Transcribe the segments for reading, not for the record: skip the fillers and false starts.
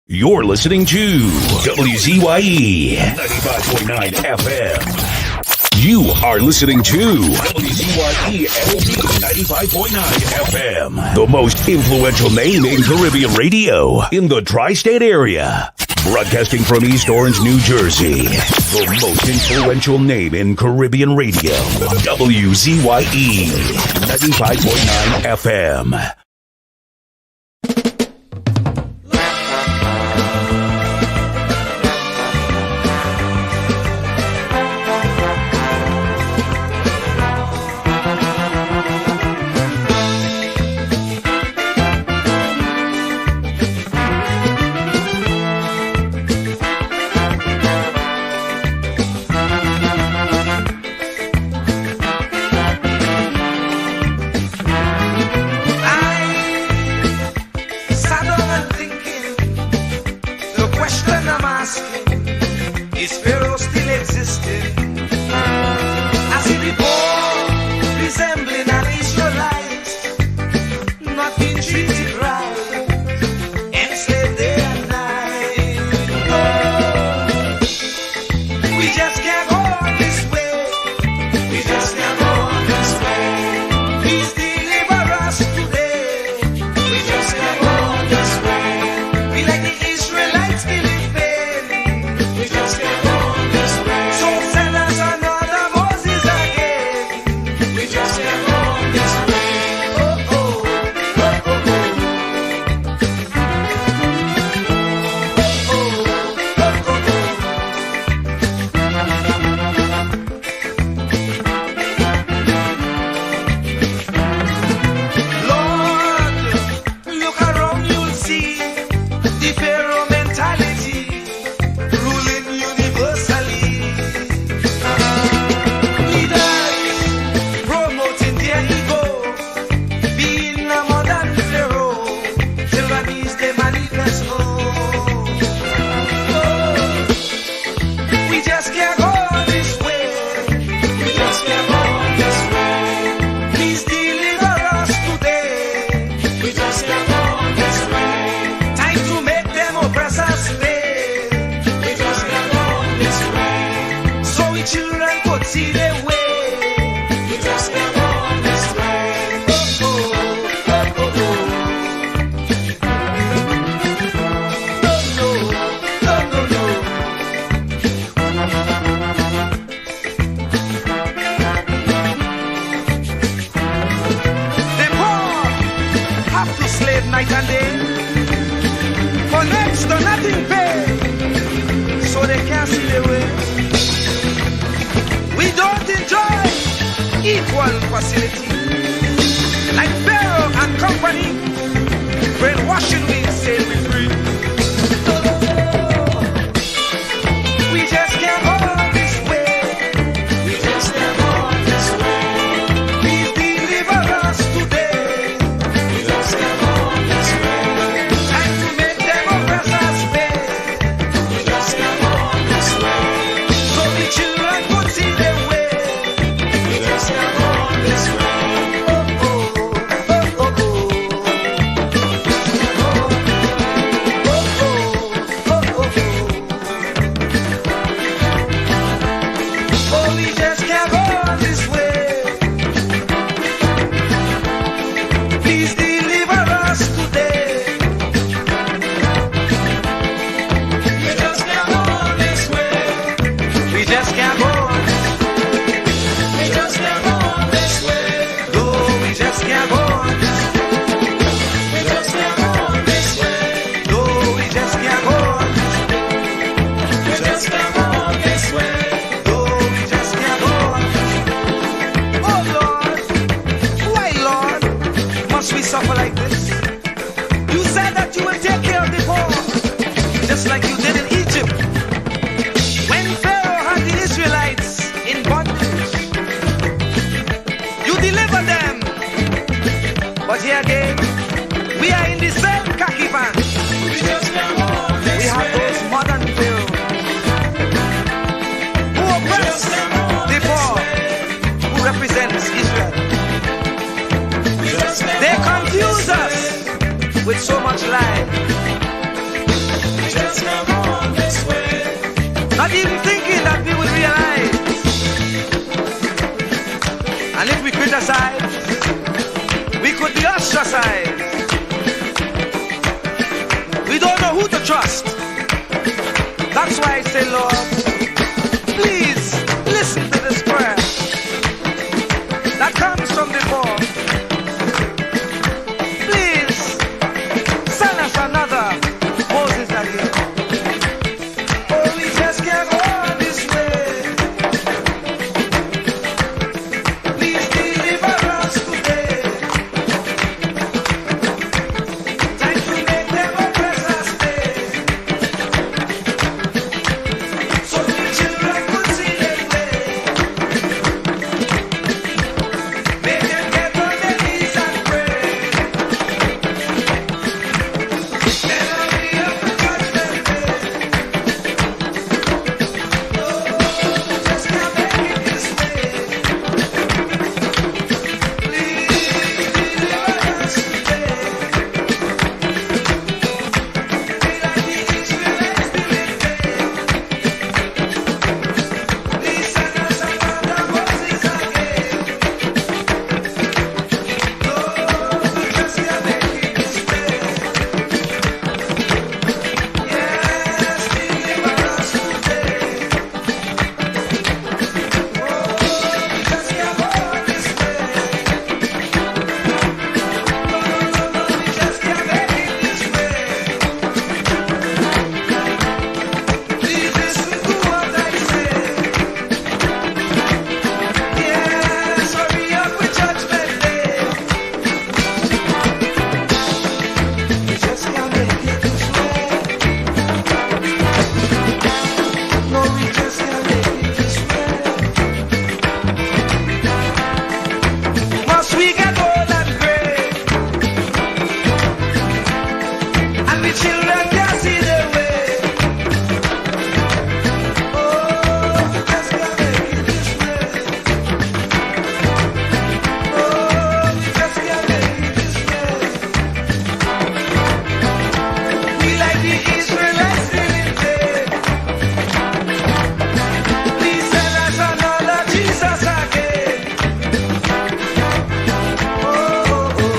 You're listening to WZYE 95.9 FM. You are listening to WZYE 95.9 FM, the most influential name in Caribbean radio in the tri-state area. Broadcasting from East Orange, New Jersey, the most influential name in Caribbean radio, WZYE 95.9 FM. They confuse us with so much life. ostracized. We don't know who to trust. That's why I say, Lord, please listen to this prayer that comes from the Lord. Please send us another Moses again. Oh, we just can't go on this way. Please deliver us today. Time to make them oppress us stay. So the children could see their way. Make them get on their knees and pray. Then I'll be up to judgment day. Oh, just can't make it this way. Please deliver us today. Be like the Israelites did it. Please send us another Moses again. Lord, we just can't make it this way. Yes, deliver us today. Oh, we just can't go this way. No, we just can't make it this way. Please listen to what I say. Yes, hurry up with judgment day. We just can't make it this way. No, we just can't make it this way. Must we get old and gray? And the children can't see their way. Oh, we just can't make it this way. Oh, we just can't make it this way. We like the Israelites did it. Please send us another Jesus again. Oh, oh, oh,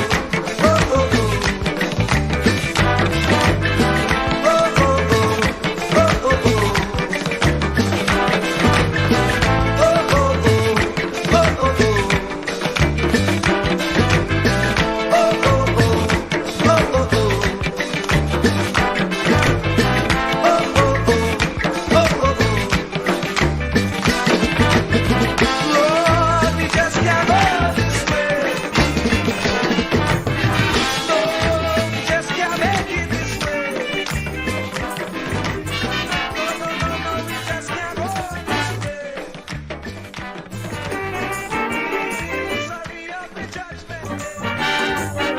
oh, oh, oh. Oh, oh, oh, oh, oh, oh. Oh, oh, oh, oh, oh, oh. Lord, we just can't go this way. Lord, we just can't make it this way. No, we just can't go this way. Sorry, up with judgment day.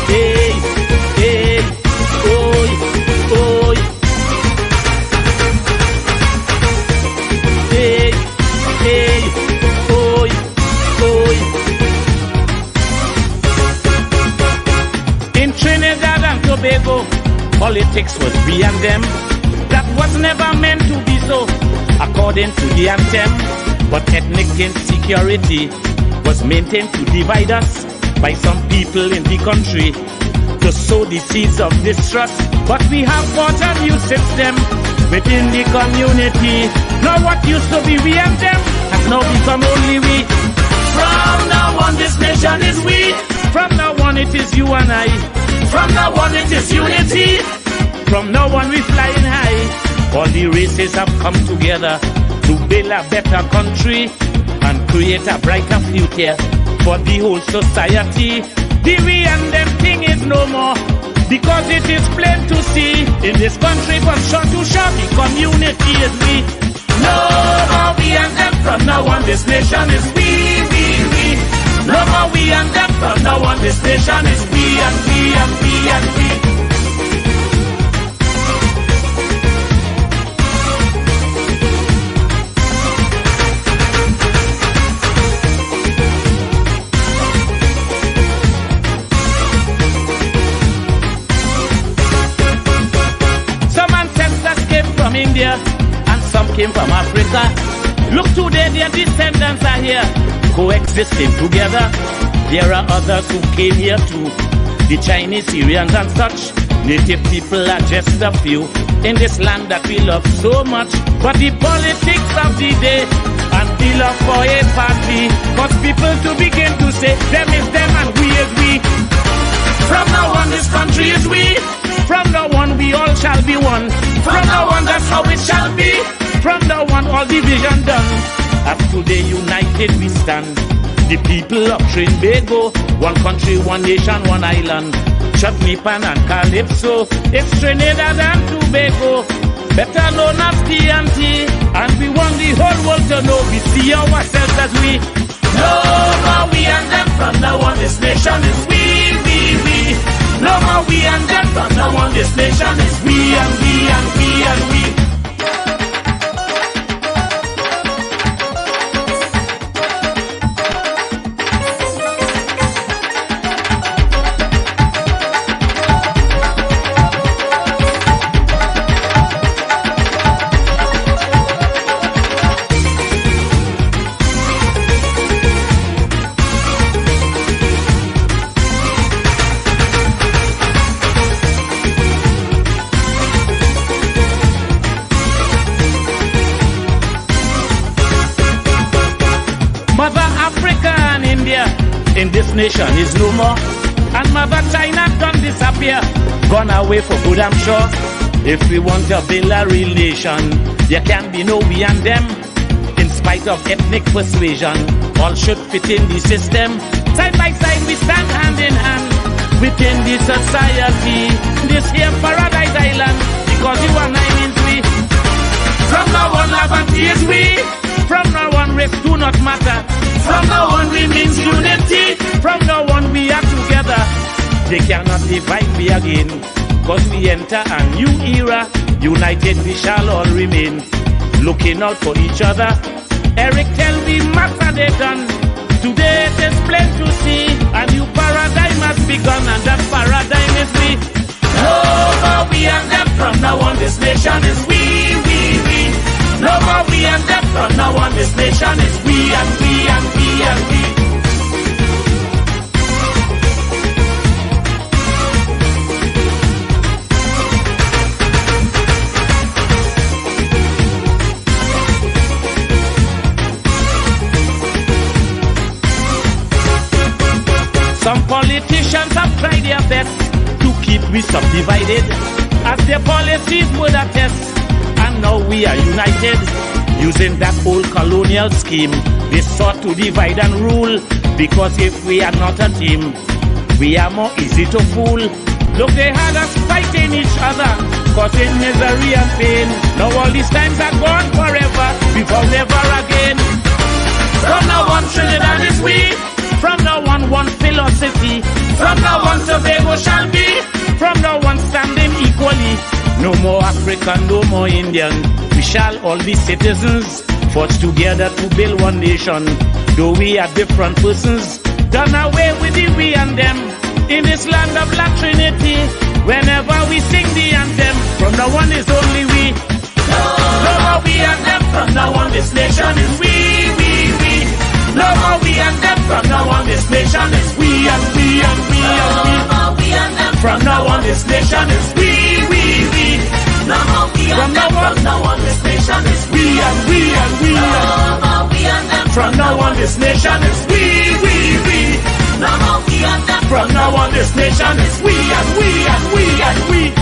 Hey, hey, oi, oi. Hey, hey, oi, oi. In Trinidad and Tobago, politics was we and them. That was never meant to be so, according to the anthem. But ethnic insecurity was maintained to divide us by some people in the country to sow the seeds of distrust. But we have bought a new system within the community. Now what used to be we and them has now become only we. From now on this nation is we. From now on it is you and I. From now on it is unity. From now on we flying high. All the races have come together to build a better country and create a brighter future for the whole society. The we and them thing is no more. Because it is plain to see, in this country from shore to shore, the community is we. No more we and them, from now on this nation is we. No more we and them, from now on this nation is we and we and we and we. From India and some came from Africa. Look today, their descendants are here, coexisting together. There are others who came here too, the Chinese, Syrians and such. Native people are just a few in this land that we love so much. But the politics of the day and the love for a party cause people to begin to say them is them and we is we. From now on this country is we. From now on we all shall be one. From now on that's how it shall be. From now on all division done. As today united we stand, the people of Trinbago, one country, one nation, one island. Chutney Pan and Calypso, it's Trinidad and Tobago, better known as TNT. And we want the whole world to know we see ourselves as we. No more we and them, from now on this nation is we. No more we and them, from now on this nation is we and we and we and we. In this nation is no more, and Mother China done disappear, gone away for good I'm sure. If we want to build a real nation, there can be no we and them. In spite of ethnic persuasion, all should fit in the system. Side by side we stand hand in hand within the society, this here paradise island, because you and I means we. From now on love and peace we. From now on race do not matter. From now on we means unity. From now on we are together. They cannot divide me again, cause we enter a new era. United we shall all remain, looking out for each other. Eric tell me matter they done. Today it is plain to see a new paradigm has begun, and that paradigm is we. No more we and them, from now on this nation is we. No more we and them, from now on this nation is we and we and we and we. Some politicians have tried their best to keep we subdivided, as their policies would attest. And now we are united, using that old colonial scheme. They sought to divide and rule, because if we are not a team, we are more easy to fool. Look, they had us fighting each other, causing misery and pain. Now all these times are gone forever, before never again. From now on Trinidad is we. From now on one philosophy. From now on Tobago shall be. From now on standing equally. No more African, no more Indian. We shall all be citizens, forged together to build one nation. Though we are different persons, done away with the we and them. In this land of Black Trinity, whenever we sing the anthem, from now on is only we. No more we and them, from now on this nation is we. No more we and them, from now on this nation is we and we and we and we. No more we and them, from now on this nation is we. No more we and them, from now on this nation is we and we and we. No more we and them, from now on this nation is we. No more we and them, from now on this nation is we and we and we and we.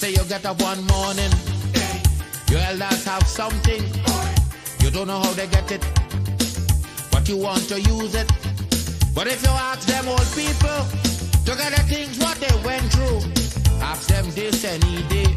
say you get up one morning, your elders have something, you don't know how they get it, but you want to use it. But if you ask them old people to get the things what they went through, ask them this any day,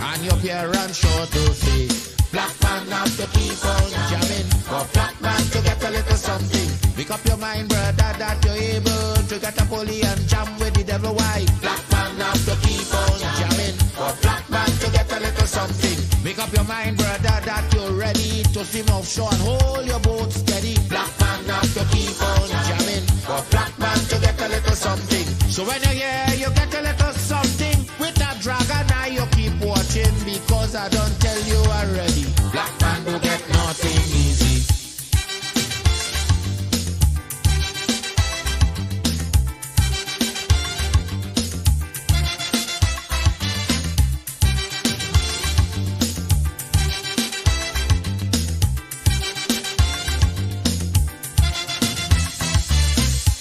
and your parents sure to say, black man have to keep on jamming, for black man to get a little something. Make up your mind, brother, that you're able to get a pulley and jam with the devil. Why? Black man have to keep on jamming, for black man to get a little something. Make up your mind, brother, that you're ready to swim offshore and hold your boat steady. Black man have to keep on jamming, for black man to get a little something. So when you hear you get a little something with that dragon eye, you keep watching, because I don't tell you already. Black man do get nothing easy.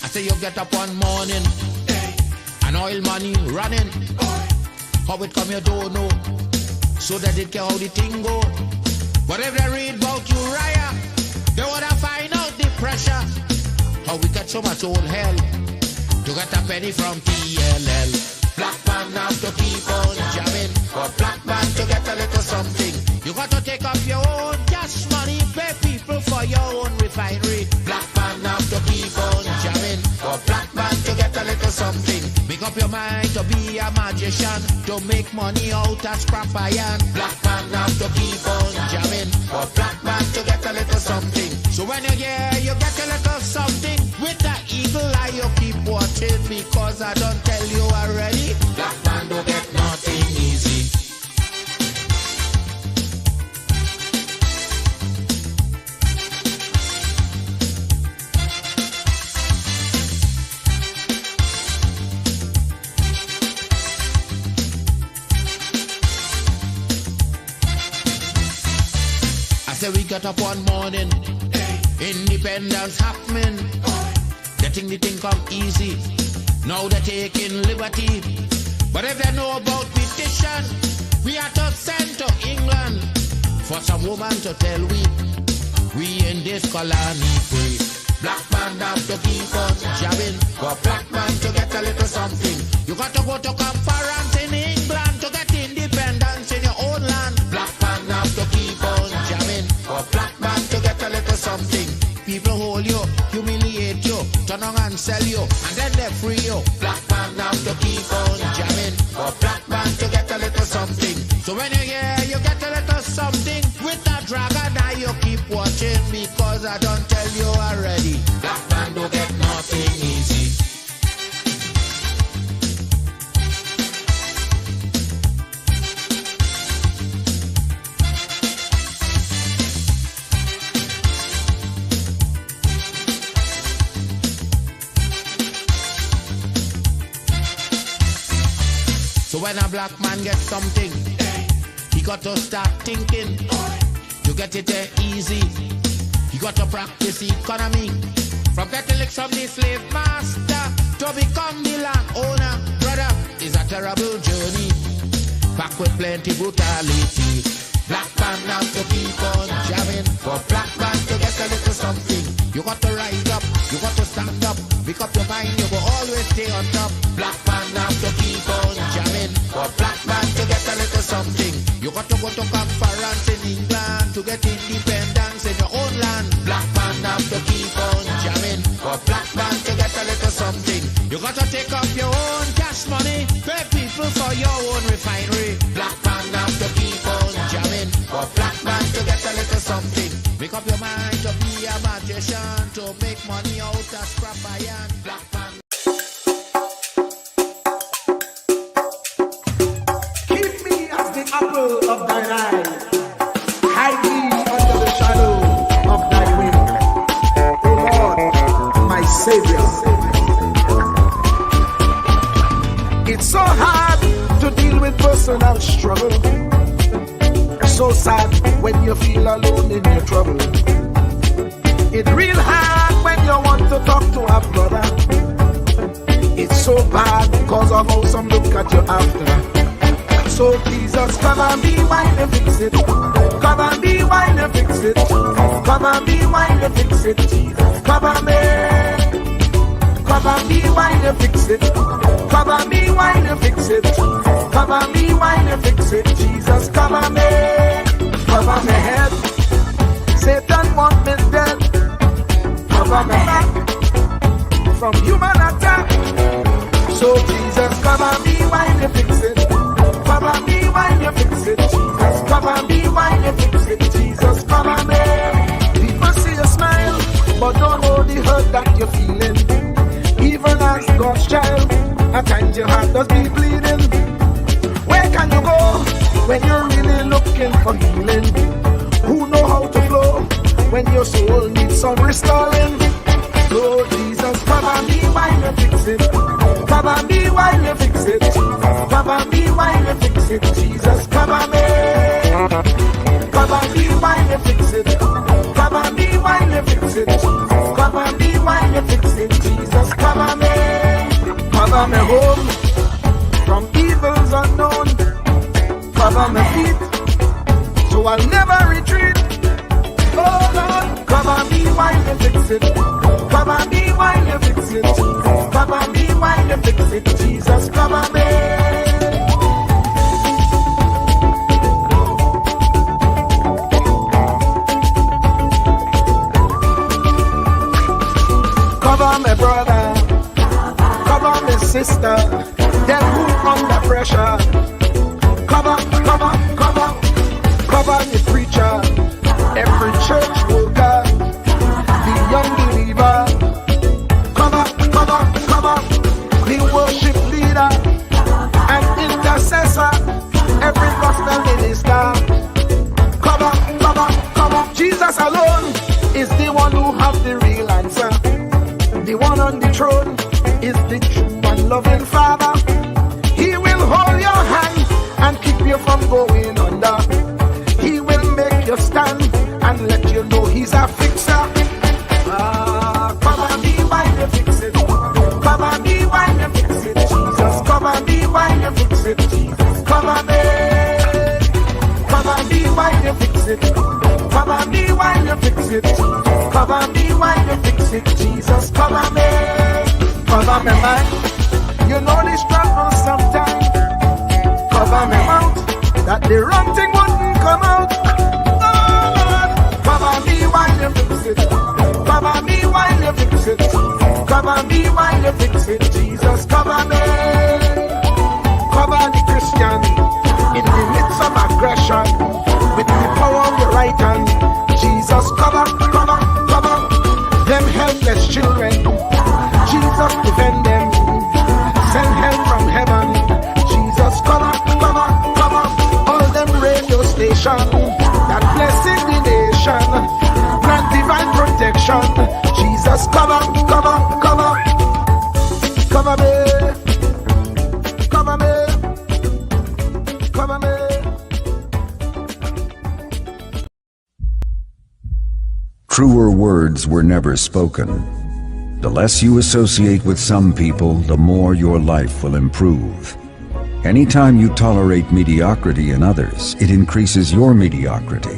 I say you get up one morning, and oil money running. How it come you don't know, so that it care how the thing go. But if they read about Uriah, they wanna find out the pressure. How we get so much old hell to get a penny from TLL. Black man have to keep on jamming, for black man to get a little something. You got to take up your own cash money, pay people for your own refinery. Black man have to keep on jamming, for black man to get a little something. Make up your mind to be a magician, to make money out of scrap iron. Black man have to keep on jamming, for black man to get a little something. So when you hear you get a little something, with that eagle eye you keep watching, because I don't tell you already. Black man don't get nothing easy. We get up one morning, independence happening, they think the thing come easy, now they're taking liberty. But if they know about petition, we are to send to England for some woman to tell we in this colony free. Black man have to keep on jamming, for black man to get a little something. You got to go to conference in England to get independence in your own land. Black man have to keep on jamming, for black man to get a little something. People hold you, humiliate you, turn on and sell you, and then they free you. Black man have to keep on jamming, for black man to get a little something. So when you hear you get a little something, with that dragon eye you keep watching, because I don't tell you already. Black man don't get nothing easy. So when a black man gets something, he got to start thinking to get it easy. He got to practice economy, from getting licks from the slave master to become the land owner. Brother, is a terrible journey, packed with plenty brutality. Black man have to keep on jamming, for black man to get a little something. You got to rise up, you got to stand up, pick up your mind, you will always stay on top. Black man have to keep on jamming, for black man to get a little something. You got to go to conference in England to get independence in your own land. Black man have to keep on jamming, for black man to get a little something. You got to take up your own cash money, pay people for your own refinery. Black man have to keep on jamming, for black man to get a little something. Make up your mind to be a magician, to make money out of scrap iron. Black man. Keep me as the apple of thine eye. Hide me under the shadow of thy wing. O Lord, my Savior. It's so hard to deal with personal struggle. It's so sad when you feel alone in your trouble. It's real hard when you want to talk to a brother. It's so bad because of how some look at you after. So Jesus, come and be wine and fix it. Come and be wine and fix it. Come and be wine and fix it. Jesus, come and be. Come and be wine and fix it. Come and be wine and fix it. Come and be wine and fix it. Jesus, come and be. Cover my head. Satan want me dead. Cover my back from human attack. So Jesus, come and be wine and fix it. Come and be wine and fix it. Jesus, come and be wine and fix it. Jesus, come and be. People see you smile, but don't know the hurt that you're feeling. Even as God's child, at times your heart does be bleeding. Where can you go when you're really looking for healing? Who know how to flow when your soul needs some restoring? So Jesus, come and be wine and fix it. Come and be wine and fix it. Come and be wine and fix it. Jesus, come and be. Come and be wine and fix it. Come and be wine and fix it. Come and be wine and fix it. Jesus, come and be. Cover me home from evils unknown. Cover my feet so I'll never retreat. Oh Lord, come and be wine and fix it. Come and be wine and fix it. Come and be wine and fix it. Jesus, come and be. Cover my brother, cover my sister, them who under pressure. Cover, cover, cover, cover the preacher, every church worker, the young believer. Cover, cover, cover, the worship leader and intercessor, every gospel minister. Cover, cover, cover. Jesus alone is the one who has the real answer. The one on the throne is the true and loving Father. He will hold your hand and keep you from going under. He will make you stand and let you know he's a fixer. Come and be wine and fix it. Come and be wine and fix it. Jesus, come and be wine and fix it. Jesus, come and be. Come and be wine and fix it. Come and be wine and fix it. Come and be wine and fix it. Jesus, come and be. Cover me mind. You know the struggle sometimes. Cover me mouth, that the wrong thing wouldn't come out. Oh Lord, cover me while you fix it. Cover me while you fix it. Cover me while you fix it. Jesus, cover me. Cover the Christian in the midst of aggression with the power of your right hand. Jesus, cover, cover, cover them helpless children. Jesus, defend them. Send help from heaven. Jesus, cover, cover, cover all them radio stations that blessing the nation. Grant divine protection. Jesus, cover, cover, cover. Cover me. Cover me. Cover me. Truer words were never spoken. The less you associate with some people, the more your life will improve. Anytime you tolerate mediocrity in others, it increases your mediocrity.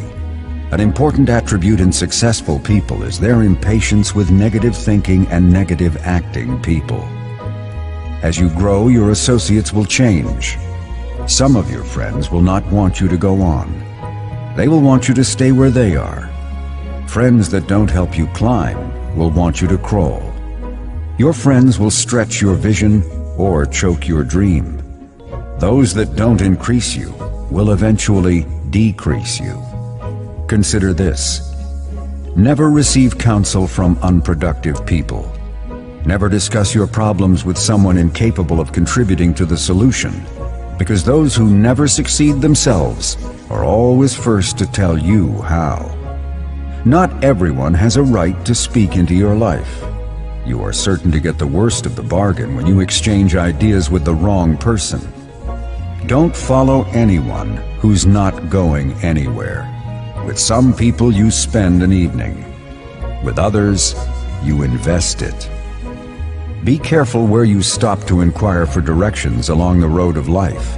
An important attribute in successful people is their impatience with negative thinking and negative acting people. As you grow, your associates will change. Some of your friends will not want you to go on. They will want you to stay where they are. Friends that don't help you climb will want you to crawl. Your friends will stretch your vision or choke your dream. Those that don't increase you will eventually decrease you. Consider this. Never receive counsel from unproductive people. Never discuss your problems with someone incapable of contributing to the solution, because those who never succeed themselves are always first to tell you how. Not everyone has a right to speak into your life. You are certain to get the worst of the bargain when you exchange ideas with the wrong person. Don't follow anyone who's not going anywhere. With some people you spend an evening. With others, you invest it. Be careful where you stop to inquire for directions along the road of life.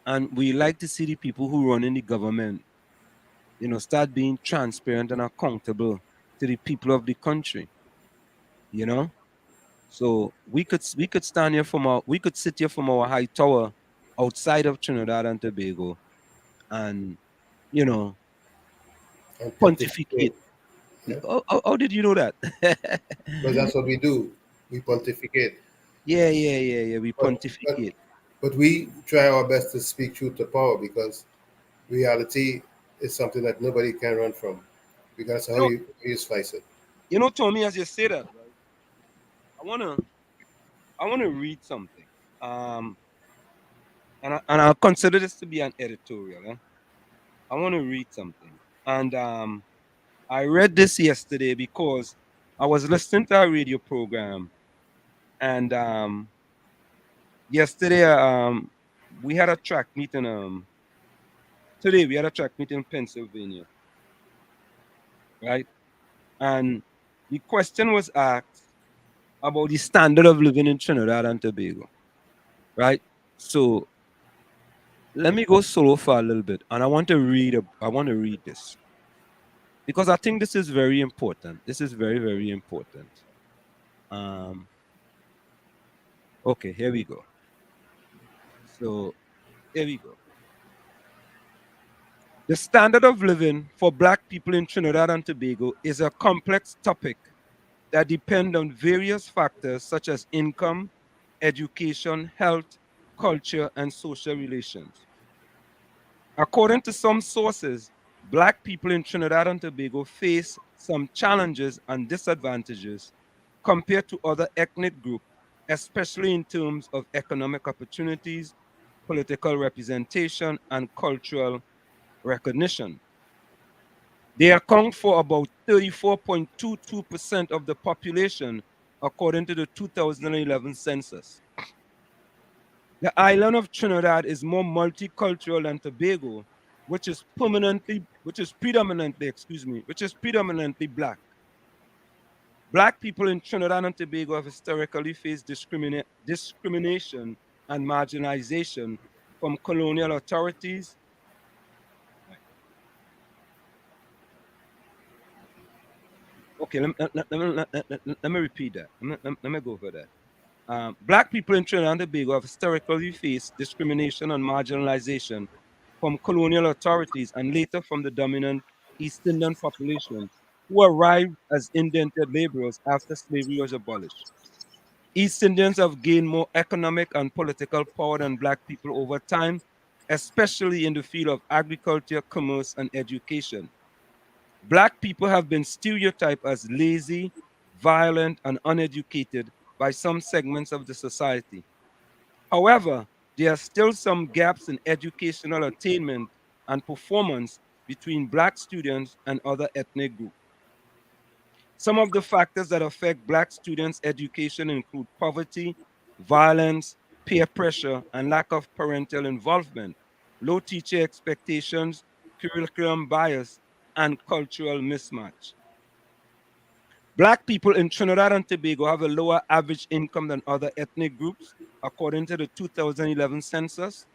And we like to see the people who run in the government, start being transparent and accountable to the people of the country, you know. So we could stand here from our we could sit here from our high tower outside of Trinidad and Tobago and you know and pontificate. pontificate. Yeah? How did you know that? Because that's what we do. We pontificate. Yeah. We But but pontificate. but we try our best to speak truth to power because reality is something that nobody can run from. Because You how know, you slice it. Tommy, as you say that, right? I wanna I wanna read something. Um, and I'll consider this to be an editorial. I want to read something, and I read this yesterday because I was listening to a radio program, and yesterday we had a track meeting. Today we had a track meeting in Pennsylvania, right? And the question was asked about the standard of living in Trinidad and Tobago, right? So let me go solo for a little bit, and I want to read this because I think this is very important. This is very, very important. Um, okay, here we go. So here we go. The standard of living for Black people in Trinidad and Tobago is a complex topic that depend on various factors such as income, education, health, culture, and social relations. According to some sources, Black people in Trinidad and Tobago face some challenges and disadvantages compared to other ethnic groups, especially in terms of economic opportunities, political representation, and cultural recognition. They account for about 34.22% of the population, according to the 2011 census. The island of Trinidad is more multicultural than Tobago, which is predominantly black. Black people in Trinidad and Tobago have historically faced discrimination and marginalization from colonial authorities. Right. Okay, let me repeat that. Let me go over that. Black people in Trinidad and Tobago have historically faced discrimination and marginalization from colonial authorities and later from the dominant East Indian population who arrived as indentured laborers after slavery was abolished. East Indians have gained more economic and political power than Black people over time, especially in the field of agriculture, commerce, and education. Black people have been stereotyped as lazy, violent, and uneducated by some segments of the society. However, there are still some gaps in educational attainment and performance between Black students and other ethnic groups. Some of the factors that affect Black students' education include poverty, violence, peer pressure, and lack of parental involvement, low teacher expectations, curriculum bias, and cultural mismatch. Black people in Trinidad and Tobago have a lower average income than other ethnic groups, according to the 2011 census.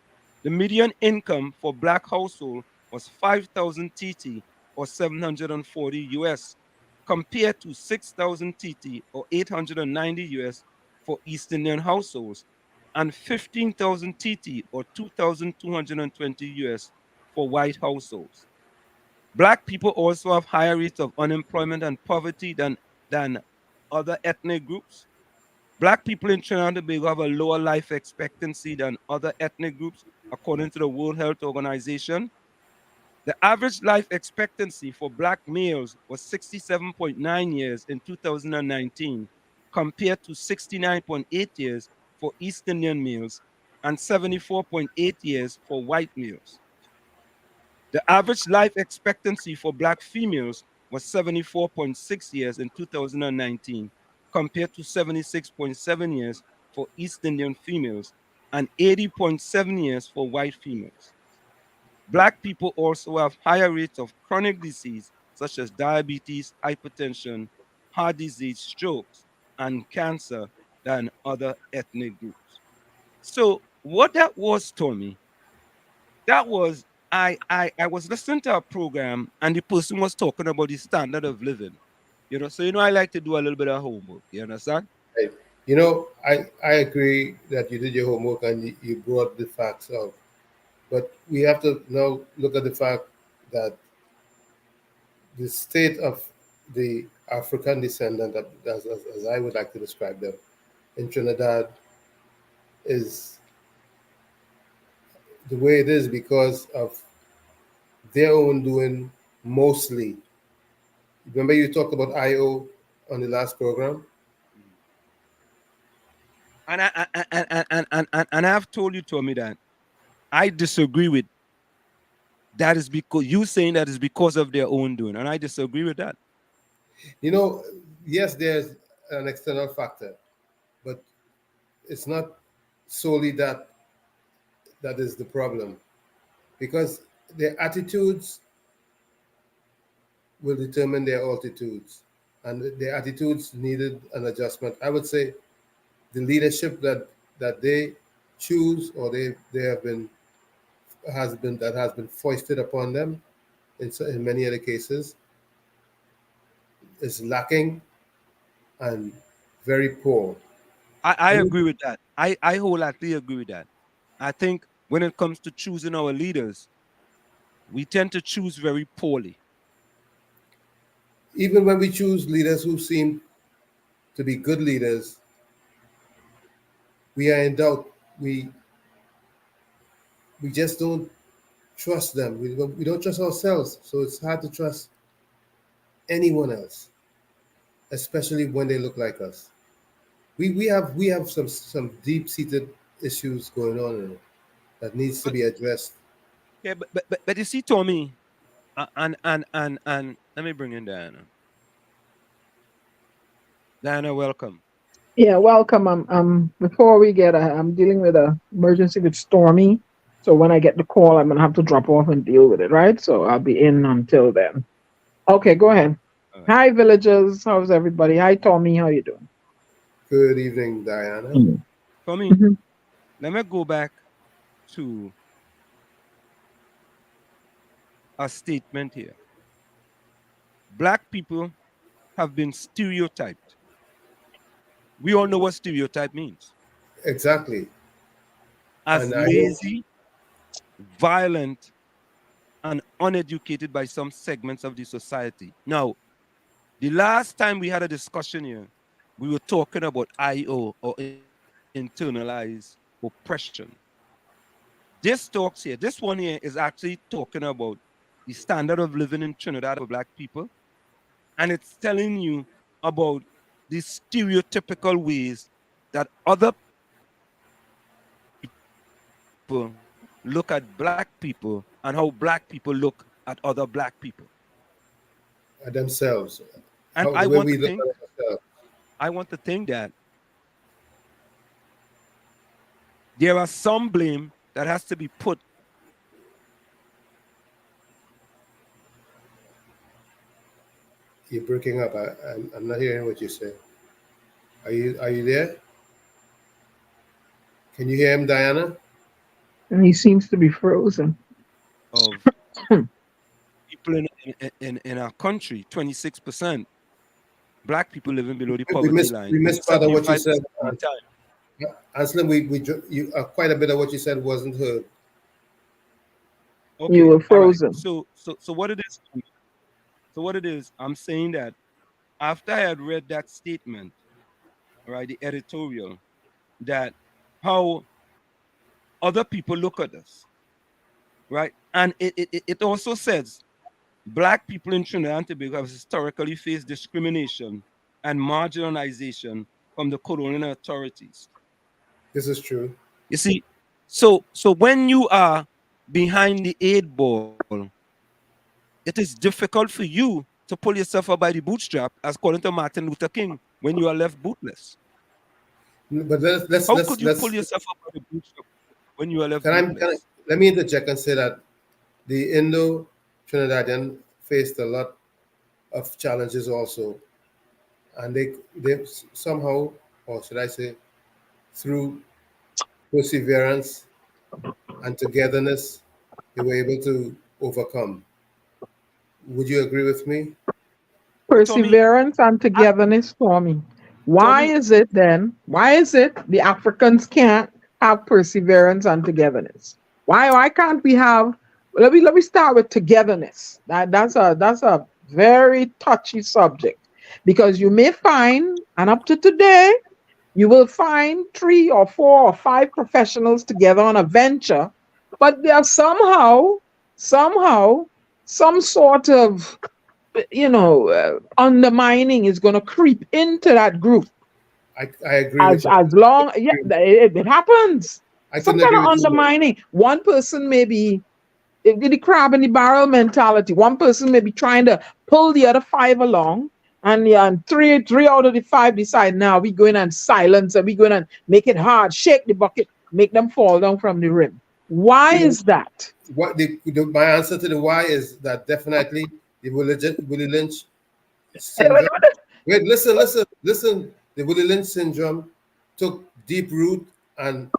The median income for Black household was 5,000 TT or 740 US, compared to 6,000 TT or 890 US for East Indian households, and 15,000 TT or 2,220 US for white households. Black people also have higher rates of unemployment and poverty than other ethnic groups. Black people in Trinidad and Tobago have a lower life expectancy than other ethnic groups, according to the World Health Organization. The average life expectancy for Black males was 67.9 years in 2019, compared to 69.8 years for East Indian males and 74.8 years for white males. The average life expectancy for Black females was 74.6 years in 2019, compared to 76.7 years for East Indian females and 80.7 years for white females. Black people also have higher rates of chronic disease such as diabetes, hypertension, heart disease, strokes, and cancer than other ethnic groups. So, what that was, Tommy, That was I was listening to a program and the person was talking about the standard of living. So I like to do a little bit of homework. You understand? Right. I agree that you did your homework and you brought the facts out. But we have to now look at the fact that the state of the African descendant, as I would like to describe them, in Trinidad is the way it is because of their own doing mostly. Remember you talked about IO on the last program? And I've told you, Tommy, that I disagree with that is because you saying that is because of their own doing, and I disagree with that. You know, yes, there's an external factor, but it's not solely that is the problem because their attitudes will determine their altitudes, and their attitudes needed an adjustment. I would say the leadership that they choose or they have been has been foisted upon them in many other cases is lacking and very poor. I agree with that. I wholeheartedly agree with that. I think when it comes to choosing our leaders, we tend to choose very poorly. Even when we choose leaders who seem to be good leaders, we are in doubt. We just don't trust them. We don't trust ourselves, so it's hard to trust anyone else, especially when they look like us. We have some deep seated issues going on in it that needs to But be addressed. yeah, but you see, Tommy, and let me bring in Diana. Diana, welcome. Yeah, welcome. Before we get, I'm dealing with a emergency with Stormy. So when I get the call, I'm gonna have to drop off and deal with it, right? So I'll be in until then. Okay, go ahead. All right. Hi, villagers. How's everybody? Hi, Tommy. How you doing? Good evening, Diana. Mm. Tommy, Mhm. let me go back to a statement here. Black people have been stereotyped. We all know what stereotype means. Exactly. As And I know lazy, violent, and uneducated by some segments of the society. Now, the last time we had a discussion here, we were talking about IO or internalized oppression. This talks here, this one here is actually talking about the standard of living in Trinidad for Black people. And it's telling you about the stereotypical ways that other people look at Black people and how Black people look at other Black people. themselves, And how the way we look at ourselves. I want to think that there are some blame that has to be put You're breaking up. I'm not hearing what you say. Are you there? Can you hear him, Diana? And he seems to be frozen. of people in our country. 26% Black people living below the poverty We line, missed part of what you said. 75% of the time. Anselm, quite a bit of what you said wasn't heard. You Okay, were all right. frozen. So what it is? So what it is? I'm saying that after I had read that statement, right, the editorial, that how other people look at us, right, and it also says Black people in Trinidad and Tobago have historically faced discrimination and marginalization from the colonial authorities. This is true. You see, so when you are behind the 8 ball, it is difficult for you to pull yourself up by the bootstrap, as according to Martin Luther King, when you are left bootless. But let's How let's could you let's pull yourself up by the bootstrap when you are left can I bootless? let me interject and say that the Indo Trinidadian faced a lot of challenges also, and they somehow, or should I say, through perseverance and togetherness, they were able to overcome. Would you agree with me? Tommy, Perseverance and togetherness for me. Why Tommy, is it then? Why is it the Africans can't have perseverance and togetherness? Why can't we have? Let me start with togetherness. That's a very touchy subject because you may find, and up to today, you will find 3 or 4 or 5 professionals together on a venture, but they are somehow, some sort of undermining is going to creep into that group I agree with as you. as long yeah it happens. I Some couldn't kind agree of with you more. undermining. One person may be the crab in the barrel mentality. One person may be trying to pull the other 5 along, and yeah, and three out of the 5 decide now we go in and silence and we go in and make it hard, shake the bucket, make them fall down from the rim. Why You know, is that? my answer to the why is that definitely the Willie Lynch syndrome. Wait, listen. The Willie Lynch syndrome took deep root and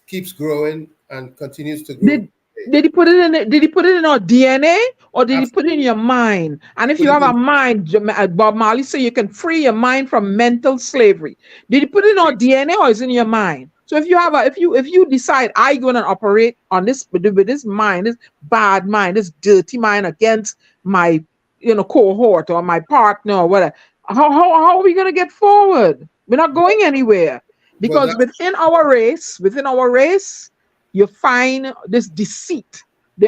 keeps growing and continues to grow. Did did he put it in did he put it in our DNA, or did he put it in your mind? And if Put you it have a in, mind, Bob Marley say you can free your mind from mental slavery. Did he put it in our DNA, or is it in your mind? So if you have a if you decide I gonna operate on this with this mind, this bad mind, this dirty mind against my cohort or my partner or whatever, how are we gonna get forward? We're not going anywhere but because that's within our race, you find this deceit.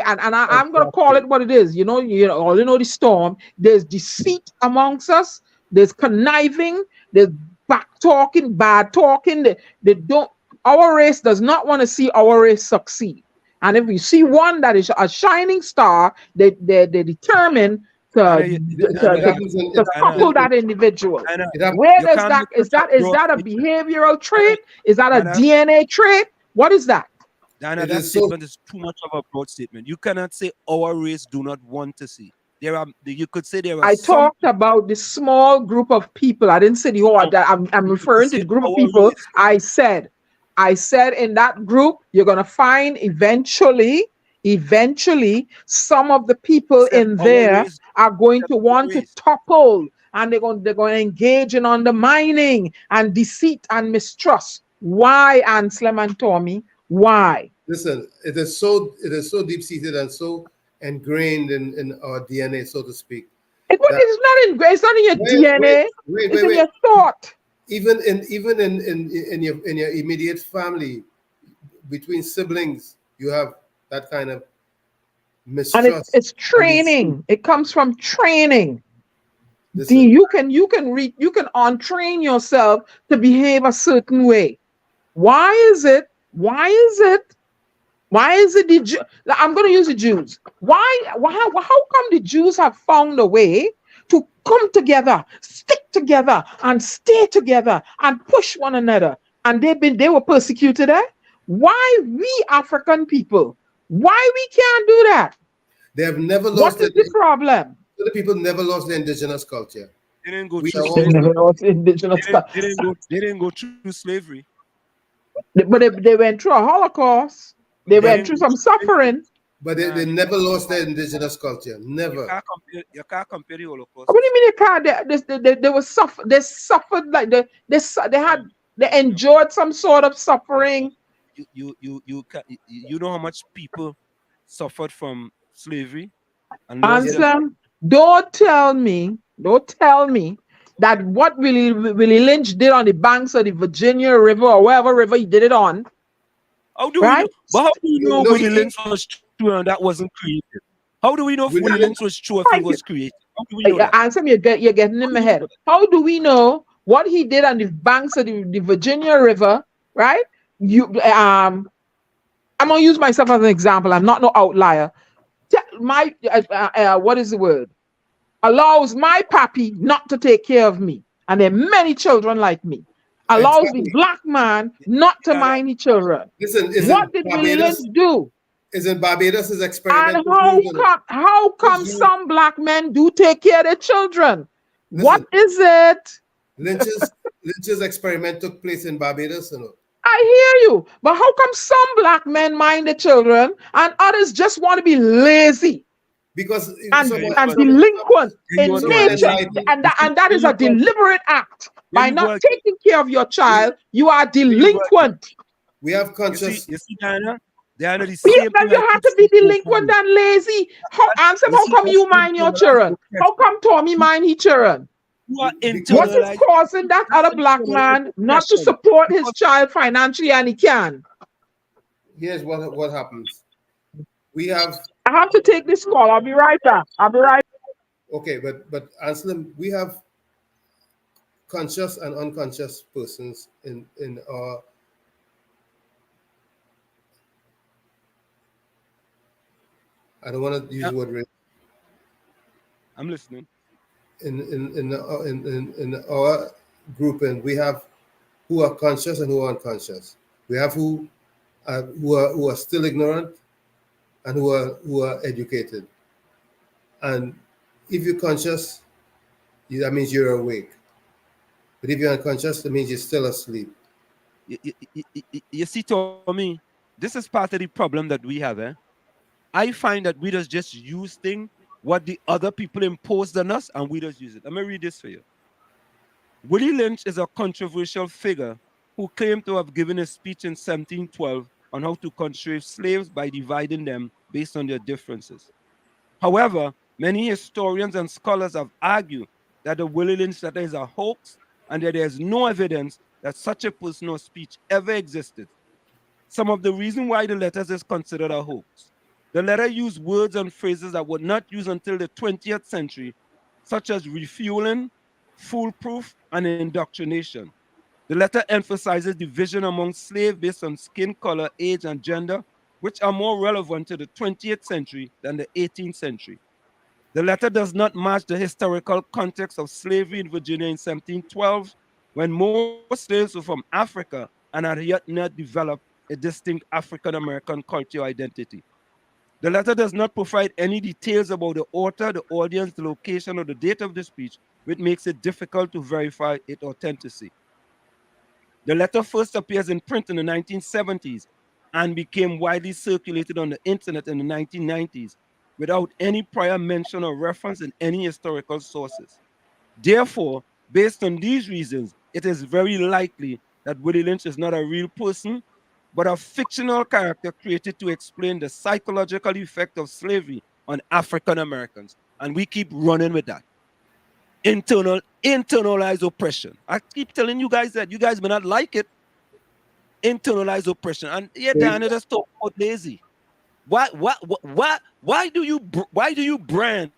I'm going to call it what it is. All the storm. There's deceit amongst us. There's conniving. There's back talking, bad talking. They don't. Our race does not want to see our race succeed. And if we see one that is a shining star, they determine Dana, it happens in to it happens topple that individual. Dana, it happens Where you does can't that make is such that a is broad that a statement. behavioral trait? Is that a Dana, DNA trait? What is that? Dana, it that is so statement is too much of a broad statement. You cannot say our race do not want to see. You could say there are I some talked about the small group of people. I didn't say the whole. I'm you could referring to say the group of our people. race. I said in that group, you're gonna find eventually, some of the people Except in our there race. are going Except to our want to race. topple, and they're going to engage in undermining and deceit and mistrust. Why, Anselm and Tommy? Why? listen. It is so deep seated and so ingrained in our DNA, so to speak. That It's not in your wait, wait, DNA. wait, It's wait, in wait. your thought. Even in your immediate family, between siblings, you have that kind of And it's mistrust it's and deceit. training. It comes from training. Listen, You can untrain yourself to behave a certain way. Why is it? Why is it? Why is it I'm going to use the Jews. How come the Jews have found a way to come together, stick together, and stay together and push one another? And they were persecuted, eh? Why we African people? Why we can't do that? they have never What lost is the problem? the people never lost their indigenous culture. They didn't go We through are They all slavery. never lost indigenous They didn't go through slavery. But they went through a Holocaust. They They but went didn't through go some through slavery. suffering. but they Nah, never lost their indigenous culture. you Never. can't compare. You can't compare the Holocaust What do with you mean slavery. they can't? They were suffer. They suffered like they endured some sort of suffering. You know how much people suffered from slavery and lost their. Yes. Answer. Don't tell me that what Willie Lynch did on the banks of the Virginia River or wherever river he did it on, How do we right? know? But how do we No, know no, Willie Lynch was true and that wasn't created? How do we know if Willie Willie Lynch, Lynch was true if it Thank you. was created? How do we know that? Answer me. You're getting How in do my we know head. that? How do we know what he did on the banks of the Virginia River, right? I'm gonna use myself as an example. I'm not no outlier. My what is the word? Allows my pappy not to take care of me, and there are many children like me. Allows the exactly. black man not to Yeah, mind the children. Listen, What did Willie Lynch do? Isn't Barbados' And experiment how proven it? come how This come dude, some black men do take care of their children? What listen, is it? Lynch's experiment took place in Barbados, you know. I hear you. But how come some black men mind the children and others just want to be lazy Because and, some Yeah, and but delinquent in some are nature? enlightened. And that is a deliberate act. there By you go not again. taking care of your child, you are There you go again. delinquent. We have conscious. You see, Diana? Diana, the Yeah, same then thing you I have keep to be saying to your delinquent family. and lazy. How, answer, You how see, come that's you mind your internalized children? How oppression. come Tommy mind his children? You are Because What is internalized. causing that That's other black internalized man not to oppression. support his Because child financially and he can? here's what happens. We have I have to take this call. I'll be right back. I'll be right. okay, but Anselm, we have conscious and unconscious persons in our. I don't want to use yeah, the word race. I'm listening. In our grouping, we have who are conscious and who are unconscious. We have who are still ignorant and who are educated. And if you're conscious, that means you're awake. But if you're unconscious, that means you're still asleep. You see, Tommy, this is part of the problem that we have. I find that we just use things what the other people imposed on us, and we just use it. Let me read this for you. Willie Lynch is a controversial figure who claimed to have given a speech in 1712 on how to constrain slaves by dividing them based on their differences. However, many historians and scholars have argued that the Willie Lynch letter is a hoax and that there is no evidence that such a personal speech ever existed. Some of the reason why the letters is considered a hoax. The letter used words and phrases that were not used until the 20th century, such as refueling, foolproof, and indoctrination. The letter emphasizes division among slaves based on skin color, age, and gender, which are more relevant to the 20th century than the 18th century. The letter does not match the historical context of slavery in Virginia in 1712, when most slaves were from Africa and had yet not developed a distinct African American cultural identity. The letter does not provide any details about the author, the audience, the location, or the date of the speech, which makes it difficult to verify its authenticity. The letter first appears in print in the 1970s and became widely circulated on the internet in the 1990s without any prior mention or reference in any historical sources. Therefore, based on these reasons, it is very likely that Willie Lynch is not a real person, but a fictional character created to explain the psychological effect of slavery on African Americans. And we keep running with that. Internalized oppression. I keep telling you guys that you guys may not like it. Internalized oppression. And yeah, Diana just talk about lazy. Why do you brand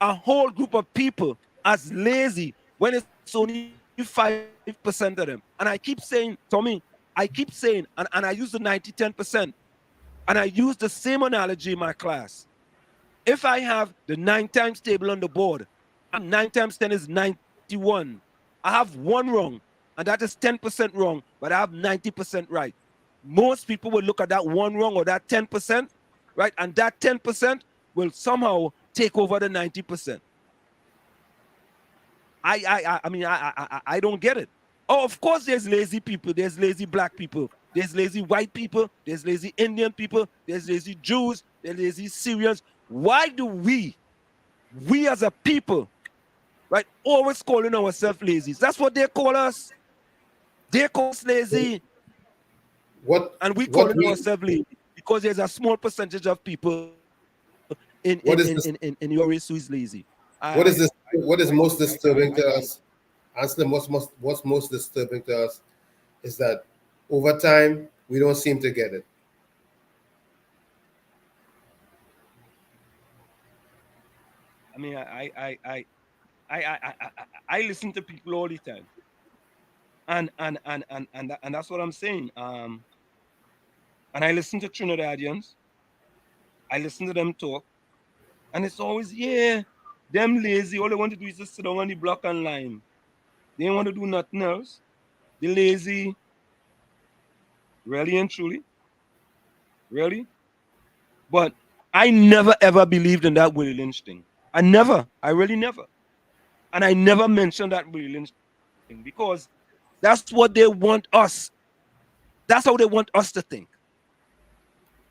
a whole group of people as lazy when it's only 5% of them? And I keep saying, Tommy, I keep saying, and I use the 90-10%, and I use the same analogy in my class. If I have the 9 times table on the board, and 9 times 10 is 91, I have one wrong, and that is 10% wrong, but I have 90% right. Most people will look at that one wrong or that 10%, right? And that 10% will somehow take over the 90%. I don't get it. Oh, of course, there's lazy people. There's lazy black people. There's lazy white people. There's lazy Indian people. There's lazy Jews. There's lazy Syrians. Why do we as a people, right, always calling ourselves lazy? That's what they call us. They call us lazy, What and we what calling we ourselves lazy because there's a small percentage of people what is this in your race who is lazy. what is this what is most I disturbing to us? Answer what's most disturbing to us is that over time we don't seem to get it. mean, I listen to people all the time, and that's what I'm saying. And I listen to Trinidadians. I listen to them talk, and it's always them lazy. All they want to do is just sit down on the block and line. They don't want to do nothing else. They lazy, really and truly, really. But I never ever believed in that Willie Lynch thing. I really never. And I never mentioned that Willie Lynch thing because that's what they want us. That's how they want us to think.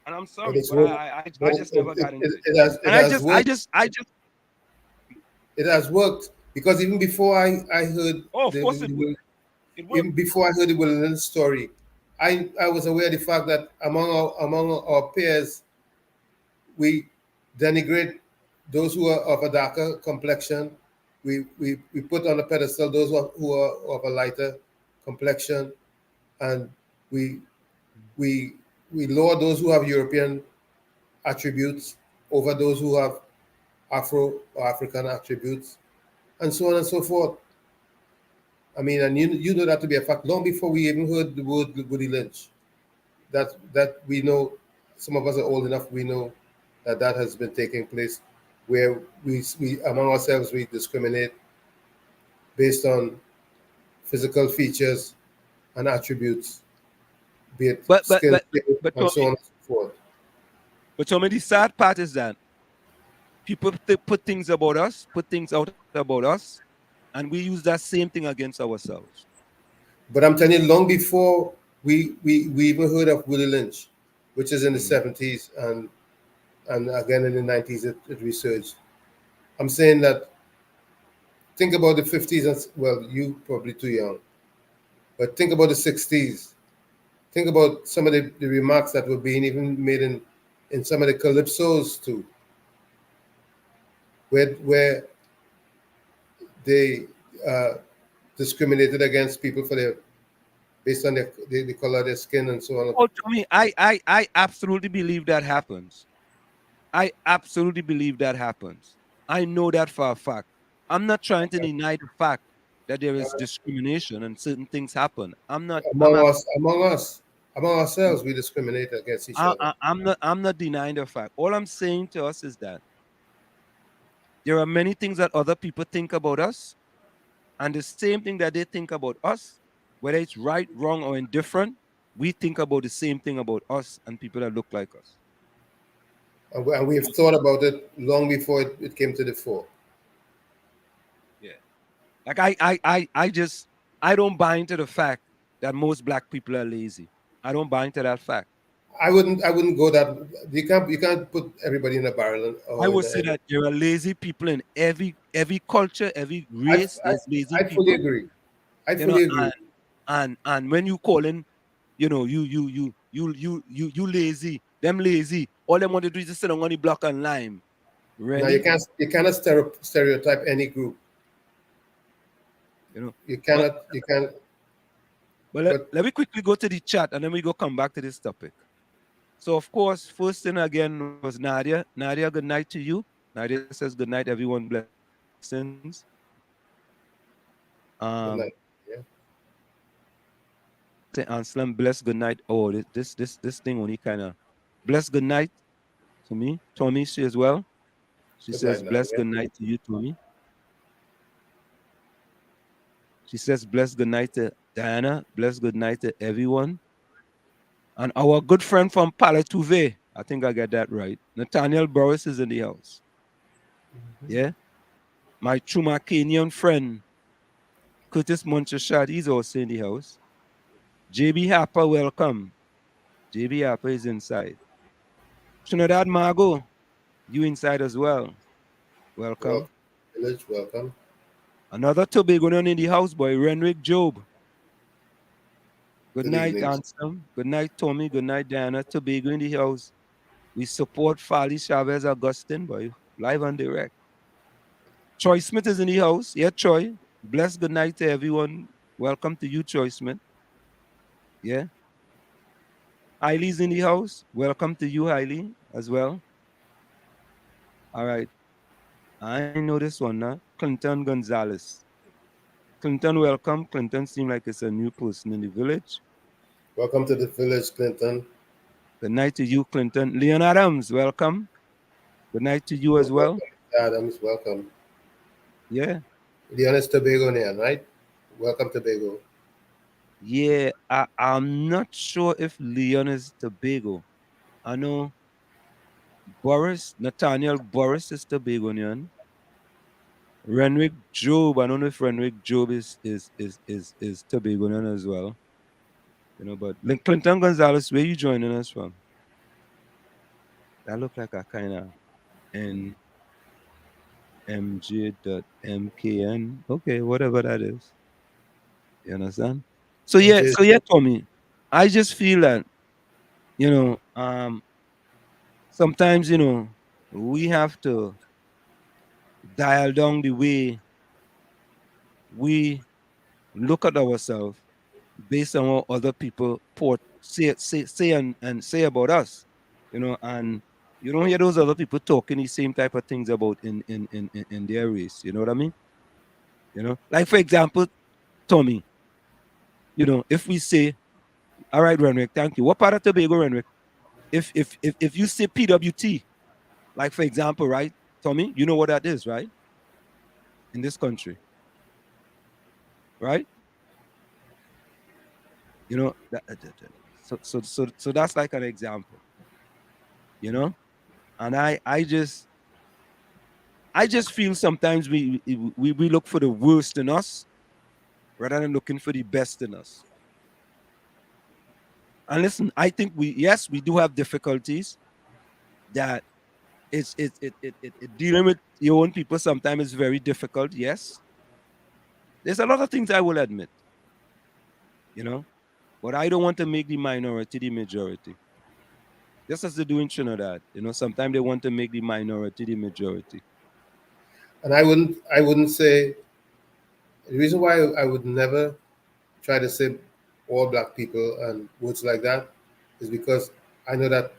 And I'm But sorry, it's but work. I just never got into it. It And has worked. I just. It has worked because even before I heard Oh, of the, course the, it the would. Will- It would. even before I heard the Williams story, I was aware of the fact that among our peers we denigrate those who are of a darker complexion. We put on a pedestal those who are of a lighter complexion, and we we we lower those who have European attributes over those who have Afro or African attributes, and so on and so forth. I mean, and you know that to be a fact long before we even heard the word Woody Lynch. That we know, some of us are old enough. We know that that has been taking place, where we among ourselves we discriminate based on physical features and attributes, be it But but skin, but but and so on Tommy, and so forth. the sad part is that people put things about us, put things out about us, and we use that same thing against ourselves. But I'm telling you, long before we even heard of Willie Lynch, which is in the Mm. 70s, and again in the 90s it resurged. I'm saying that think about the 50s, and well, you probably too young, but think about the 60s. Think about some of the remarks that were being even made in some of the calypsos too, where they uh, discriminated against people for their based on the color of their skin and so on. Oh, Tommy, I absolutely believe that happens. I absolutely believe that happens. I know that for a fact. I'm not trying to deny the fact that there is discrimination and certain things happen. I'm not. Among ourselves, we discriminate against each other. I'm not denying the fact. All I'm saying to us is that there are many things that other people think about us, and the same thing that they think about us, whether it's right, wrong, or indifferent, we think about the same thing about us and people that look like us. And we have thought about it long before it came to the fore. Yeah. Like I don't buy into the fact that most black people are lazy. I don't buy into that fact. I wouldn't go that. You can't put everybody in a barrel I or in would a. say that there are lazy people in every culture, every I, race. I, There's lazy I fully people, agree. I you know, fully agree. and when you call in, you lazy, them lazy. All them want to do is just sit on the block and lime. Now you Really, can't you cannot stereotype any group. you know. You But cannot you can. But let me quickly go to the chat and then we go come back to this topic. So of course, first thing again was Nadia. Nadia, good night to you. Nadia says good night, everyone. Blessings. Um, good night. Yeah. say Anselm, bless good night. Oh, this thing only kind of bless good night to me. Tommy, she as well. She Good says night, bless Nadia. good night to you, Tommy. She says bless good night to Diana. Bless good night to everyone. And our good friend from Palatuve, I think I got that right. Nathaniel Burris is in the house. Yeah. My Chuma Kenyan friend, Curtis Monchashad, he's also in the house. JB Harper, welcome. JB Harper is inside. Trinidad Margot, you inside as well. Welcome. Welcome, village. Welcome. Another Tobagonian in the house, boy, Renwick Job. Good Good night, evening. Ansem. Good night, Tommy. Good night, Diana. Tobago in the house. We support Fali Chavez Augustine, boy, live and direct. Troy Smith is in the house. Yeah, Troy. Bless good night to everyone. Welcome to you, Troy Smith. Yeah. Eileen's in the house. Welcome to you, Eileen, as well. All right. I know this one now. Clinton Gonzalez. Clinton, welcome. Clinton seems like it's a new person in the village. Welcome to the village, Clinton. Good night to you, Clinton. Leon Adams, welcome. Good night to you as well. Welcome, Adams. Welcome. Yeah. Leon is Tobagonian, right? Welcome, Tobago. Yeah. I'm not sure if Leon is Tobago. I know Boris, Nathaniel Boris is Tobagonian. Renwick Job, I don't know if Renwick Job is Tobagonian as well. But Clinton Gonzalez, where you joining us from? That look like a kind of NMJ.MKN. Okay, whatever that is. You understand? MJ, So yeah, Tommy. I just feel that, sometimes, we have to dial down the way we look at ourselves based on what other people say and say about us. And you don't hear those other people talking the same type of things about in their race. You know what I mean? Like for example, Tommy, if we say, all right, Renwick, thank you. What part of Tobago, Renwick? If you say PWT, like for example, right, Tommy, you know what that is, right? In this country, right? So that's like an example, you know. And I just feel sometimes we look for the worst in us rather than looking for the best in us. And listen, I think we do have difficulties that dealing with your own people sometimes is very difficult. Yes, there's a lot of things I will admit, but I don't want to make the minority the majority. Just as they do in Trinidad, sometimes they want to make the minority the majority. and I wouldn't say the reason why I would never try to say all black people and words like that is because I know that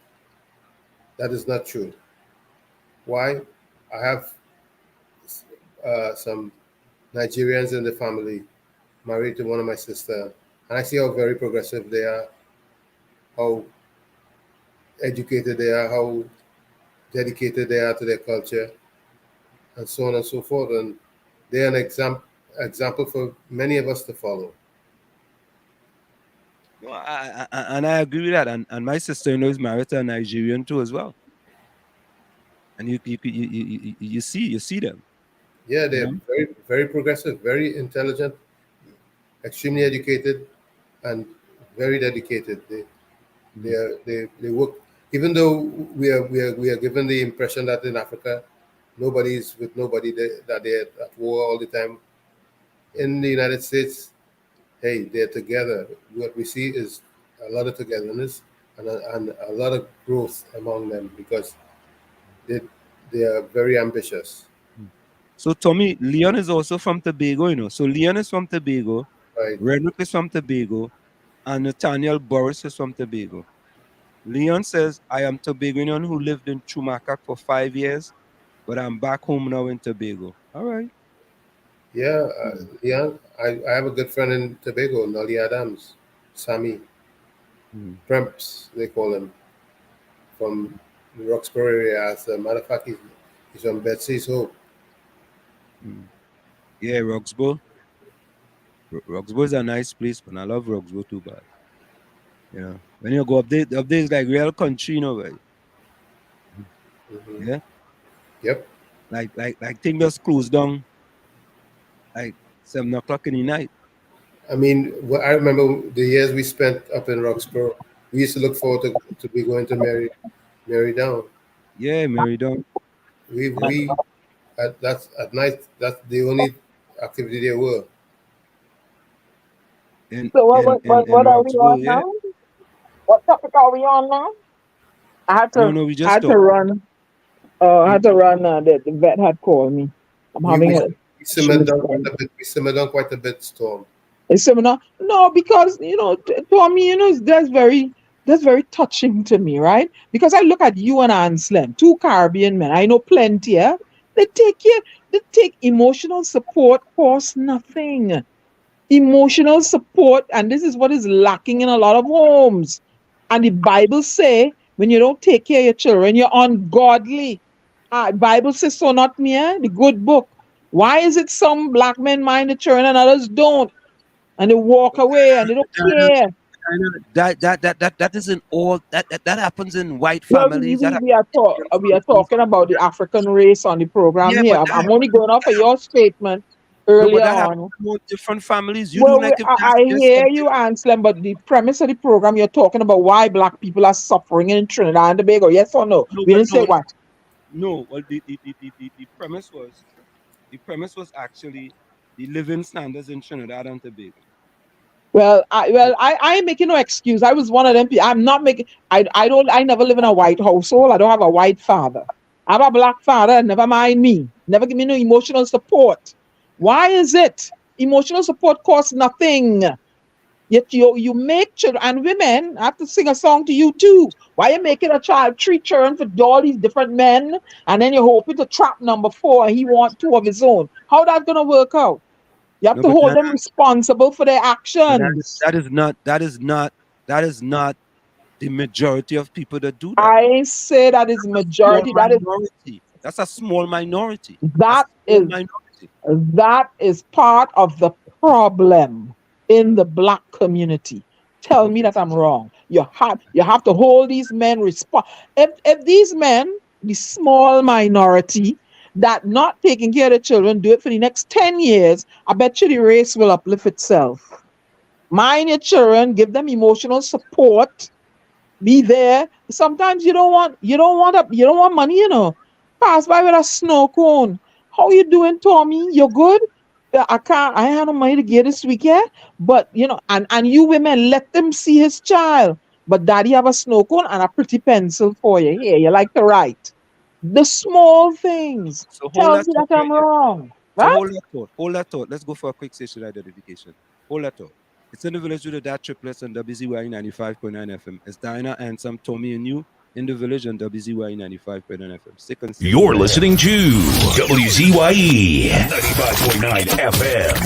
that is not true. Why? I have some Nigerians in the family married to one of my sister, and I see how very progressive they are, how educated they are, how dedicated they are to their culture, and so on and so forth. And they're an example for many of us to follow. No, and I agree with that. And my sister-in-law is married to a Nigerian too as well. And you see them. Yeah, they're very, very progressive, very intelligent, extremely educated, and very dedicated. They work. Even though we are given the impression that in Africa, nobody's with nobody, that they're at war all the time. In the United States, hey, they're together. What we see is a lot of togetherness and a lot of growth among them because they they are very ambitious. So Tommy, Leon is also from Tobago. So Leon is from Tobago, Right? Renwick is from Tobago, and Nathaniel Boris is from Tobago. Leon says, I am Tobagonian who lived in Chumacac for 5 years, but I'm back home now in Tobago. All right. Yeah, yeah. I have a good friend in Tobago, Nolly Adams, Sammy Mm. Premps, they call him, from the Roxborough area. As a matter of fact, he's from Betsy's Hope. Mm. Yeah, Roxborough. Roxborough is a nice place, but I love Roxborough too bad. When you go up there is like real country, right? Hmm. Yeah, Yep. like things just closed down like 7 o'clock in the night. I mean, I remember the years we spent up in Roxborough. We used to look forward to be going to Mary Down. Yeah, Mary Down. We that's at night. That's the only activity there were. in So in in, in what are we Roxborough. on Yeah, now? What topic are we on now? I had no, to no, we I just had to talk. run. I had to run. The vet had called me. I'm We having we, a we issue simmered with down quite them. a bit. We simmered down quite a bit, Storm. A seminar? No, because to me, that's very touching to me, right? Because I look at you and Anselm, two Caribbean men. I know plenty. Yeah? They take care. They take emotional support costs nothing. Emotional support, and this is what is lacking in a lot of homes. And the Bible say, when you don't take care of your children, you're ungodly. Bible says so, not me. The good book. Why is it some black men mind the children and others don't? And they walk away and they don't Diana, care. that isn't all. That happens in white Well, families. That happens we are in Indian we are families. talking about the African race on the program Yeah, here. but I'm only going off of your statement No, but earlier that happens on. in more different families. You do Well, like if I there's hear something. you, Anselm, but the premise of the program, you're talking about why black people are suffering in Trinidad and Tobago. Yes or no? No, We but didn't say what. no. Well, the premise was actually the living standards in Trinidad and Tobago. I ain't making no excuse. I was one of them. I'm not making. I never live in a white household. I don't have a white father. I have a black father. Never mind me. Never give me no emotional support. Why is it? Emotional support costs nothing. Yet you make children and women. I have to sing a song to you too. Why you making a child 3 children for all these different men, and then you're hoping to trap number 4 and he want 2 of his own? How that gonna work out? You have No, to but hold them responsible for their actions. that is not the majority of people that do that. I say that is Small majority. minority. That's a small minority. That Small is minority. that is part of the problem in the black community. Tell me Okay. that I'm wrong. You have to hold these men responsible. If these men, the small minority that not taking care of the children, do it for the next 10 years, I bet you the race will uplift itself. Mind your children, give them emotional support, be there. Sometimes you don't want money. Pass by with a snow cone. How you doing, Tommy? You good? "Yeah, I had no money to get this week, yeah. But and you women let them see his child. But daddy have a snow cone and a pretty pencil for you. Here, you like to write. The small things. So hold Tell that me thought that right I'm there. wrong. So Right? hold that thought. Hold that thought. Let's go for a quick station identification. Hold that thought. It's in the village with the DAT Triplets on WZYE 95.9 FM. It's Dinah and some Tommy and you in the village on WZYE 95.9 FM. Stay consistent. You're listening to WZYE 95.9 FM.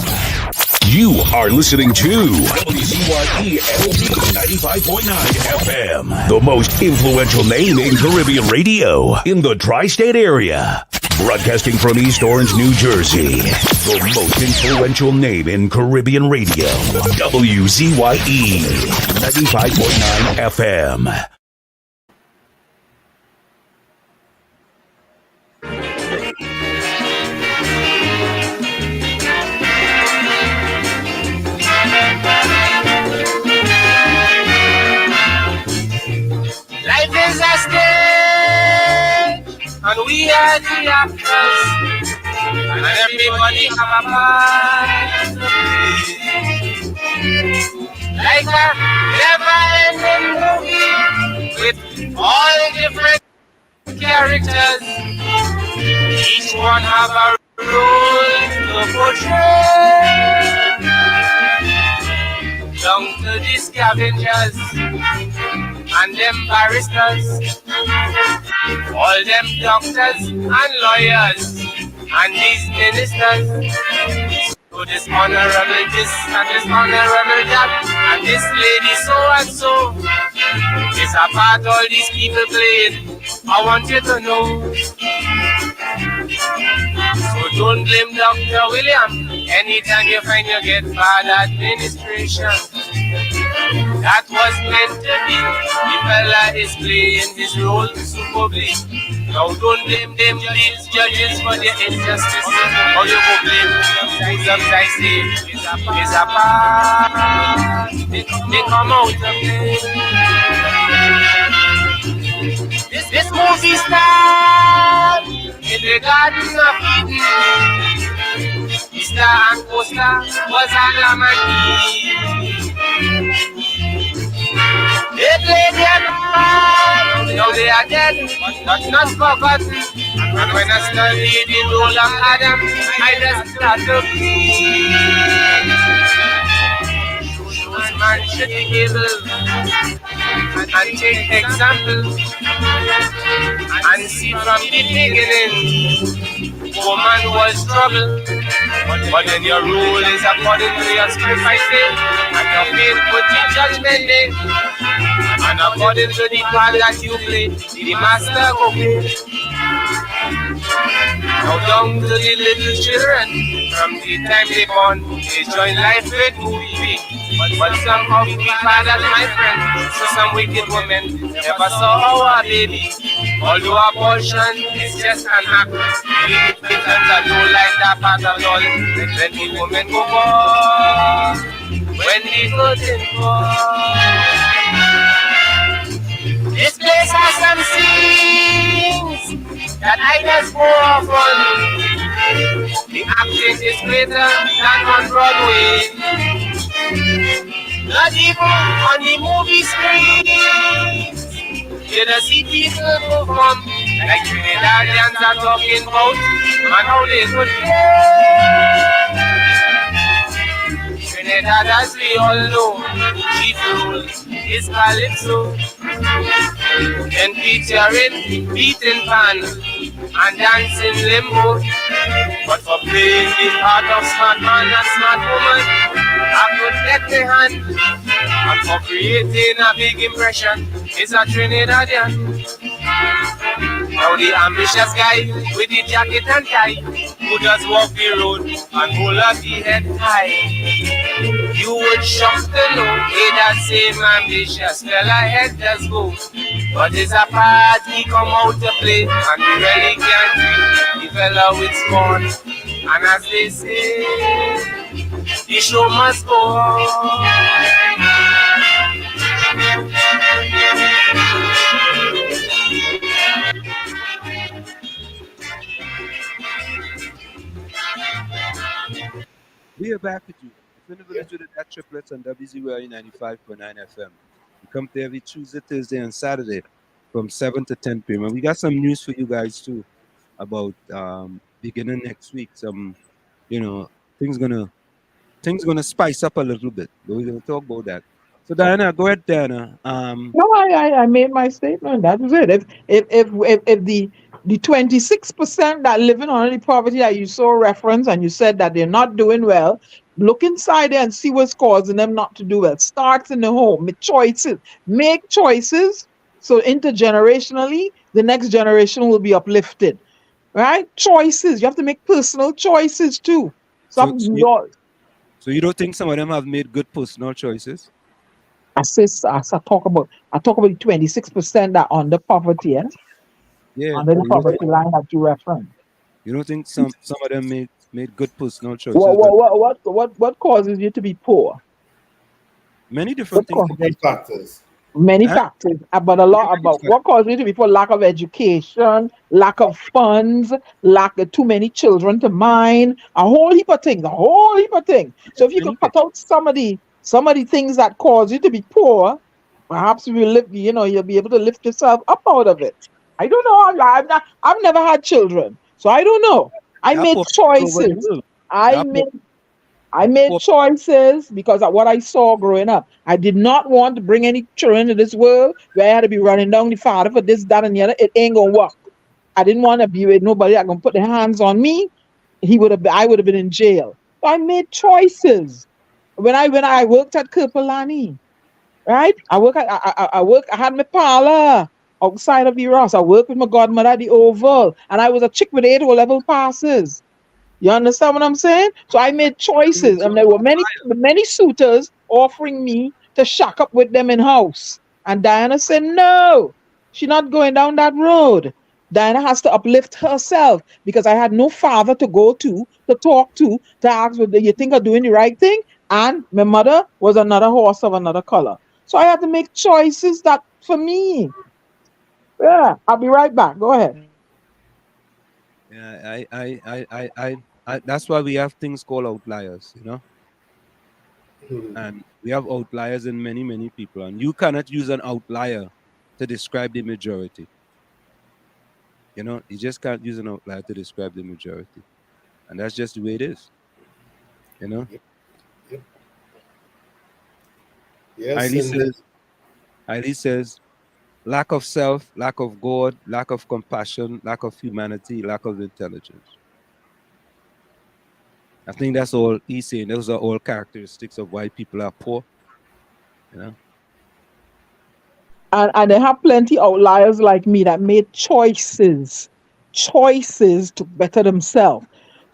You are listening to WZYE 95.9 FM, the most influential name in Caribbean radio in the tri-state area. Broadcasting from East Orange, New Jersey, the most influential name in Caribbean radio, WZYE 95.9 FM. Life is a stage, and we are the actors, and everybody have a part to play. Like a never-ending movie with all different characters, each one have a role to portray. Down to the scavengers and them barristers, all them doctors and lawyers, and these ministers. So this honorable this and this honorable that, and this lady so and so. It's a part all these people playing. I want you to know. So don't blame Dr. William anytime you find you get bad administration. That was meant to be. The fella is playing this role superbly. Now don't blame them these judges for their injustice. Or you go blame sometimes say it's a part. They come out of play. This movie star in the Garden of Eden. The star and co-star was Adam and Eve. They played their part, now they are dead, but not forgotten. And when I study the role of Adam, I just start to feel. Shows man should be able and take example and see from the beginning. Woman was trouble, but then your rule is according to your sacrifice, and your faith put the judgment day. And according to the part that you play, the master go pay. Now down to the little children, from the time they born, they join life with movie. But some of we fathers, my friend, so some wicked women never saw our baby. Although abortion is just an act, the I don't like that part at all. Let the women go for when the curtain falls. This place has some scenes that I just go off on. The acting is greater than on Broadway. Not even on the movie screen. You don't see people perform like Trinidadians are talking about and how they could play. Trinidad, as we all know, chief rule is calypso. Then featuring beating pan and dancing limbo. But for playing the part of smart man and smart woman, I could get the hand. And for creating a big impression is a Trinidadian. Now the ambitious guy with the jacket and tie, who does walk the road and hold up the head high. You would shock to know that same ambitious fella head does go. But it's a part he come out to play, and we really can't treat the fella with scorn. And as they say, the show must go on. We are back with you. It's in the village with the DAT Triplets on WZYE 95.9 FM. We come to every Tuesday, Thursday, and Saturday from 7 to 10 p.m. And we got some news for you guys too about beginning next week. Some, things gonna spice up a little bit. But we're gonna talk about that. So Diana, go ahead, Diana. No, I made my statement. That was it. If the 26% that living under the poverty that you saw reference and you said that they're not doing well, look inside there and see what's causing them not to do well. Starts in the home. Make choices. So intergenerationally, the next generation will be uplifted. Right? Choices. You have to make personal choices too. So you don't think some of them have made good personal choices? I talk about the 26% that under poverty, yeah? Yeah. Under the poverty line that you reference. You don't think some of them made good personal choices? What causes you to be poor? Many different things. Many factors. Many factors, but a lot about what causes you to be poor: lack of education, lack of funds, lack of too many children to mind, a whole heap of things. So if you could cut out some of the things that cause you to be poor, perhaps you will you'll be able to lift yourself up out of it. I don't know. I've never had children, so I don't know. I made choices. I made choices because of what I saw growing up. I did not want to bring any children into this world where I had to be running down the father for this, that, and the other. It ain't gonna work. I didn't want to be with nobody that gonna put their hands on me. I would have been in jail. So I made choices. When I worked at Kirpalani, right? I had my parlor outside of the Ross. I worked with my godmother at the Oval, and I was a chick with 8 O-level passes. You understand what I'm saying? So I made choices, and there were many suitors offering me to shack up with them in house. And Diana said, no, she's not going down that road. Diana has to uplift herself because I had no father to go to talk to ask, do you think I'm doing the right thing? And my mother was another horse of another color. So I had to make choices that for me. Yeah, I'll be right back. Go ahead. Yeah, that's why we have things called outliers, and we have outliers in many people, and you cannot use an outlier to describe the majority. You just can't use an outlier to describe the majority, and that's just the way it is. Yes. Eileen says, lack of self, lack of God, lack of compassion, lack of humanity, lack of intelligence. I think that's all he's saying. Those are all characteristics of why people are poor. And they have plenty outliers like me that made choices to better themselves.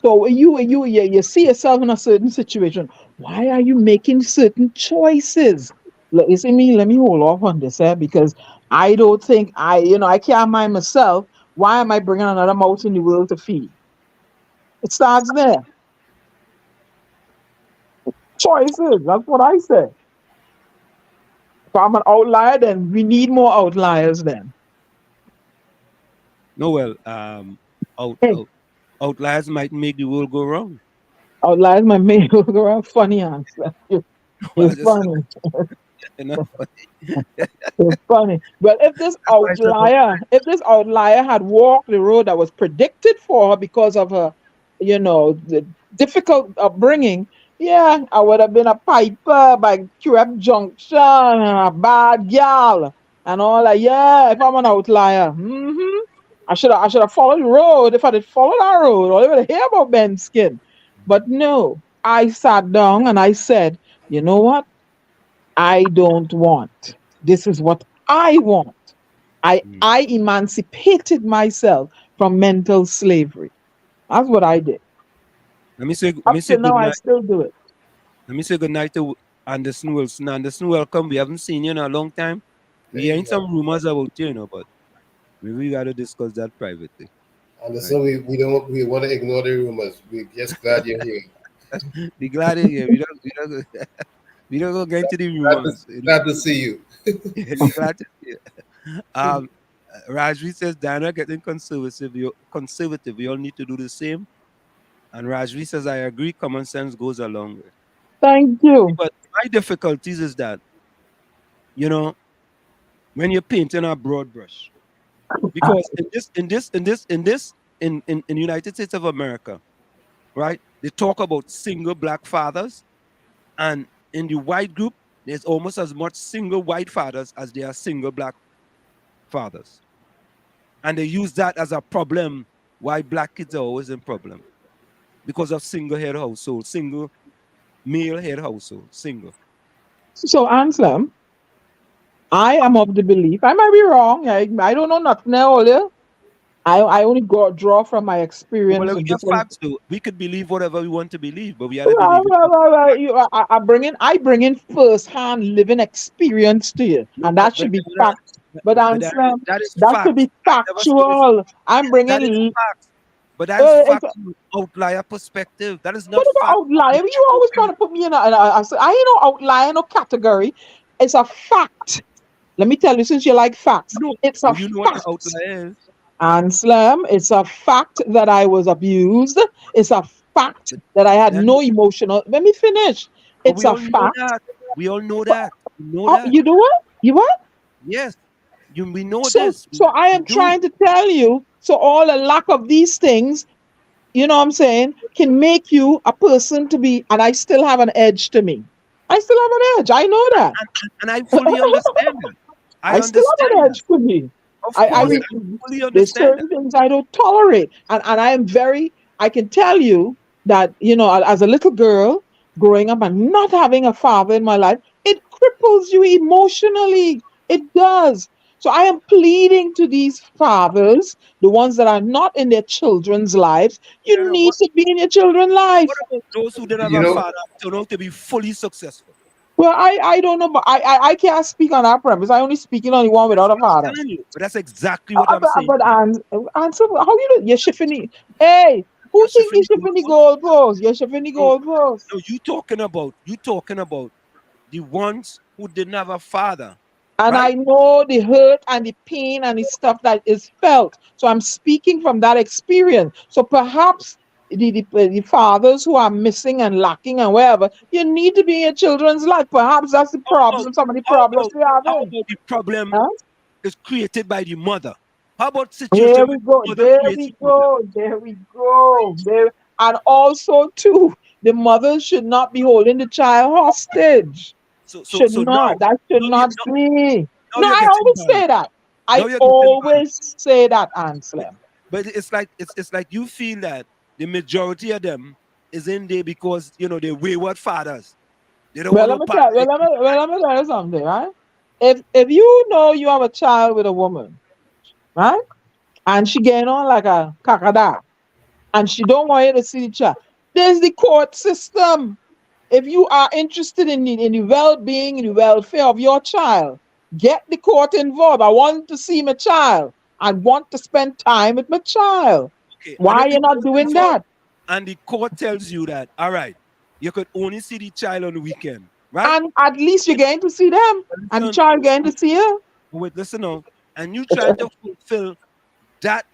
So when you see yourself in a certain situation, why are you making certain choices? You see me, let me hold off on this, because I don't think I can't mind myself. Why am I bringing another mouse in the world to feed? It starts there. Choices. That's what I say. If I'm an outlier, then we need more outliers. Then No, well, out, hey, out, outliers might make the world go wrong. outliers my mate look around funny answer. I It's just said, funny. you know, It's funny. Well, that's why I said outliers. if this outlier had walked the road that was predicted for her because of her, the difficult upbringing, yeah, I would have been a piper by Crep Junction and a bad gal and all that. Yeah, if I'm an outlier, I should have followed the road. If I did follow that road, or even hear about Ben's skin. But no, I sat down and I said, you know what? I don't want. This is what I want. Mm. I emancipated myself from mental slavery. That's what I did. Let Up me say to now, good I night. still do it. Let me say good night to Anderson Wilson. Anderson, welcome. We haven't seen you in a long time. We Hey, ain't some rumors about you, but maybe we got to discuss that privately. and Right. so we want to ignore the rumors. We're just glad you're here. Be glad to hear. We don't go get into the Glad to, rumors. glad to see you. Be glad to hear. Um, Rajvi says, Dana getting conservative. Conservative. We all need to do the same. And Rajvi says, I agree. Common sense goes a long way. Thank you. But my difficulties is that, you know, when you're painting a broad brush, because in United States of America, right? They talk about single black fathers, and in the white group, there's almost as much single white fathers as there are single black fathers, and they use that as a problem why black kids are always in problem because of single head household, single male head household, single. So, Anselm, I am of the belief, I might be wrong. I don't know nothing earlier. I only draw from my Well, experience we in have different. facts too. We could believe whatever we want to believe, but we gotta Well, believe it. I bring in first-hand living experience to you, No, and that should be fact. But Anselm, that is that should facts. be I never said it's factual. I'm that is bringing. facts. But that is It's facts from outlier perspective. That is what not about fact from outlier? the You always trying truth. to put me in I ain't no outlier, no category. It's a fact. Let me tell you, since you like facts, No, it's a well, you know what the fact. outlier is. Anselm, it's a fact that I was abused. It's a fact But that I had then, no emotional. Let me finish. but It's we a all know fact. that. We all know But, that. We know that. you do what? You what? Yes, we know So, this. so I We am do. trying to tell you. So all the lack of these things, you know what I'm saying, can make you a person to be. And I still have an edge to me. I still have an edge. I know that. And I fully understand that. I I still have understand an that. edge to me. Of I course, Yeah, I fully there's understand that. certain things I don't tolerate, and I am very. I can tell you that as a little girl growing up and not having a father in my life, it cripples you emotionally. It does. So I am pleading to these fathers, the ones that are not in their children's lives. You Yeah, need to be in your children's what life. about those who didn't have you a know, father turn out to be fully successful? Well, I don't know, but I can't speak on that premise. I only speaking on the one That's without a what father. I'm telling you. But that's exactly what I'm saying But to you. answer how you do? You're shifting the. Hey, who You're think shifting you're the shifting the goalpost. goalpost? You're shifting the No, goalpost. no, you talking about the ones who didn't have a father, And right? I know the hurt and the pain and the stuff that is felt. So I'm speaking from that experience. So perhaps the fathers who are missing and lacking and wherever, you need to be in your children's life. Perhaps that's the How about problem, some of the how problems about we have how in. about the problem Huh? is created by the mother? How about There situation where we the go. mother There creates we the problem? go. There we go. There and also too, the mother should not be holding the child hostage. So so Should so now not. That should now you not be. now No, you're I getting always biased. say that. Now I you're getting biased. always say that, But, Anselm. but it's like you feel that the majority of them is in there because they wayward fathers. They don't Well, want let no me part tell. of Well, their kid's life. let me tell you something, right? If you know you have a child with a woman, right, and she getting on like a kakada, and she don't want you to see the child. There's the court system. If you are interested in the well-being and the welfare of your child, get the court involved. I want to see my child. I want to spend time with my child. Okay. And Why if are the you not court doing involved that? and the court tells you that, all right, you could only see the child on the weekend, right? And at least you're getting to see them, and the Listen, child getting to see you. wait, listen now. And you trying to fulfill that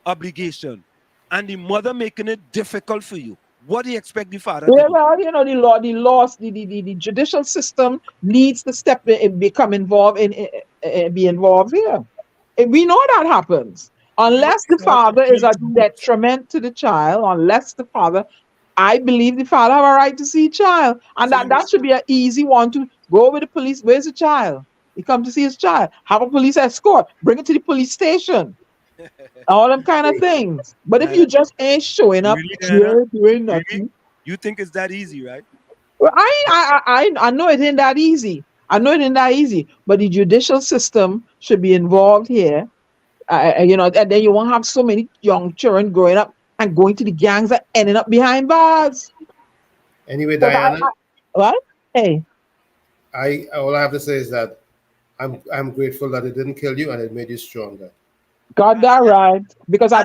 obligation, and the mother making it difficult for you. What do you expect the father to Yeah, do? well, the law, the laws, the judicial system needs to step in, become involved be involved here. And we know that happens. We don't Unless the start to father is build a rules. detriment to the child, unless the father, I believe the father have a right to see child. And So you that should be an easy one to go with the police. Where's the child? He come to see his child. Have a police escort. Bring it to the police station. All them kind of things. But if Diana, you just ain't showing up really, Diana? here doing Really? nothing, You think it's that easy, right? well, I know it ain't that easy. I know it ain't that easy. But the judicial system should be involved here. And then you won't have so many young children growing up and going to the gangs and ending up behind bars. Anyway, 'Cause Diana, what? Hey, I all I have to say is that I'm grateful that it didn't kill you and it made you stronger. got that right. Because I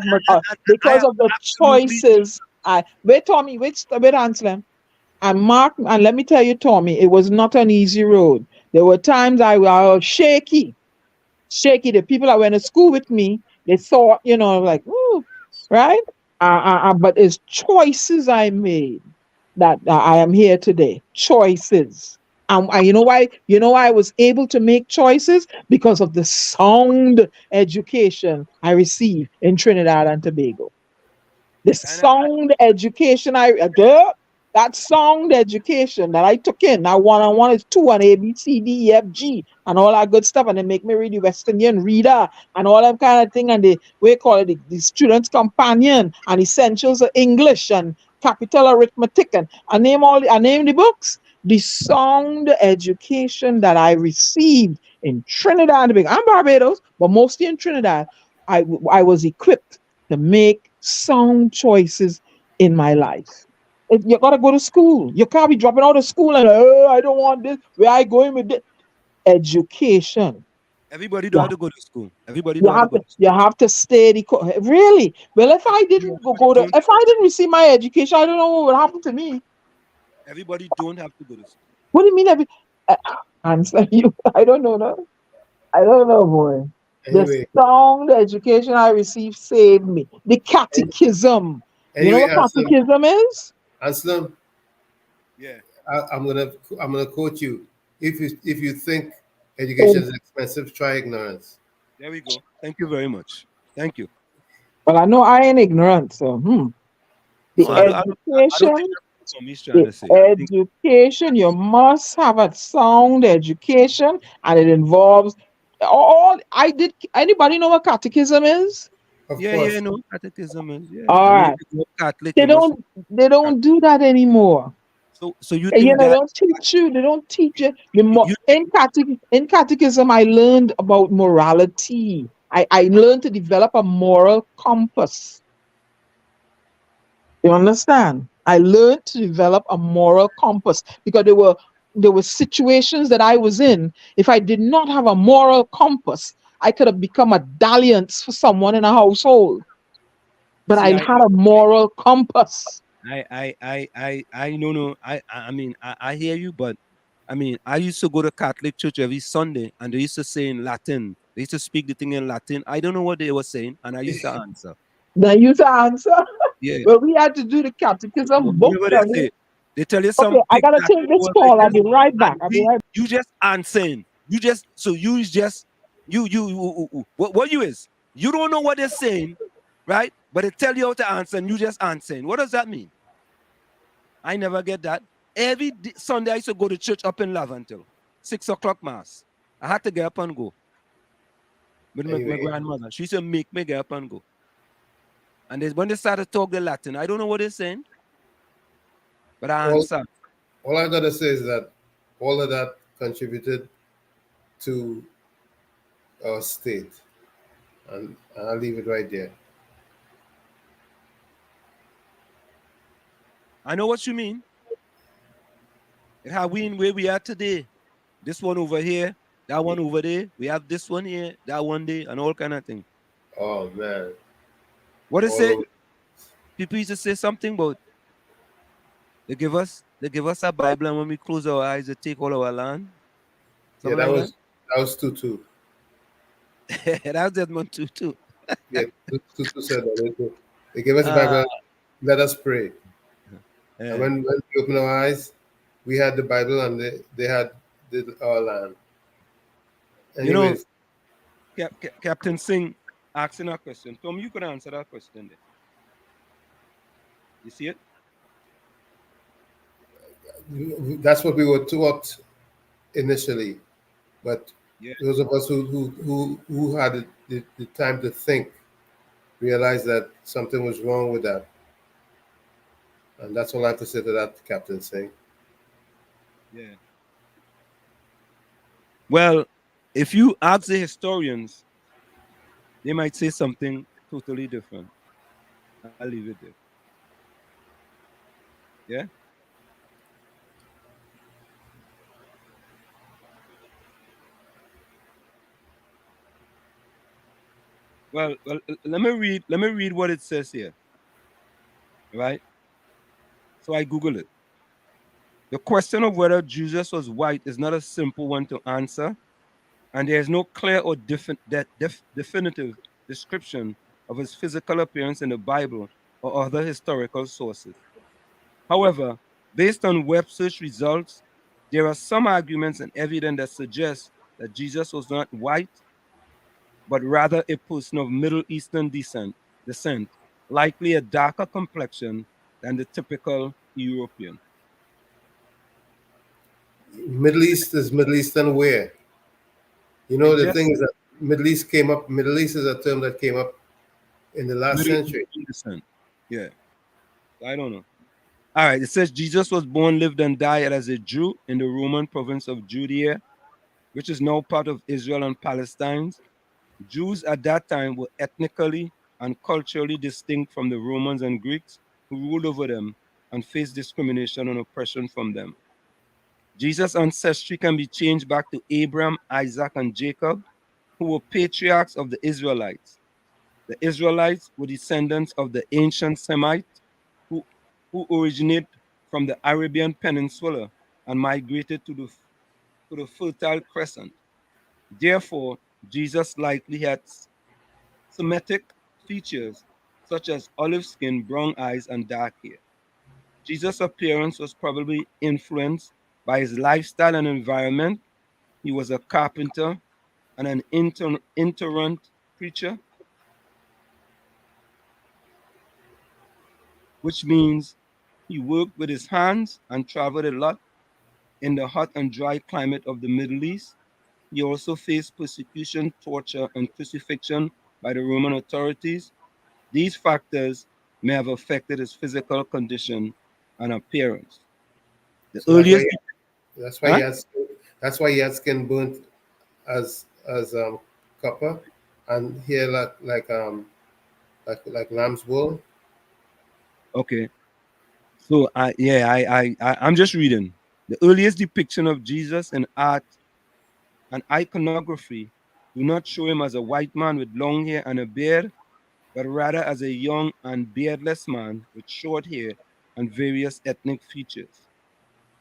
because of the absolutely, choices. Wait, Tommy, wait, Anselm. And Mark, and let me tell you, Tommy, it was not an easy road. There were times I was shaky. The people that went to school with me, they thought, like, ooh, right? But it's choices I made that I am here today. Choices. And you know why? You know why I was able to make choices? Because of the sound education I received in Trinidad and Tobago. The and sound education that sound education that I took in, that one on one is two and A B C D E F G and all that good stuff, and they make me read the West Indian Reader and all that kind of thing, and we call it the student's companion and essentials of English and capital arithmetic and I name the books. The sound education that I received in Trinidad and Tobago and Barbados, but mostly in Trinidad, I was equipped to make sound choices in my life. You gotta go to school. You can't be dropping out of school and I don't want this. Where I going with this? Education. everybody don't Yeah, have to go to school. Everybody don't have to go to you school. have to stay really. Well, if I didn't Don't if I didn't receive my education, I don't know what would happen to me. everybody don't have to go to school. What do you mean? Answer you. I don't know. No? I don't know, boy. The Anyway, sound education I received saved me. The catechism. You know anyway, what catechism is? Anselm, Yeah, I'm gonna quote you. If you think education is expensive, try ignorance. there we go. Thank you very much. Thank you. Well, I know I ain't ignorant, so the No, I don't think education, that's what Tommy's trying the to say. I think education, you must have a sound education, and it involves I did. Anybody know what catechism is? Of yeah, course, no, catechism is yeah. All I mean, if right, you're Catholic, they you must. don't do that anymore. So you And, think they that don't teach you. They don't teach you. you In catechism, I learned about morality. I learned to develop a moral compass. You understand? I learned to develop a moral compass because there were situations that I was in. If I did not have a moral compass, I could have become a dalliance for someone in a household. But see, I had a moral compass. I no, I mean, I hear you, but I mean, I used to go to Catholic church every Sunday, and they used to say in Latin. They used to speak the thing in Latin. I don't know what they were saying, and I used to answer. Then you to answer. Yeah. Well, we had to do the catechism book Whatever they study. say, they tell you Okay, some I big gotta Latin take this word like call. I'll this, be right back. and I'll be right. you just answering. You just so you just what you is you don't know what they're saying, right? But they tell you how to answer, and you just answering. What does that mean? I never get that. Every Sunday I used to go to church up in Lavantil, 6 o'clock mass. I had to get up and go with my anyway, grandmother. She used to make me get up and go. And when they started to talk the Latin, I don't know what they're saying, but I all answer. all I gotta say is that all of that contributed to our state, and I'll leave it right there. I know what you mean. And how we in where we are today. This one over here, that one over there. We have this one here, that one there, and all kind of thing. Oh man, What is all it? over. People used to say something about they give us a Bible, and when we close our eyes, they take all our land. Yeah, Something like that was Tutu. that. That was Desmond too. Yeah, Tutu said that. They gave us a Uh, Bible. Let us pray. And yeah. when we opened our eyes, we had the Bible and they had our land. You know, Anyways, Captain Singh asking a question. Tom, you could answer that question there. You see it? that's what we were taught initially. But Yeah, those of us who had the time to think realized that something was wrong with that. And that's all I have to say to that, Captain Singh. yeah. Well, if you ask the historians, they might say something totally different. I'll leave it there. Yeah. Well, let me read what it says here. Right. So I Google it. The question of whether Jesus was white is not a simple one to answer, and there is no clear or definitive description of his physical appearance in the Bible or other historical sources. However, based on web search results, there are some arguments and evidence that suggest that Jesus was not white, but rather a person of Middle Eastern descent, likely a darker complexion than the typical European. Middle East is Middle Eastern where? You It know, the just thing is that Middle East came up, Middle East is a term that came up in the last Middle century. Eastern descent. Yeah, I don't know. All right, it says Jesus was born, lived, and died as a Jew in the Roman province of Judea, which is now part of Israel and Palestine. Jews at that time were ethnically and culturally distinct from the Romans and Greeks who ruled over them and faced discrimination and oppression from them. Jesus' ancestry can be changed back to Abraham, Isaac, and Jacob, who were patriarchs of the Israelites. The Israelites were descendants of the ancient Semites who, who originate from the Arabian Peninsula and migrated to the Fertile Crescent. Therefore, Jesus likely had Semitic features such as olive skin, brown eyes, and dark hair. Jesus' appearance was probably influenced by his lifestyle and environment. He was a carpenter and an itinerant preacher, which means he worked with his hands and traveled a lot in the hot and dry climate of the Middle East. He also faced persecution, torture, and crucifixion by the Roman authorities. These factors may have affected his physical condition and appearance. The So earliest, that's why he huh? had that's why he had skin burnt as copper and hair like lamb's wool. Okay. So I'm just reading. The earliest depiction of Jesus in art and iconography do not show him as a white man with long hair and a beard, but rather as a young and beardless man with short hair and various ethnic features.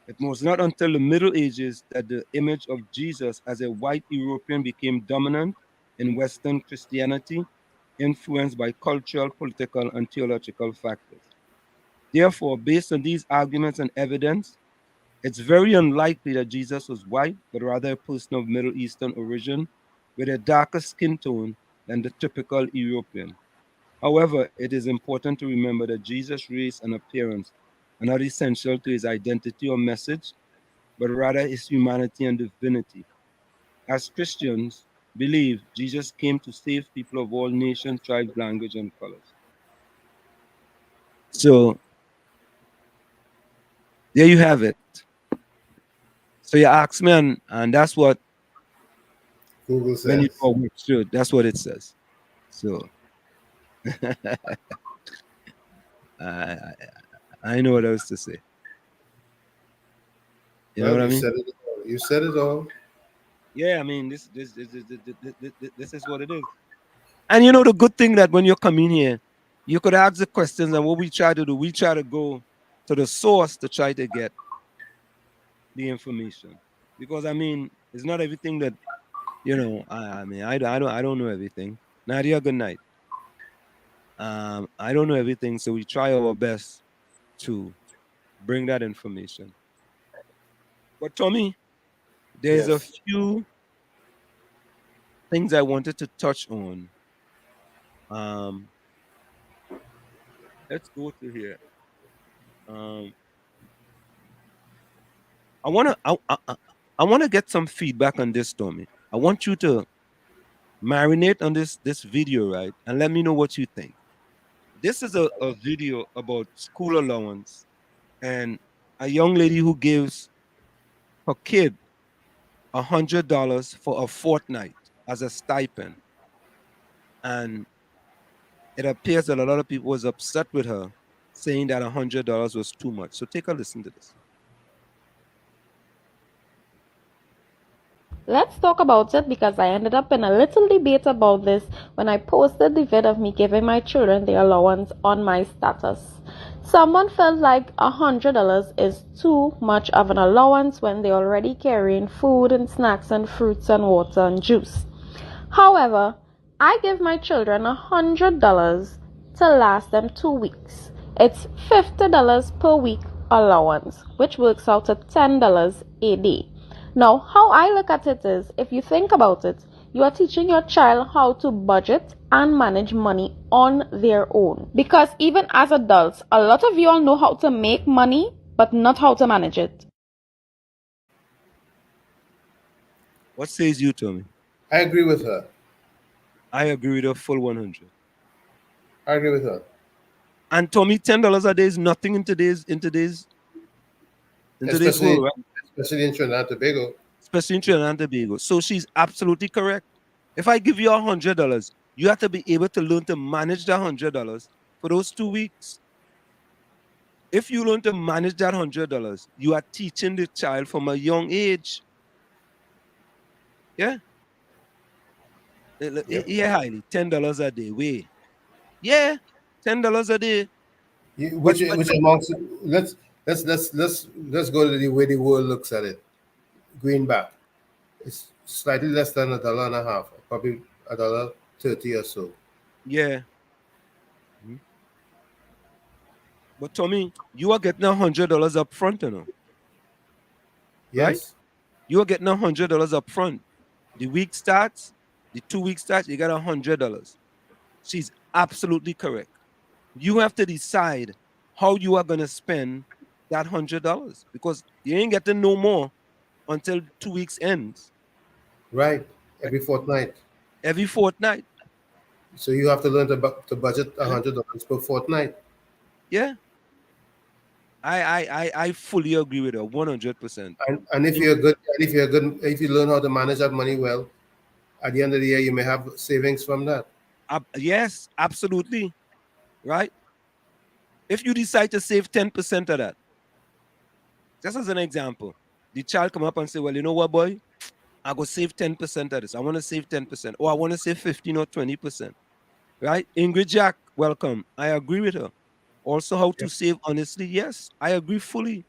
It was not until the Middle Ages that the image of Jesus as a white European became dominant in Western Christianity, influenced by cultural, political, and theological factors. Therefore, based on these arguments and evidence, it's very unlikely that Jesus was white, but rather a person of Middle Eastern origin with a darker skin tone than the typical European. However, it is important to remember that Jesus' race and appearance are not essential to his identity or message, but rather his humanity and divinity. As Christians, believe Jesus came to save people of all nations, tribes, language, and colors. So there you have it. So you ask me, and that's what Google many of says. our work should. That's what it says. So I, I know what else to say. You know Well, what I you mean? said it all. You said it all. Yeah, I mean this is what it is. And you know the good thing that when you come in here, you could ask the questions, and what we try to do, we try to go to the source to try to get the information. Because I mean, it's not everything that I mean, I don't know everything. Nadia, good night. I don't know everything, so we try our best to bring that information. But Tommy, there's a Yes. few things I wanted to touch on. Um, let's go to here. Um, I wanna I wanna get some feedback on this, Tommy. I want you to marinate on this video, right? And let me know what you think. This is a video about school allowance and a young lady who gives her kid $100 for a fortnight as a stipend. And it appears that a lot of people was upset with her, saying that $100 was too much. So take a listen to this. Let's talk about it because I ended up in a little debate about this when I posted the vid of me giving my children the allowance on my status. Someone felt like $100 is too much of an allowance when they're already carrying food and snacks and fruits and water and juice. However, I give my children $100 to last them 2 weeks. It's $50 per week allowance, which works out to $10 a day. Now, how I look at it is, if you think about it, you are teaching your child how to budget and manage money on their own. Because even as adults, a lot of you all know how to make money, but not how to manage it. What says you, Tommy? I agree with her. I agree with her full 100. I agree with her. And Tommy, $10 a day is nothing in today's world, right? Especially in Trinidad and Tobago. Especially in Trinidad and Tobago. So she's absolutely correct. If I give you $100, you have to be able to learn to manage that $100 for those 2 weeks. If you learn to manage that $100, you are teaching the child from a young age. Yeah. Yep. Yeah, highly. $10 a day. Wait. Yeah, $10 a day. Which amounts let's go to the way the world looks at it. Greenback. It's slightly less than $1.50, probably $1.30 or so. Yeah. Mm-hmm. But Tommy, you are getting $100 up front, you know. Yes. Right? You are getting $100 up front. The week starts, the 2 weeks starts, you got $100. She's absolutely correct. You have to decide how you are going to spend that $100 because you ain't getting no more until 2 weeks ends. Right. Every fortnight. Every fortnight. So you have to learn to budget $100 per fortnight. Yeah. I fully agree with her 100%. And if you learn how to manage that money well, at the end of the year you may have savings from that. Yes, absolutely. Right? If you decide to save 10% of that, just as an example, the child come up and say, well, you know what, boy? I go save 10% of this. I want to save 10%. Or I want to save 15 or 20%. Right? Ingrid Jack, welcome. I agree with her. Also, how to save honestly, yes, I agree fully.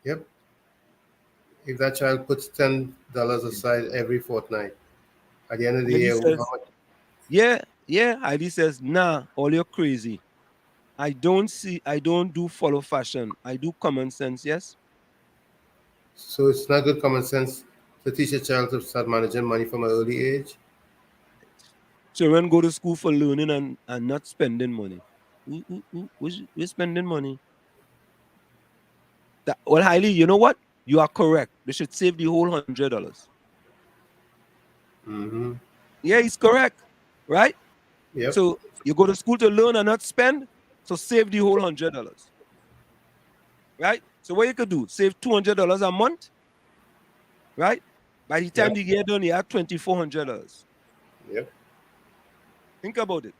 Yep. If that child puts $10 aside every fortnight, at the end of the year, Heidi says, nah, all you're crazy. I don't do follow fashion. I do common sense, yes? So it's not good common sense to teach a child to start managing money from an early age? Children go to school for learning and not spending money. We're spending money. Well, Hailey, you know what? You are correct. They should save the whole $100. Mm-hmm. Yeah, he's correct. Right? Yep. So you go to school to learn and not spend, so save the whole $100. Right? So what you could do, save $200 a month, right? By the time the year done, you have $2,400. Yep. Think about it.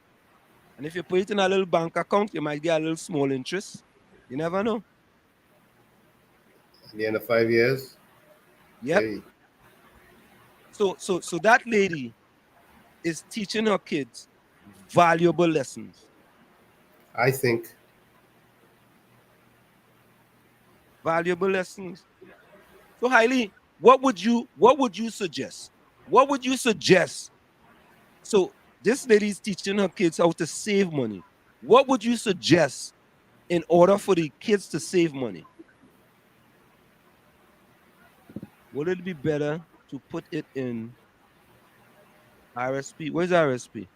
And if you put it in a little bank account, you might get a little small interest. You never know. At the end of 5 years, Yep. hey, So that lady is teaching her kids valuable lessons. I think Valuable lessons. So Hailey, what would you suggest? What would you suggest? So this lady is teaching her kids how to save money. What would you suggest in order for the kids to save money? Would it be better to put it in RSP? Where's RSP?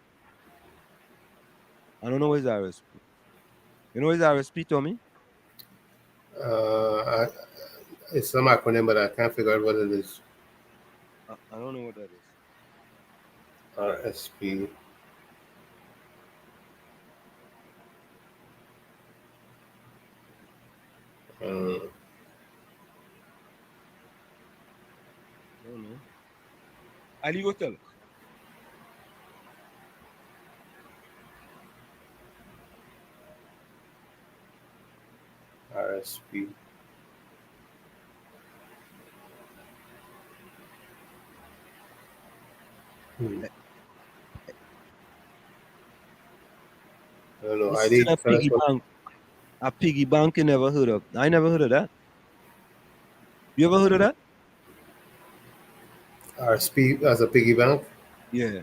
I don't know where's RSP. You know where's RSP, Tommy? I, it's some acronym, but I can't figure out what it is. I don't know what that is. RSP. Uh, I don't know. Ali, go tell us. RSP. I don't know. This is ID. in a piggy bank. A piggy bank you never heard of. I never heard of that. You ever heard of that? RSP as a piggy bank. Yeah.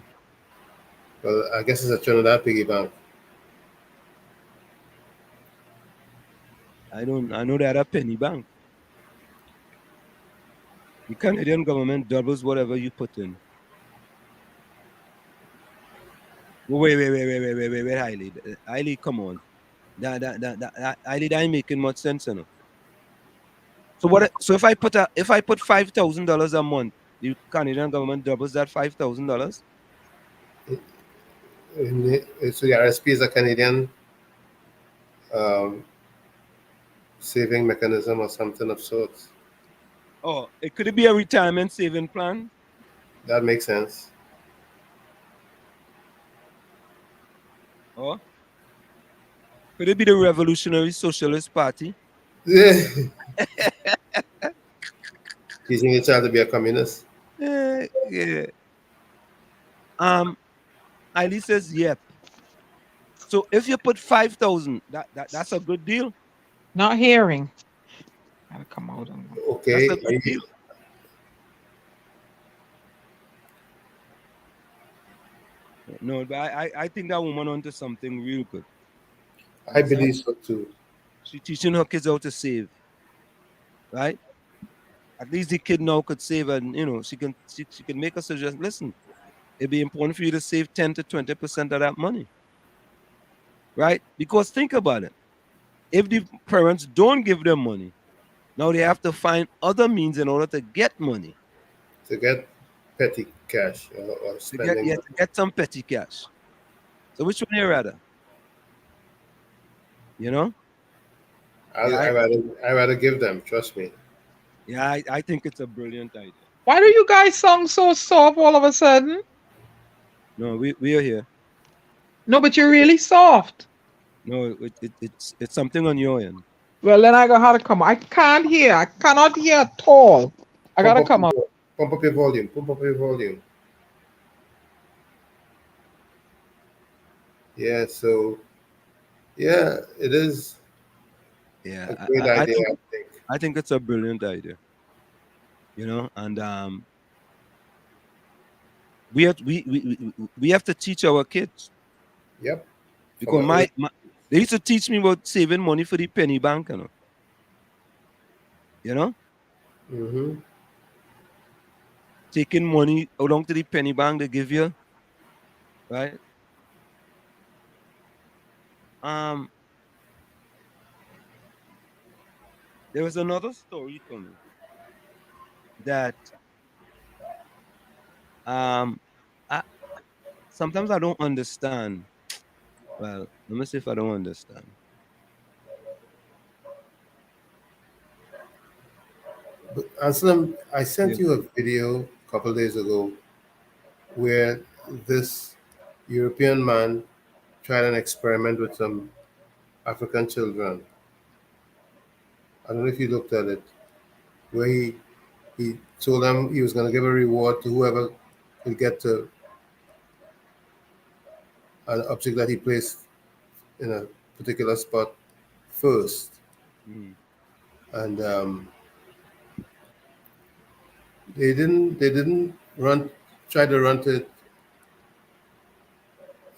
Well, I guess it's a Trinidad piggy bank. I know that a penny bank. The Canadian government doubles whatever you put in. Wait, Hailey, come on. Hailey, that ain't making much sense, you know. So what? So if I put $5,000 a month, the Canadian government doubles that $5,000. So the RSP is a Canadian um, saving mechanism or something of sorts. Oh, could it be a retirement saving plan? That makes sense. Or could it be the Revolutionary Socialist Party? Teaching a child to be a communist. Yeah. Ali says yep. So if you put 5,000, that's a good deal. Not hearing. Gotta come out on that. Okay. That's a good deal. No, but I think that woman onto something real good. I believe so too. She's teaching her kids how to save, right? At least the kid now could save, and she can make a suggestion. Listen, it'd be important for you to save 10 to 20% of that money, right? Because think about it. If the parents don't give them money, now they have to find other means in order to get money. To get petty cash or spending. To get some petty cash. So which one you rather? You know? I rather give them. Trust me. Yeah, I think it's a brilliant idea. Why do you guys sound so soft all of a sudden? No, we are here. No, but you're really soft. No, it's something on your end. Well, then I gotta come. I can't hear. I cannot hear at all. I gotta come up. Pump up your volume. Pump up your volume. Yeah. So, yeah, it is. Yeah, a great idea. I think it's a brilliant idea. And we have to teach our kids. Yep. Because they used to teach me about saving money for the penny bank, Mm-hmm. Taking money along to the penny bank they give you, right? There was another story to me that sometimes I don't understand. Well, let me see if I don't understand. But Anselm, I sent you a video a couple of days ago where this European man tried an experiment with some African children. I don't know if you looked at it, where he told them he was going to give a reward to whoever could get to an object that he placed in a particular spot first. Mm. And they didn't try to run to it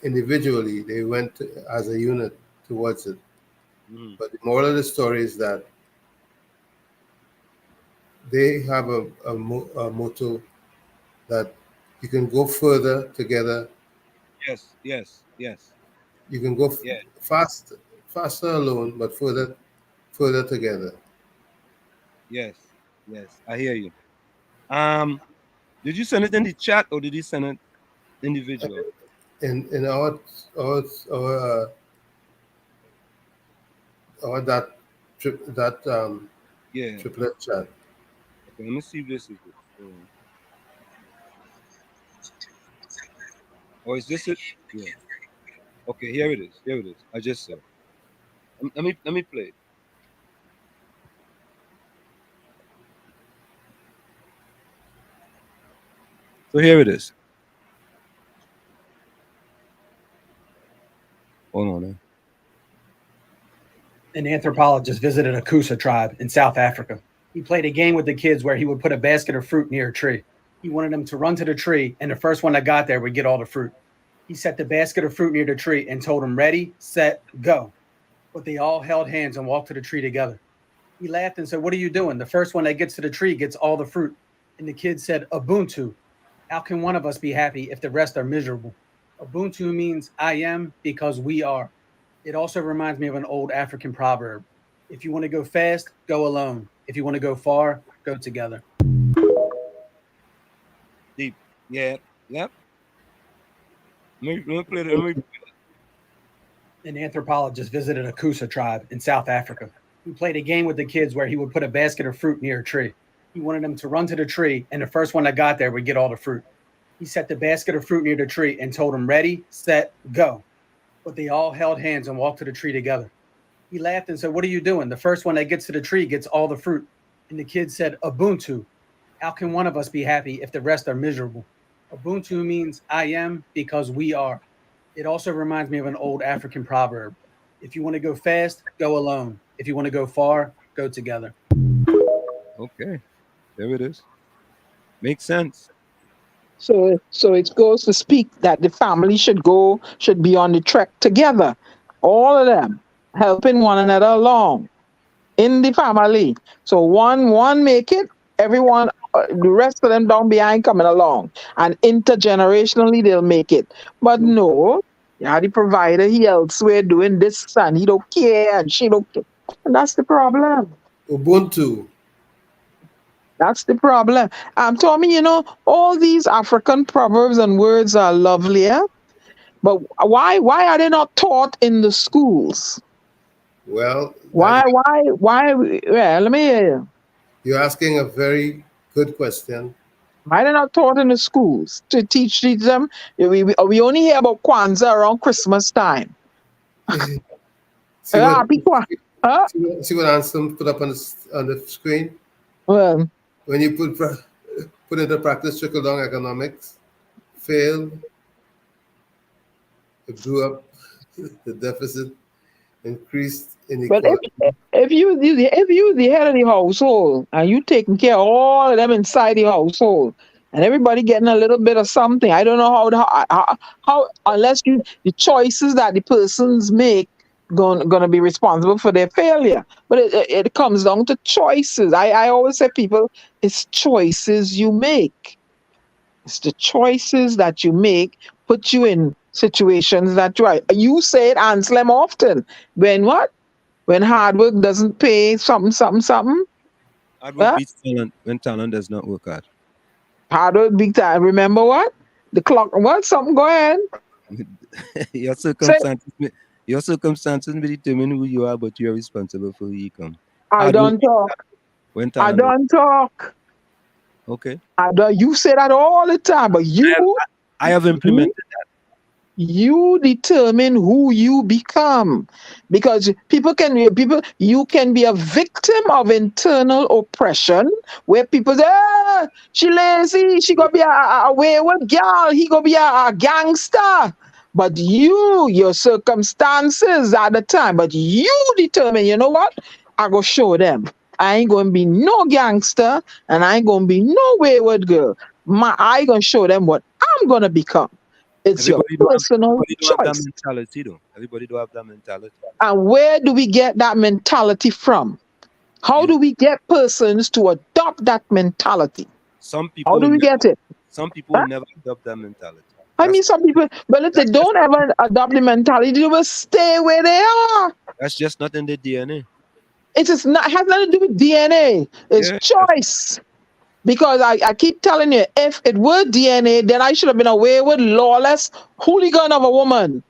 individually. They went as a unit towards it. Mm. But the moral of the story is that they have a motto that you can go further together. Yes, yes, yes, You can go yeah, faster alone, but further together. yes, yes. I hear you. Did you send it in the chat or did you send it individual? In our our that Yeah. triplet chat. Okay, let me see if this is it. Or is this it? Yeah. Okay, here it is. Here it is. I just saw it. Let me play it. So here it is. Hold on. An anthropologist visited a Kusa tribe in South Africa. He played a game with the kids where he would put a basket of fruit near a tree. He wanted them to run to the tree, and the first one that got there would get all the fruit. He set the basket of fruit near the tree and told them, "Ready, set, go." But they all held hands and walked to the tree together. He laughed and said, "What are you doing? The first one that gets to the tree gets all the fruit." And the kids said, "Ubuntu. How can one of us be happy if the rest are miserable?" Ubuntu means I am because we are. It also reminds me of an old African proverb. If you want to go fast, go alone. If you want to go far, go together. Deep. Yeah. Yep. Let me play it. An anthropologist visited a Kusa tribe in South Africa. He played a game with the kids where he would put a basket of fruit near a tree. He wanted them to run to the tree, and the first one that got there would get all the fruit. He set the basket of fruit near the tree and told them, "Ready, set, go." But they all held hands and walked to the tree together. He laughed and said, "What are you doing? The first one that gets to the tree gets all the fruit." And the kids said, "Ubuntu. How can one of us be happy if the rest are miserable?" Ubuntu means I am because we are. It also reminds me of an old African proverb. If you want to go fast, go alone. If you want to go far, go together. Okay. There it is. Makes sense. So it goes to speak that the family should be on the trek together, all of them helping one another along in the family. So one make it, everyone, the rest of them down behind coming along, and intergenerationally they'll make it. But no, yeah, the provider he elsewhere doing this and he don't care and she don't care, and that's the problem. Ubuntu. That's the problem. Tommy, all these African proverbs and words are lovely, yeah? But why are they not taught in the schools? Well, Why? Well, let me hear you. you're asking a very good question. Why they not taught in the schools to teach them? We only hear about Kwanzaa around Christmas time. See what Huh? see what answer put up on the screen? Well, When you put into practice trickle down economics, failed, it blew up the deficit, increased but inequality. if you the head of the household and you taking care of all of them inside the household and everybody getting a little bit of something, I don't know how unless the choices that the persons make gonna be responsible for their failure. But it comes down to choices. I always say people, it's choices you make. It's the choices that you make put you in situations that you say it, Anselm, often. When what? When hard work doesn't pay, something. Hard work beats talent when talent does not work hard. Hard work big time. Remember what? The clock. What? Something? Go ahead. Your circumstances may determine who you are, but you are responsible for who you become. I don't talk. When I talent don't talk. Okay. You say that all the time, but you. I have implemented that. You determine who you become, because you can be a victim of internal oppression where people say, ah, she lazy, she gonna be a wayward girl, he gonna be a gangster. But your circumstances at the time, but you determine, you know what? I go show them. I ain't gonna be no gangster and I ain't gonna be no wayward girl. I gonna show them what I'm gonna become. It's your personal Everybody don't have that choice. mentality though. Everybody don't have that mentality. And where do we get that mentality from? How You do we get persons to adopt that mentality? some How people do will we never get it? Huh? never adopt that mentality. I mean, some people, but if they That's just don't ever adopt the mentality, they will stay where they are. that's just not in the DNA. It is not has nothing to do with DNA. It's Yeah. choice. Because I keep telling you, if it were DNA, then I should have been a wayward, lawless hooligan of a woman.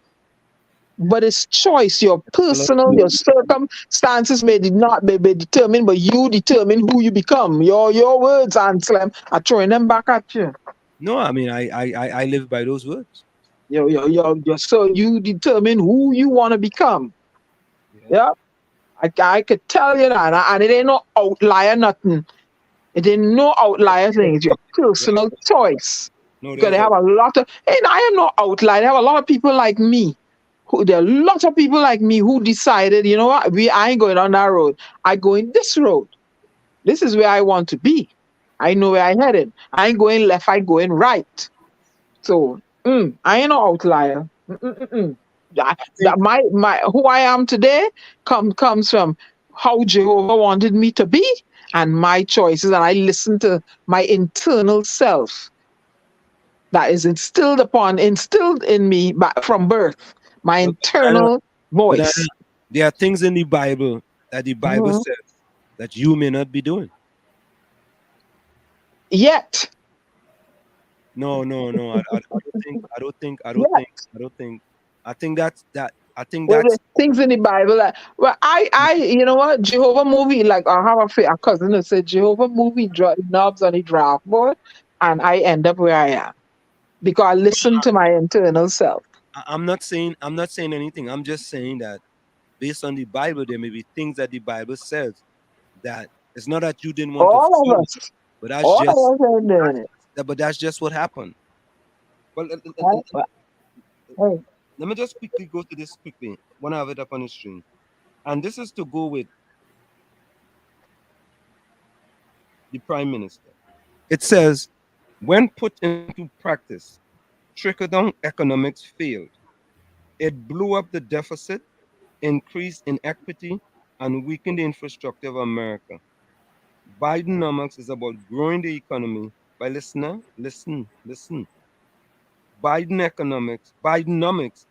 But it's choice. Your personal, your circumstances may not be determined, but you determine who you become. Your words, Anselm, are throwing them back at you. No, I mean I live by those words. So you determine who you want to become. Yeah. Yeah, I could tell you that, and it ain't no outlier, nothing. It ain't no outlier thing. It's your personal choice. No, Because there's they have a lot of, and I am no outlier. They have a lot of people like me. There are lots of people like me who decided, you know what, I ain't going on that road. I go in this road. This is where I want to be. I know where I headed. I ain't going left. I going right. So I ain't no outlier. That my who I am today comes from how Jehovah wanted me to be and my choices, and I listen to my internal self that is instilled in me from birth. My but Diana, internal but Diana, voice. there are things in the Bible that the Bible Mhm. says that you may not be doing. Yet, No, no, no. I don't think. I don't think. I don't yet. think. I don't think. I think that's that. I think Well, that's there's things in the Bible that, well, you know what, Jehovah movie, like I have a cousin who said Jehovah movie knobs on the draft board, and I end up where I am because I listen to my internal self. I'm not saying anything. I'm just saying that based on the Bible, there may be things that the Bible says that it's not that you didn't want to All of follow, us, but all of us are doing it. that's just what happened. Well, Right? Hey, let me just quickly go to this quickly. When I have it up on the screen, and this is to go with the Prime Minister. It says, when put into practice, trickle down economics failed. It blew up the deficit, increased inequity, and weakened the infrastructure of America. Bidenomics is about growing the economy by listen. Bidenomics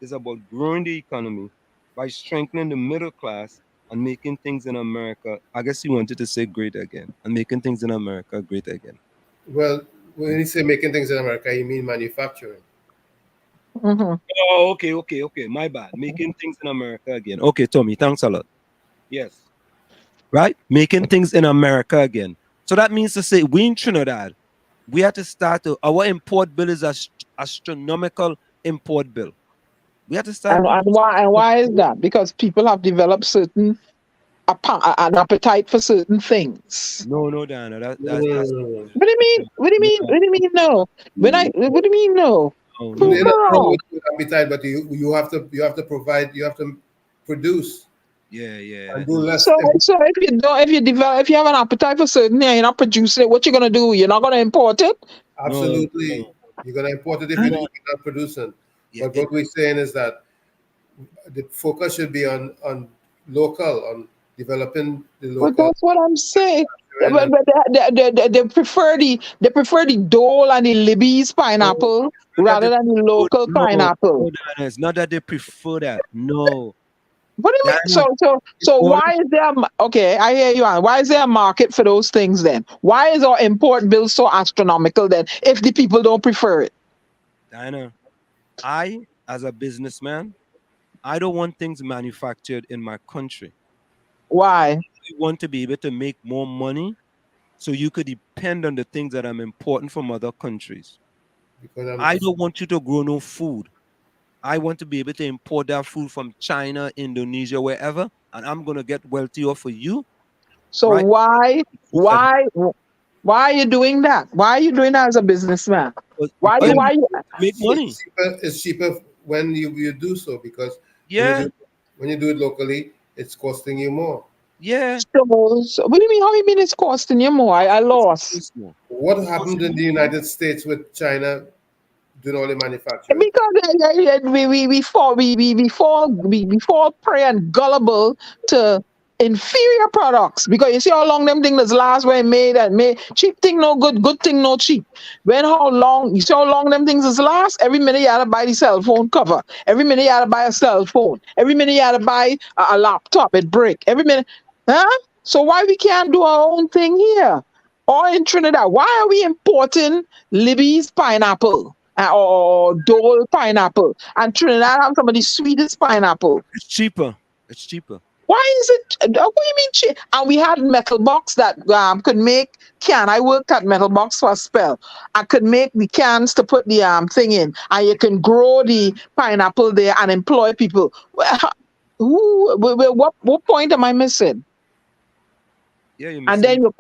is about growing the economy by strengthening the middle class and making things in America. I guess he wanted to say great again and making things in America great again. Well, when you say making things in America, you mean manufacturing. mhm. Oh, okay. My bad. Making things in America again. Okay, Tommy, thanks a lot. Yes. Right? Making things in America again. So that means to say we in Trinidad, we have to start our import bill is astronomical import bill. We have to start And why is that? Because people have developed an appetite for certain things. no, Dana. That's Mm. What do you mean? What do you no, mean? What do you mean? No. What do you mean? No. no. Prove There's me nothing wrong wrong. with appetite, but you have to provide, you have to produce Yeah. and do less. So if you have an appetite for certain thing, you're not producing it. What you gonna do? You're not gonna import it. Absolutely, you're gonna import it if you're not producing. Yeah, But what we're saying is that the focus should be on local, on developing the But local. that's what I'm saying. And But they prefer the Dole and the Libby's no, pineapple it's not that they rather than the prefer, local pineapple. no, Dana. It's not that they prefer that. No, What do you mean? Dana. In So order, why is there? Okay, I hear you. Ann. Why is there a market for those things then? Why is our import bill so astronomical then? If the people don't prefer it, Dana, I as a businessman, I don't want things manufactured in my country. why? You want to be able to make more money so you could depend on the things that are important from other countries. because I'm I don't want you to grow no food. I want to be able to import that food from China, Indonesia, wherever, and I'm gonna get wealthier for you, So right? why are you doing that? Why are you doing that as a businessman? Why you Because why you make money. It's cheaper when you do so, because Yeah, when you do it locally, it's costing you more. yeah. so what do you mean? How you mean it's costing you more? I lost. It's more. What It's happened costing in the you more. United States with China doing all the manufacturing? Because we fall prey and gullible to inferior products, because you see how long them things last when made and made cheap thing no good, good thing no cheap. When how long you see how long them things is last? Every minute you gotta buy the cell phone cover, every minute you gotta buy a cell phone, every minute you gotta buy a laptop, it break every minute. Huh? So why we can't do our own thing here? Or in Trinidad, why are we importing Libby's pineapple? Or Dole pineapple. And Trinidad have some of the sweetest pineapple. It's cheaper. It's cheaper. Why is it? What do you mean? And we had metal box that could make can. I worked at metal box for a spell. I could make the cans to put the thing in, and you can grow the pineapple there and employ people. What point am I missing? Yeah, you're And missing.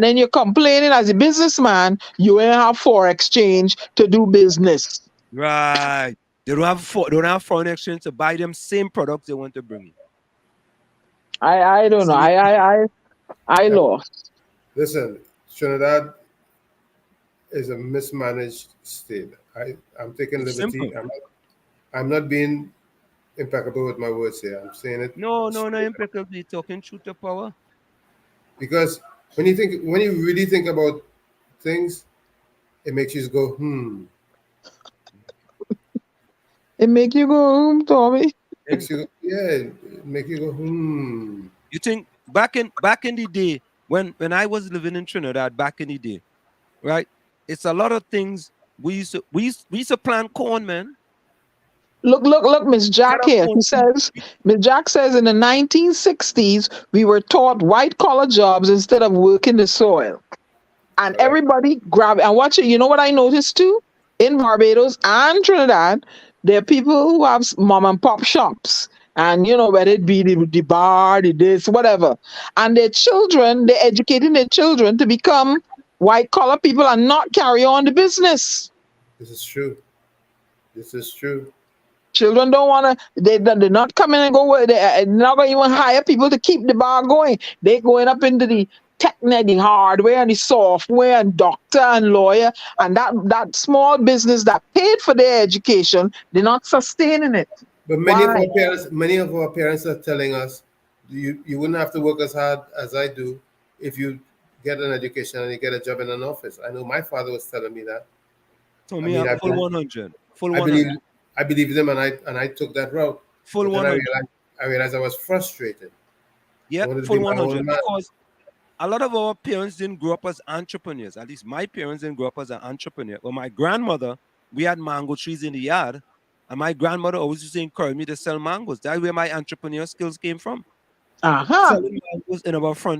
then you're complaining as a businessman you ain't have foreign exchange to do business. Right. They don't have foreign exchange to buy them same products they want to bring in. I don't know. I Yeah. lost. Listen, Trinidad is a mismanaged state. I'm taking It's liberty. simple. I'm not being impeccable with my words here. I'm saying it No, straight up. impeccably talking truth to power. Because when you really think about things, it makes you go, It make you go, Tommy. Yeah. it make you go, You think back in the day when I was living in Trinidad back in the day, right? It's a lot of things we used to plant corn, man. Look, Miss Jack Lot of here. corn. Miss Jack says in the 1960s, we were taught white collar jobs instead of working the soil. And correct. everybody grab and watch it. You know what I noticed too? In Barbados and Trinidad, there are people who have mom and pop shops. And whether it be the bar, the this, whatever. And their children, they're educating their children to become white collar people and not carry on the business. This is true. This is true. Children don't want to. They're not coming and go. They're not going to even hire people to keep the bar going. They're going up into the the hardware and the software and doctor and lawyer, and that small business that paid for their education, they're not sustaining it. But Why? many of our parents are telling us, you wouldn't have to work as hard as I do if you get an education and you get a job in an office. I know my father was telling me that. So I me mean, have full 100. Full I 100. believe I believed them, and I took that route. Full But then 100. I realized I was frustrated. I Yep, wanted to full be my own 100. man. Because a lot of our parents didn't grow up as entrepreneurs. At least my parents didn't grow up as an entrepreneur. But my grandmother, we had mango trees in the yard, and my grandmother always used to encourage me to sell mangoes. That's where my entrepreneur skills came from. Uh-huh. Selling mangoes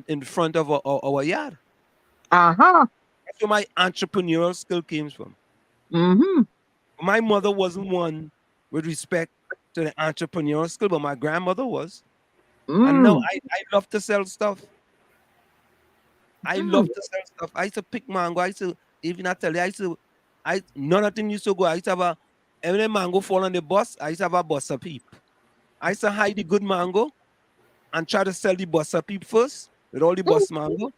in front of our yard. Uh-huh. That's where my entrepreneurial skill came from. Mm-hmm. My mother wasn't one with respect to the entrepreneurial skill, but my grandmother was. And now Mm. I love to sell stuff. I love to sell stuff. I used to pick mango. I used to, even I tell you, none of things used to go. I used to have every mango fall on the bus, I used to have a bus peep. I used to hide the good mango and try to sell the bus peep first with all the bus mango,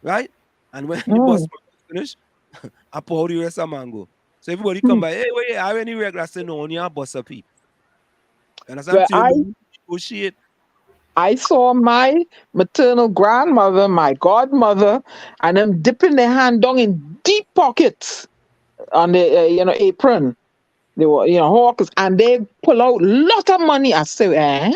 right? And when the bus mango finish, I pour out the rest of mango. So everybody come by, hey, wait, I have any regular? I say, no, only a bus peep. And as I'm But telling you, negotiate. I saw my maternal grandmother, my godmother, and them dipping their hand down in deep pockets on the apron. They were hawkers, and they pull out lot of money. I say,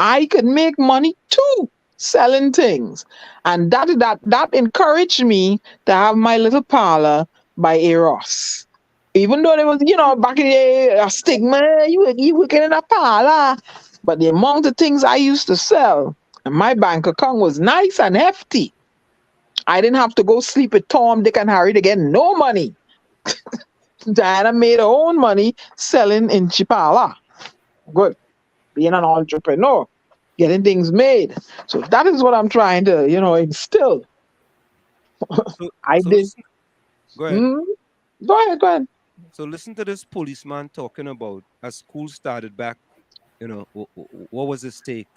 I could make money too selling things, and that encouraged me to have my little parlor by Eros. Even though there was, back in the day, a stigma, you working in a parlor. But the amount of things I used to sell, and my bank account was nice and hefty. I didn't have to go sleep with Tom, Dick, and Harry to get no money. Diana made her own money selling in Chipala. Good. Being an entrepreneur, getting things made. So that is what I'm trying to, instill. So, I so did. listen, go ahead. Go ahead. So listen to this policeman talking about as school started back. What was his take?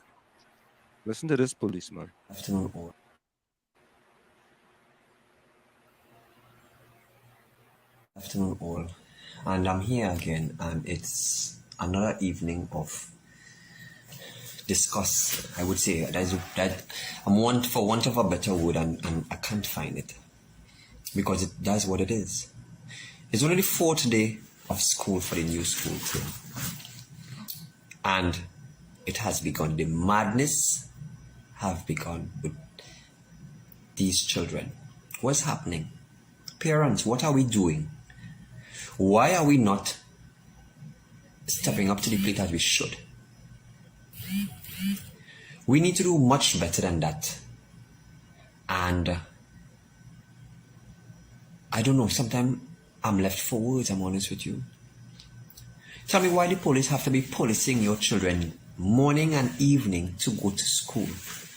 Listen to this policeman. Afternoon all. Afternoon all. And I'm here again, and it's another evening of discuss. I would say that I'm for want of a better word, and I can't find it because that's what it is. It's only the 4th day of school for the new school term, and it has begun. The madness have begun with these children. What's happening? Parents, what are we doing? Why are we not stepping up to the plate as we should? We need to do much better than that. And I don't know, sometimes I'm left for words, I'm honest with you. Tell me why the police have to be policing your children morning and evening to go to school.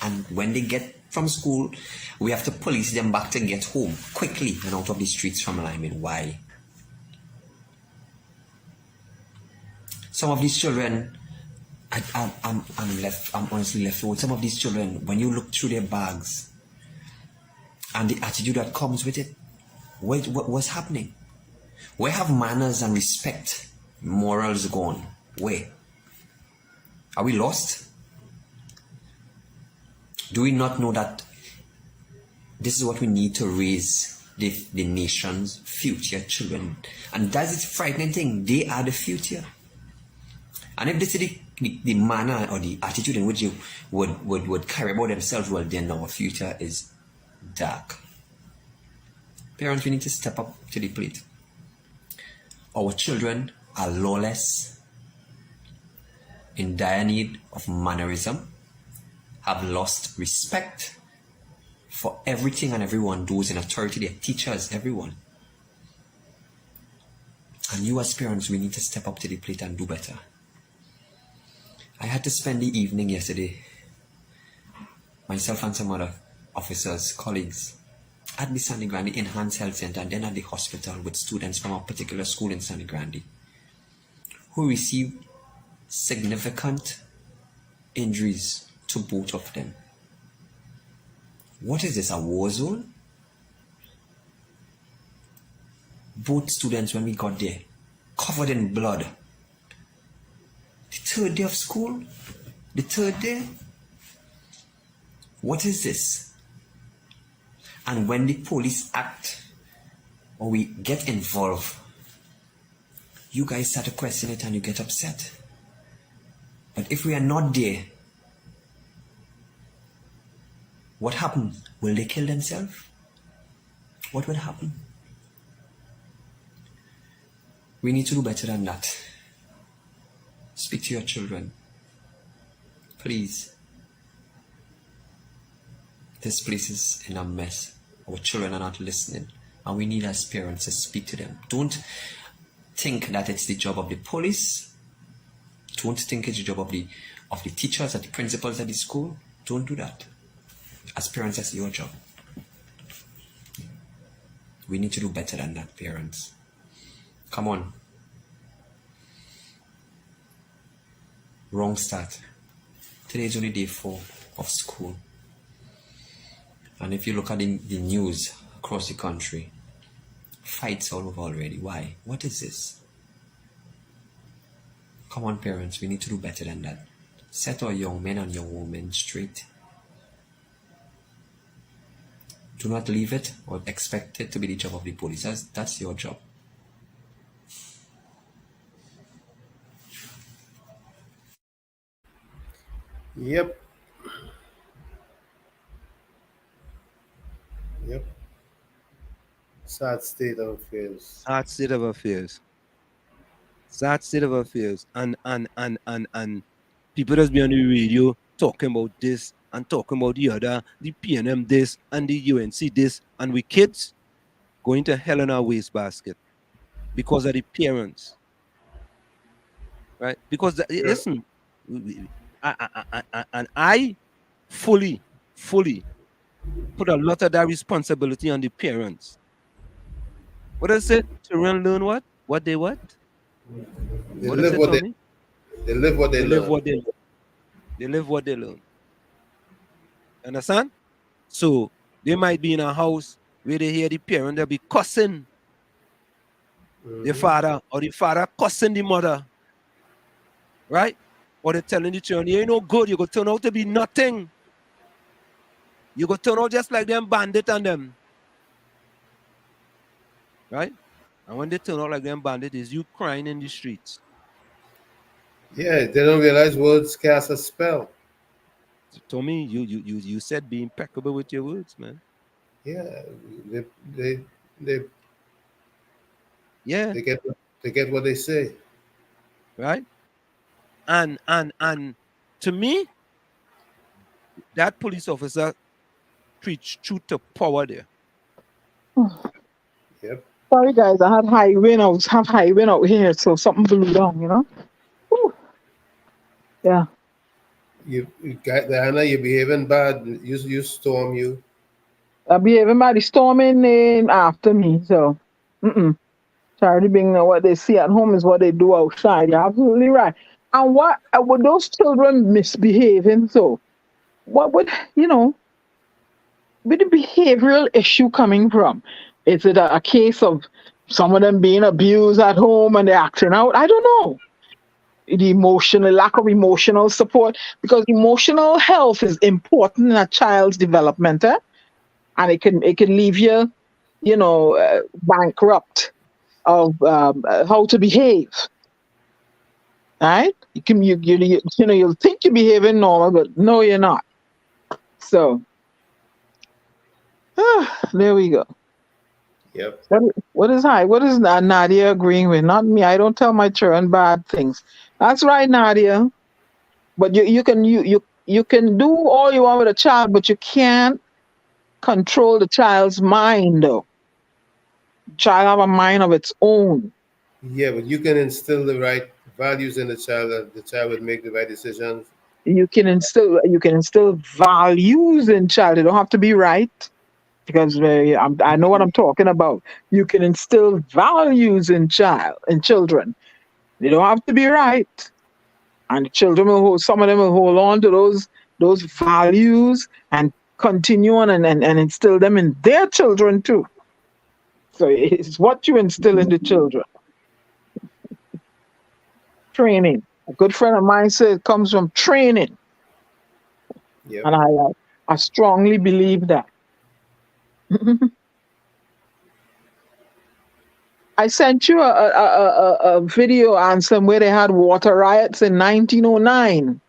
And when they get from school, we have to police them back to get home quickly and out of the streets from Lyman. Why? Some of these children, I'm honestly left with some of these children. When you look through their bags and the attitude that comes with it, what's happening? Where have manners and respect, morals gone? Where? Are we lost? Do we not know that this is what we need to raise the nation's future children? And that's the frightening thing. They are the future. And if this is the manner or the attitude in which you would carry about themselves, well, then our future is dark. Parents, we need to step up to the plate. Our children are lawless, in dire need of mannerism, have lost respect for everything and everyone, those in authority, their teachers, everyone. And you as parents, we need to step up to the plate and do better. I had to spend the evening yesterday, myself and some other officers, colleagues, at the San Grande Enhanced Health Center and then at the hospital with students from a particular school in San Grande who received significant injuries to both of them. What is this, a war zone? Both students, when we got there, covered in blood. The 3rd day of school? The 3rd day? What is this? And when the police act or we get involved, you guys start to question it and you get upset. But if we are not there, what happens? Will they kill themselves? What will happen? We need to do better than that. Speak to your children. Please. This place is in a mess. Our children are not listening. And we need as parents to speak to them. Don't think that it's the job of the police. Don't think it's the job of the teachers and the principals at the school. Don't do that. As parents, that's your job. We need to do better than that, parents. Come on. Wrong start. Today is only day 4 of school. And if you look at the news across the country, fights all over already. Why? What is this? Come on, parents, we need to do better than that. Set our young men and young women straight. Do not leave it or expect it to be the job of the police. That's your job. Yep. Sad state of affairs. Sad state of affairs. Sad state of affairs. And people just be on the radio talking about this and talking about the other, the PNM this and the UNC this, and we kids going to hell in our wastebasket. because of the parents, right? Because listen, and I fully put a lot of that responsibility on the parents. What does it? Children learn what? What they what? They What does live it, what Tommy? they live what they They live learn. what they learn. They live what they learn. Understand? So they might be in a house where they hear the parent, they'll be cussing the father, or the father cussing the mother, right? Or they're telling the children, you ain't no good, you go turn out to be nothing. You go turn out just like them bandit and them. Right? And when they turn out like them bandit, is you crying in the streets. Yeah, they don't realize words cast a spell. Tommy, you said be impeccable with your words, man. Yeah, they they they Yeah. they get what they say. Right? And to me, that police officer preached truth to power there. Yep. Sorry guys, I had high wind. I was have high wind out here, so something blew down, you know. Whew. Yeah. You got Diana, you're behaving bad. You storm you. I be everybody storming in after me, so charity being what they see at home is what they do outside. You're absolutely right. And what would those children misbehaving? So what would where the behavioral issue coming from? Is it a case of some of them being abused at home and they're acting out? I don't know. The emotional lack of emotional support, because emotional health is important in a child's development, and it can leave you, bankrupt of how to behave. Right? You'll think you're behaving normal, but no, you're not. So there we go. Yep. What is high? What is Nadia agreeing with? Not me. I don't tell my children bad things. That's right, Nadia. But you can do all you want with a child, but you can't control the child's mind. Though, child have a mind of its own. Yeah, but you can instill the right values in the child that the child would make the right decisions. You can instill values in child. They don't have to be right, because I know what I'm talking about. You can instill values in children. They don't have to be right, and the children some of them will hold on to those values and continue on and instill them in their children too. So it's what you instill in the children. Training. A good friend of mine said it comes from training, Yep. and I strongly believe that. I sent you a video on some where they had water riots in 1909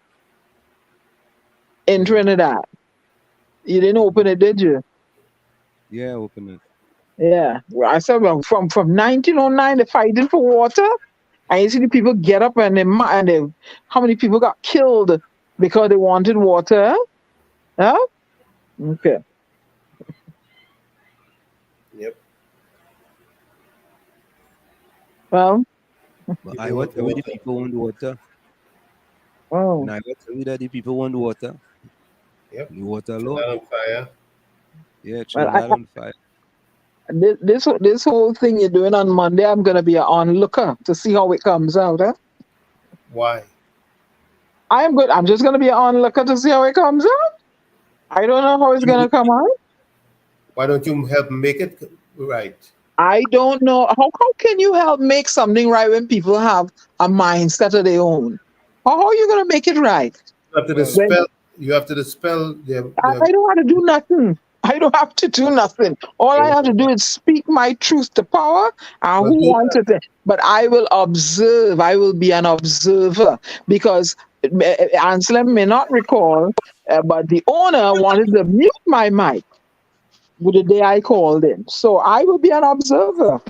in Trinidad. You didn't open it, did you? Yeah, open it. Yeah. Well, I said, well, from 1909, they're fighting for water. And you see the people get up and how many people got killed because they wanted water? Huh? Okay. Yep. Well, But I want the people want water. oh, And I want to that the people want water. Yep. The water Turn law. that on fire. Yeah, well, turn that on fire. this whole thing you're doing on Monday, I'm gonna be an onlooker to see how it comes out. Huh? Why? I am good. I'm just gonna be an onlooker to see how it comes out. I don't know how it's gonna come out. Why don't you help make it right? I don't know how can you help make something right when people have a mindset of their own? How are you gonna make it right? You have to Well, dispel. You have to dispel I don't have to do nothing. I don't have to do nothing. All I have to do is speak my truth to power, and Well, who do wants it? But I will observe. I will be an observer, because Anselm may not recall, but the owner wanted to mute my mic with the day I called him. So I will be an observer.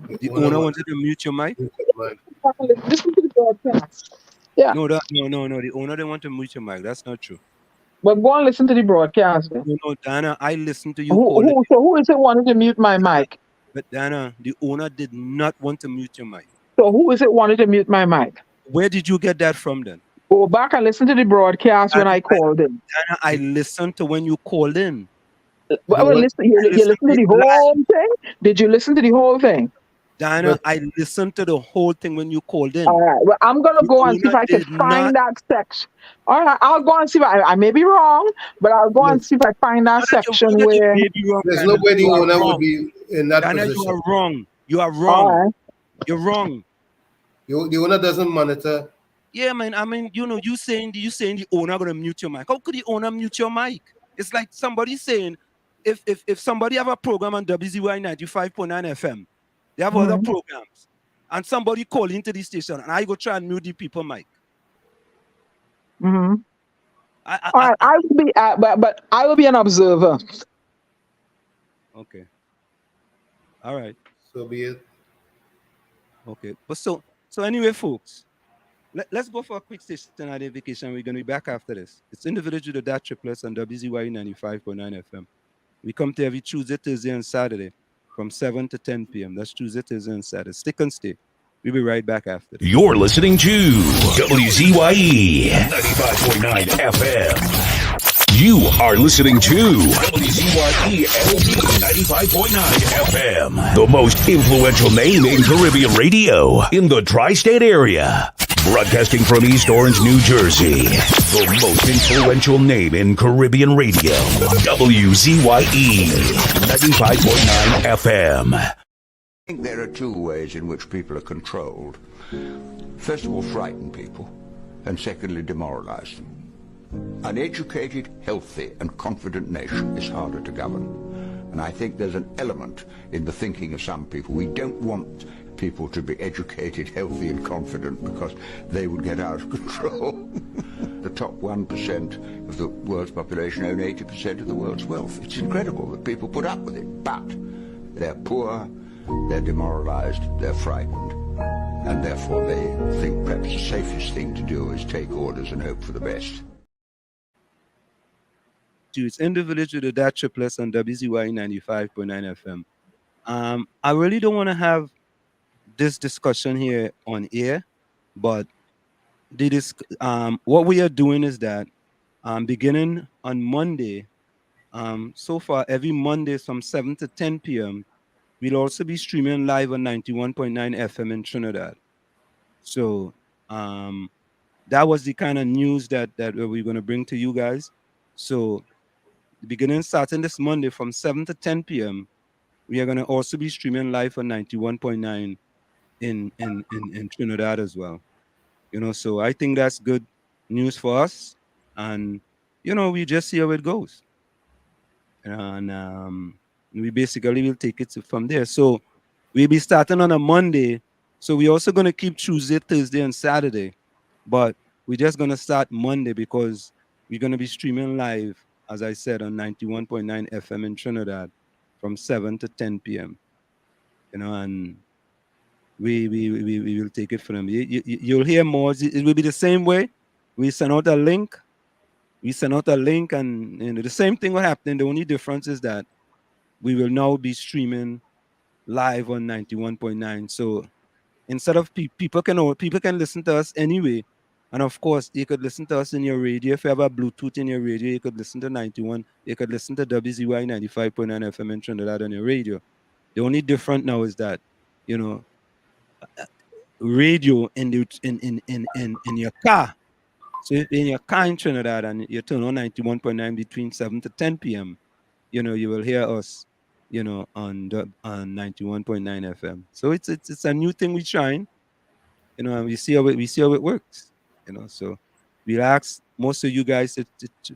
the owner wanted to mute your mic. Listen to the broadcast. Yeah. No. The owner didn't want to mute your mic. That's not true. But go and listen to the broadcast. No, Dana, I listened to you call it. Who is it wanting to mute my mic? But Dana, the owner did not want to mute your mic. So who is it wanted to mute my mic? Where did you get that from then? Go back and listen to the broadcast when I called in. Dana, I listened to when you called in. Well, listen, you listen to the whole thing? Did you listen to the whole thing? Dana, I listened to the whole thing when you called in. All right. Well, I'm going to go and see if I can find that section. All right. I'll go and see if I may be wrong, but I'll go and see if I find that section where. There's no way the owner would be in that Dana, position. you are wrong. You are wrong. All right. You're wrong. The owner doesn't monitor. Yeah, man. I mean, you know, you saying the owner gonna mute your mic. How could the owner mute your mic? It's like somebody saying, if somebody have a program on WZYE 95.9 FM, they have other programs, and somebody call into the station, and I go try and mute the people mic. Mm-hmm. All right. I will be, but I will be an observer. Okay. All right. So be it. Okay. But so anyway, folks. Let's go for a quick station identification. We're going to be back after this. It's in the village with the DAT Triplets on WZYE 95.9 FM. We come to every Tuesday, Thursday, and Saturday from 7 to 10 p.m. That's Tuesday, Thursday, and Saturday. Stick and stay. We'll be right back after this. You're listening to WZYE 95.9 FM. You are listening to WZYE 95.9 FM, the most influential name in Caribbean radio in the tri-state area. Broadcasting from East Orange, New Jersey, the most influential name in Caribbean radio, WZYE 95.9 FM. I think there are two ways in which people are controlled. First of all, frighten people, and secondly, demoralize them. An educated, healthy, and confident nation is harder to govern. And I think there's an element in the thinking of some people. We don't want people to be educated, healthy, and confident because they would get out of control. The top 1% of the world's population own 80% of the world's wealth. It's incredible that people put up with it, but they're poor, they're demoralized, they're frightened, and therefore they think perhaps the safest thing to do is take orders and hope for the best. It's in the village with the DAT Triplets on WZYE 95.9 FM. I really don't want to have this discussion here on air, but what we are doing is that beginning on Monday, so far every Monday from 7 to 10 p.m., we'll also be streaming live on 91.9 FM in Trinidad. So that was the kind of news that we're going to bring to you guys. So beginning starting this Monday from 7 to 10 p.m., we are going to also be streaming live on 91.9 in Trinidad as well. You know, so I think that's good news for us. And, you know, we just see how it goes. And we basically will take it from there. So we'll be starting on a Monday. So we're also going to keep Tuesday, Thursday, and Saturday. But we're just going to start Monday because we're going to be streaming live, as I said, on 91.9 FM in Trinidad from 7 to 10 p.m. You know, and we will take it from them. You'll hear more. It will be the same way. We send out a link. And you know, the same thing will happen. The only difference is that we will now be streaming live on 91.9. So instead of people can listen to us anyway. And of course, you could listen to us in your radio. If you have a Bluetooth in your radio, you could listen to 91. You could listen to WZYE 95.9 FM in Trinidad on your radio. The only difference now is that, you know, radio in your car. So if in your car in Trinidad and you turn on 91.9 between 7 to 10 p.m., you know, you will hear us, you know, on 91.9 FM. So it's a new thing we're trying, you know, and we see how it works, you know. So we'll ask most of you guys to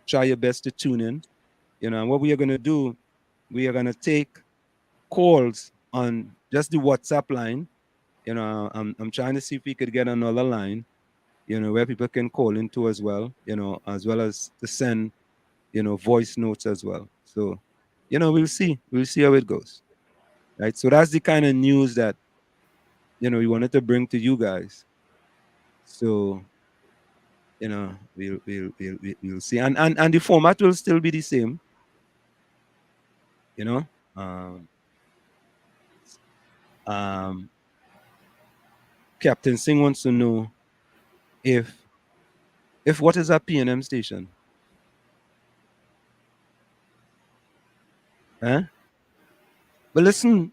try your best to tune in, you know. And what we are going to do, we are going to take calls on just the WhatsApp line. You know, I'm trying to see if we could get another line, you know, where people can call into as well, you know, as well as to send, you know, voice notes as well. So, you know, we'll see how it goes, right? So that's the kind of news that, you know, we wanted to bring to you guys. So, you know, we'll see, and the format will still be the same, you know. Captain Singh wants to know if what is a PNM station? Huh? But listen,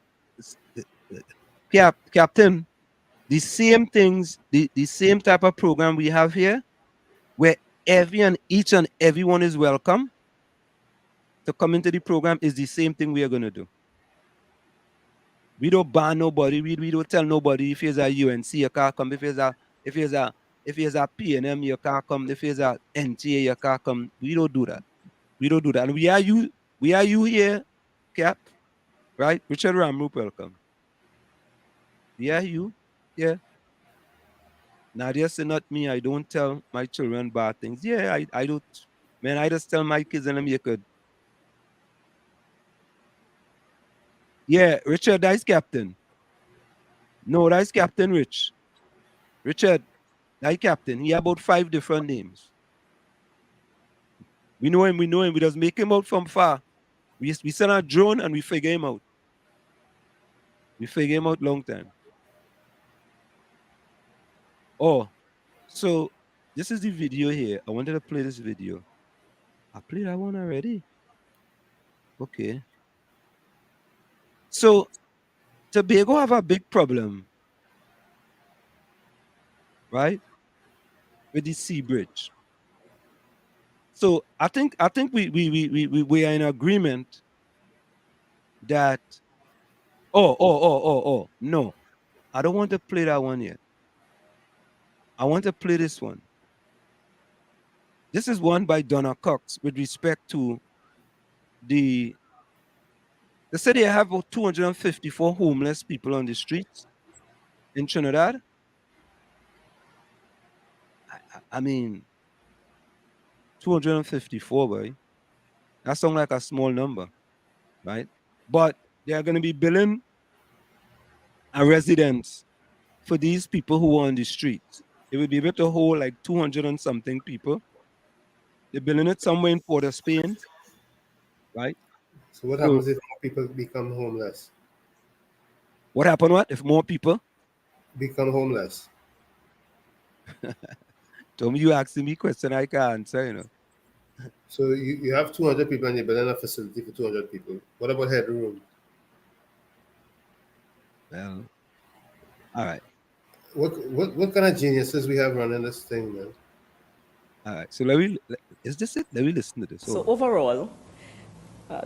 Captain, the same things, the same type of program we have here, where each and everyone is welcome to come into the program, is the same thing we are going to do. We don't ban nobody. We don't tell nobody if he's a UNC, you can't come. If he's a PNM, you can't come. If he's a NTA, you can't come. We don't do that. We don't do that. And we are you here, Cap, right? Richard Ramroop, welcome. We are you, yeah. Nadia said, not me. I don't tell my children bad things. Yeah, I don't. Man, I just tell my kids and them you could. Yeah, Richard, that's Captain. No, that's Captain Rich. Richard, that's Captain. He have about 5 different names. We know him. We just make him out from far. We send a drone and we figure him out. We figure him out long time. Oh, so this is the video here. I wanted to play this video. I played that one already. Okay. So Tobago have a big problem, right, with the sea bridge. So I think we are in agreement that no, I don't want to play that one yet. I want to play this one. This is one by Donna Cox with respect to they say they have 254 homeless people on the streets in Trinidad. I mean, 254, boy. That sounds like a small number, right? But they are going to be billing a residence for these people who are on the streets. They will be able to hold like 200 and something people. They're billing it somewhere in Port of Spain, right? So what happens if more people become homeless? What happened? What if more people become homeless? Tell me, you asking me question I can't answer, you know. So you have 200 people and you're building a facility for 200 people. What about headroom? Well, all right. What kind of geniuses we have running this thing, man? All right. So is this it? Let me listen to this. So overall,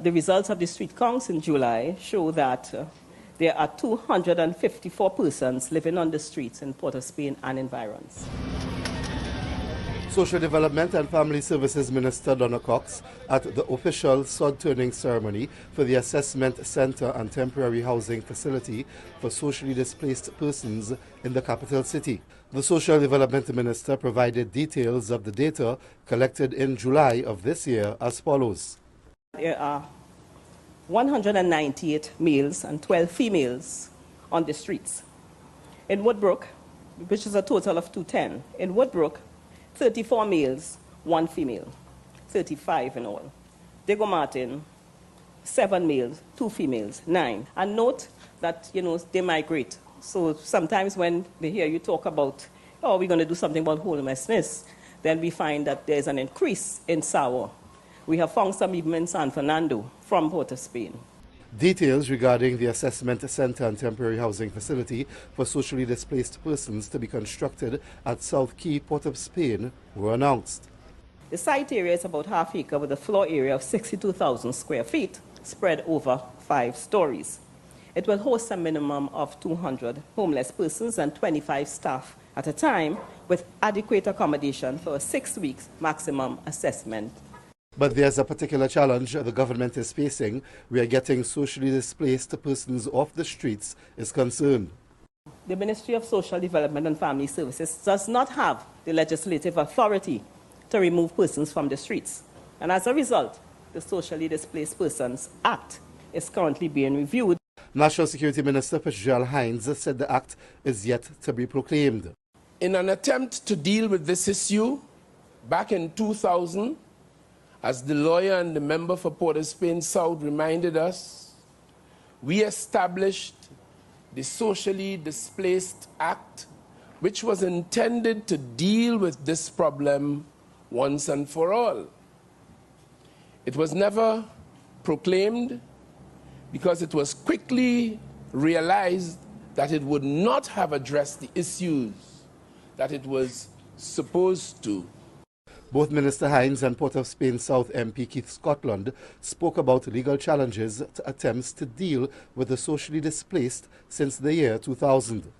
the results of the street counts in July show that there are 254 persons living on the streets in Port of Spain and environs. Social Development and Family Services Minister Donna Cox at the official sod-turning ceremony for the Assessment Center and Temporary Housing Facility for socially displaced persons in the capital city. The Social Development Minister provided details of the data collected in July of this year as follows. There are 198 males and 12 females on the streets. In Woodbrook, which is a total of 210, in Woodbrook, 34 males, 1 female, 35 in all. Diego Martin, 7 males, 2 females, 9. And note that, they migrate. So sometimes when they hear you talk about, oh, we're going to do something about homelessness, then we find that there's an increase in Sawa. We have found some even in San Fernando from Port of Spain. Details regarding the Assessment Center and Temporary Housing Facility for socially displaced persons to be constructed at South Key, Port of Spain, were announced. The site area is about half acre with a floor area of 62,000 square feet spread over 5 stories. It will host a minimum of 200 homeless persons and 25 staff at a time with adequate accommodation for a 6 weeks maximum assessment. But there's a particular challenge the government is facing where getting socially displaced persons off the streets is concerned. The Ministry of Social Development and Family Services does not have the legislative authority to remove persons from the streets. And as a result, the Socially Displaced Persons Act is currently being reviewed. National Security Minister Patricia Hines said the act is yet to be proclaimed. In an attempt to deal with this issue, back in 2000, as the lawyer and the member for Port of Spain South reminded us, we established the Socially Displaced Act, which was intended to deal with this problem once and for all. It was never proclaimed because it was quickly realized that it would not have addressed the issues that it was supposed to. Both Minister Hines and Port of Spain South MP Keith Scotland spoke about legal challenges to attempts to deal with the socially displaced since the year 2000.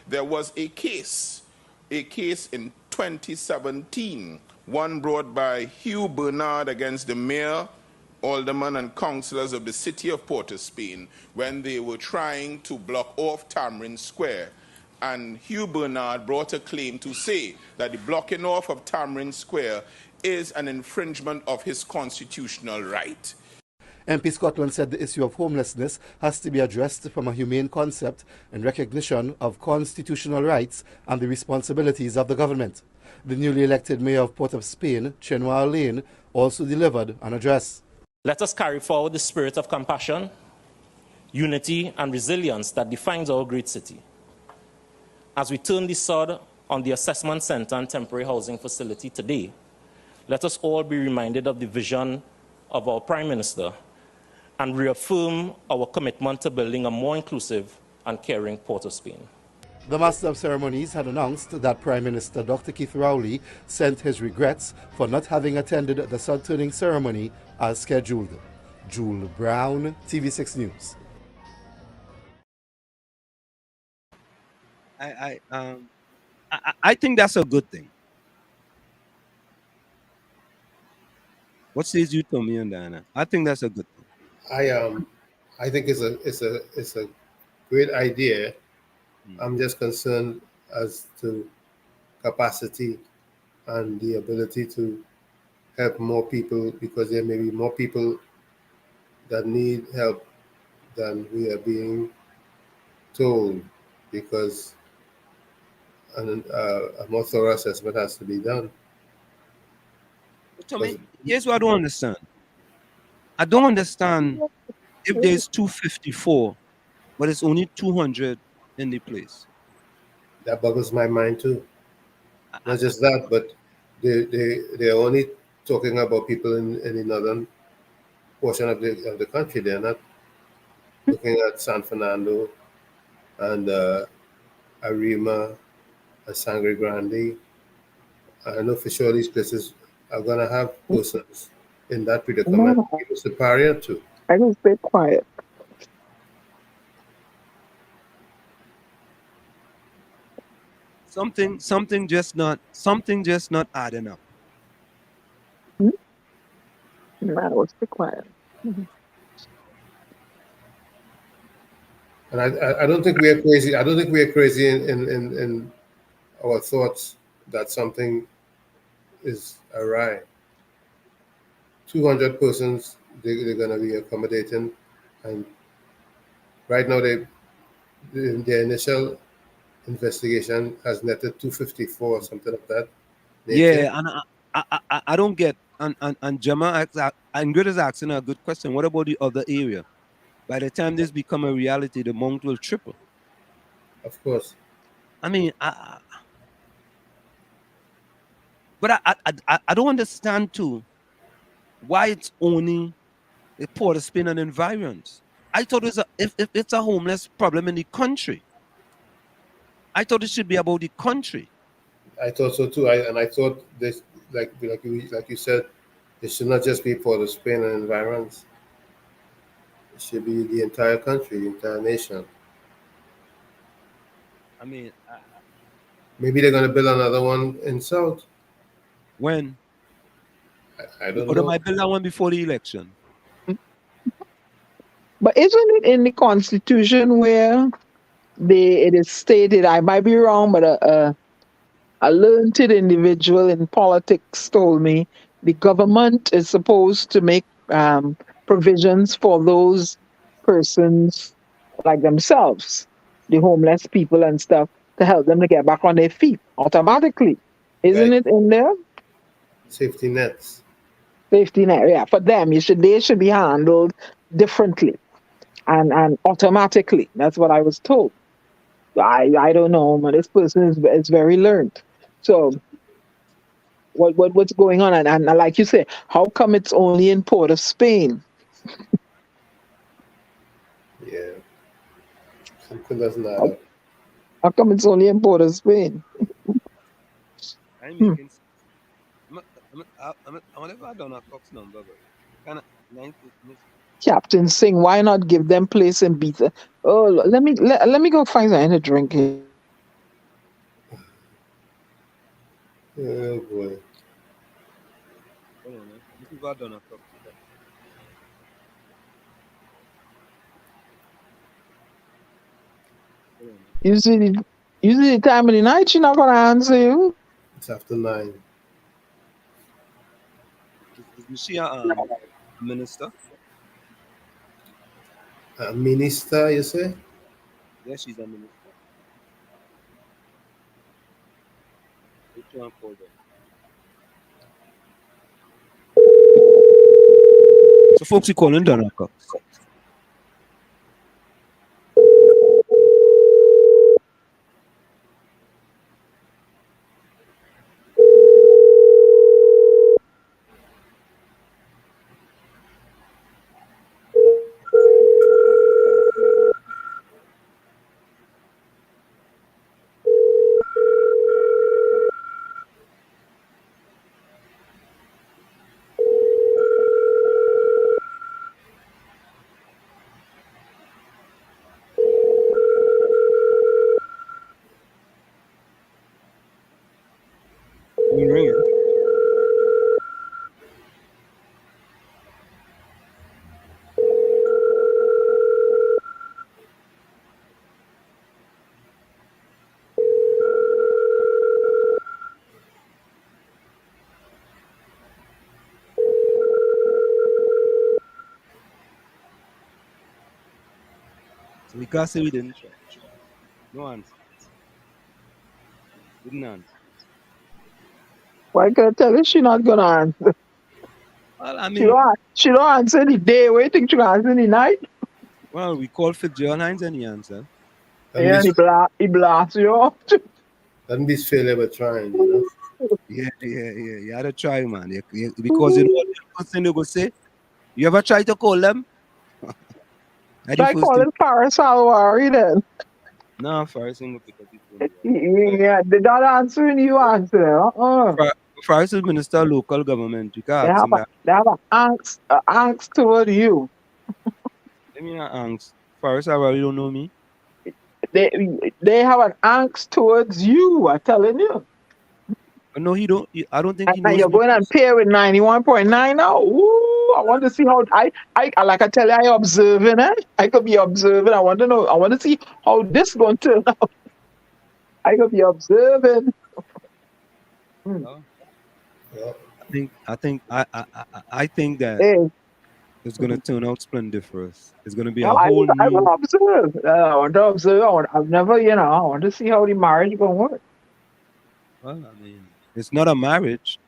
There was a case in 2017, one brought by Hugh Bernard against the mayor, aldermen and councillors of the city of Port of Spain when they were trying to block off Tamarind Square. And Hugh Bernard brought a claim to say that the blocking off of Tamarind Square is an infringement of his constitutional right. MP Scotland said the issue of homelessness has to be addressed from a humane concept in recognition of constitutional rights and the responsibilities of the government. The newly elected mayor of Port of Spain, Chenwa Lane, also delivered an address. Let us carry forward the spirit of compassion, unity and resilience that defines our great city. As we turn the sod on the assessment center and temporary housing facility today, let us all be reminded of the vision of our Prime Minister and reaffirm our commitment to building a more inclusive and caring Port of Spain. The Master of Ceremonies had announced that Prime Minister Dr. Keith Rowley sent his regrets for not having attended the sod-turning ceremony as scheduled. Jewel Brown, TV6 News. I think that's a good thing. What says you, Tommy and Diana? I think that's a good thing. I think it's a great idea. I'm just concerned as to capacity and the ability to help more people, because there may be more people that need help than we are being told, because a more thorough assessment has to be done. Tommy, here's what I don't understand. I don't understand if there's 254, but it's only 200 in the place. That boggles my mind too. Not just that, but they're only talking about people in the northern portion of the country. They're not looking at San Fernando and Arima and Sangre Grande. I know for sure these places are going to have persons in that predicament. It was the barrier too. I can stay quiet. Something just not adding up. I will stay quiet. And I don't think we are crazy. I don't think we are crazy in our thoughts that something is awry. 200 persons they're going to be accommodating, and right now their initial investigation has netted 254 or something like that. Yeah, and I don't get, and Gemma Ingrid is asking a good question. What about the other area? By the time this become a reality, the amount will triple. Of course. I mean, but I don't understand too why it's only the Port of Spain and environs. I thought if it's a homeless problem in the country, I thought it should be about the country. I thought so too. I thought this, like you said, it should not just be Port of Spain and environs. It should be the entire country, the entire nation. I mean, maybe they're going to build another one in South. When? I don't know. Or they might build that one before the election. But isn't it in the Constitution where it is stated, I might be wrong, but a learned individual in politics told me the government is supposed to make provisions for those persons like themselves, the homeless people and stuff, to help them to get back on their feet automatically. Isn't it in there? Safety nets. Safety net, yeah. For them, they should be handled differently. and automatically. That's what I was told. I don't know, man. This person is very learned. So what's going on? And like you say, how come it's only in Port of Spain? Yeah. Something doesn't add How, up. how come it's only in Port of Spain? I'm Hmm. making. I'm never done a Cox number, but kind of nice. Captain Singh, why not give them place in Beta? Oh, let me go find something to drink here. Oh boy. Hold on, man. This is what I done a Cox. Hold on, man. Usually the time of the night, she's not gonna answer you. It's after 9. Is she a minister? A minister, you say? Yeah, she's a minister. Which one called her? So folks, you calling Donna Cox. You ringing? So we can't say we didn't try. No answer. Didn't answer. Why can't I tell her she not gonna answer? Well, I mean, She don't answer the day. What you think she gonna answer the night? well, we called Fitzgerald Hines and he answered. Yeah, he blasts you off. That means failure by trying, you know. Yeah. You had to try, man. Because you know what the first thing they go say? You ever try to call them? That the Try first thing. calling Paris Alwari then. No, first thing will pick up the phone. Yeah, they not answering you answer. First is minister of local government. You can ask him that. They have angst toward you. Let me not angst. First, I really don't know me. They they have an angst towards you. I'm telling you. But no, he don't. I don't think he And knows you're me. going and pay with 91.9 now. Ooh, I want to see how I like I tell you, I observing, eh? I could be observing. I want to know. I want to see how this going to turn out. I could be observing. No. I think that Hey, it's gonna turn out splendid for us. It's gonna be a well, whole I will new. observe. I want to observe. I've never, I want to see how the marriage going to work. Well, I mean, it's not a marriage.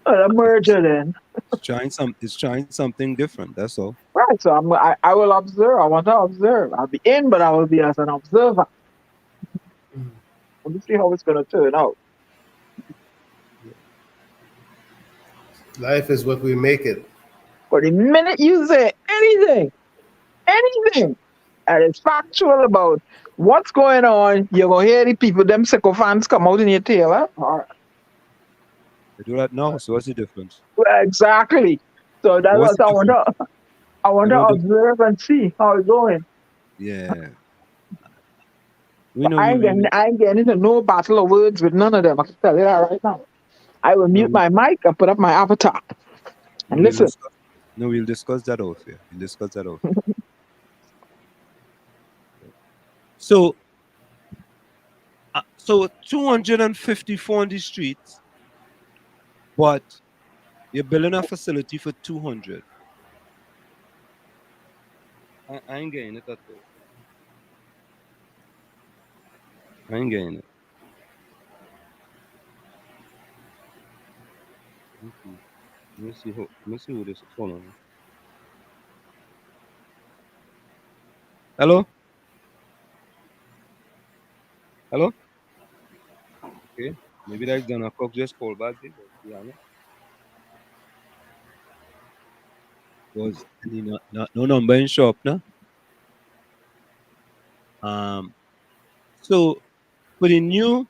A merger then. It's trying something different. That's all. Right. So I will observe. I want to observe. I'll be in, but I will be as an observer. Let me see how it's going to turn out. Life is what we make it. But the minute you say anything that is factual about what's going on, you're going to hear the people, them sycophants come out in your tail. Huh? All right. They do that now. So what's the difference? Well, exactly. So that's What's what the difference? I want I to don't think. observe and see how it's going. Yeah. We But know we I ain't getting into no battle of words with none of them. I can tell you that right now. I will no, mute my mic and put up my avatar no, and listen. we'll discuss that off here. We'll discuss that off. So, so 254 on the streets, but you're building a facility for 200. I ain't getting it at all. I ain't getting it. Let me see who this is. Hold on. Hello? Hello? Okay. Maybe that's Donna Cook just called back there. Let's be honest. Was any no number in shop, no? Um so for the new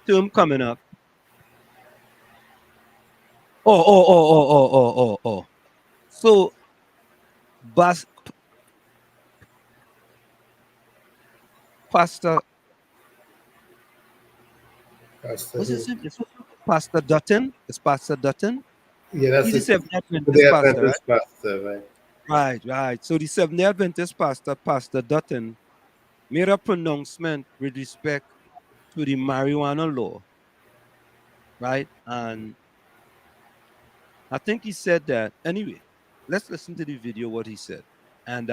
term coming up. Oh. So Bas Pastor Pastor what's who? his name? It's Pastor Dutton. It's Pastor Dutton. Yeah, that's He's the it. Seventh The Adventist pastor, right? Adventist pastor, right? Right. So the Seventh Adventist pastor, Pastor Dutton, made a pronouncement with respect to the marijuana law, right? And I think he said that anyway. Let's listen to the video what he said, and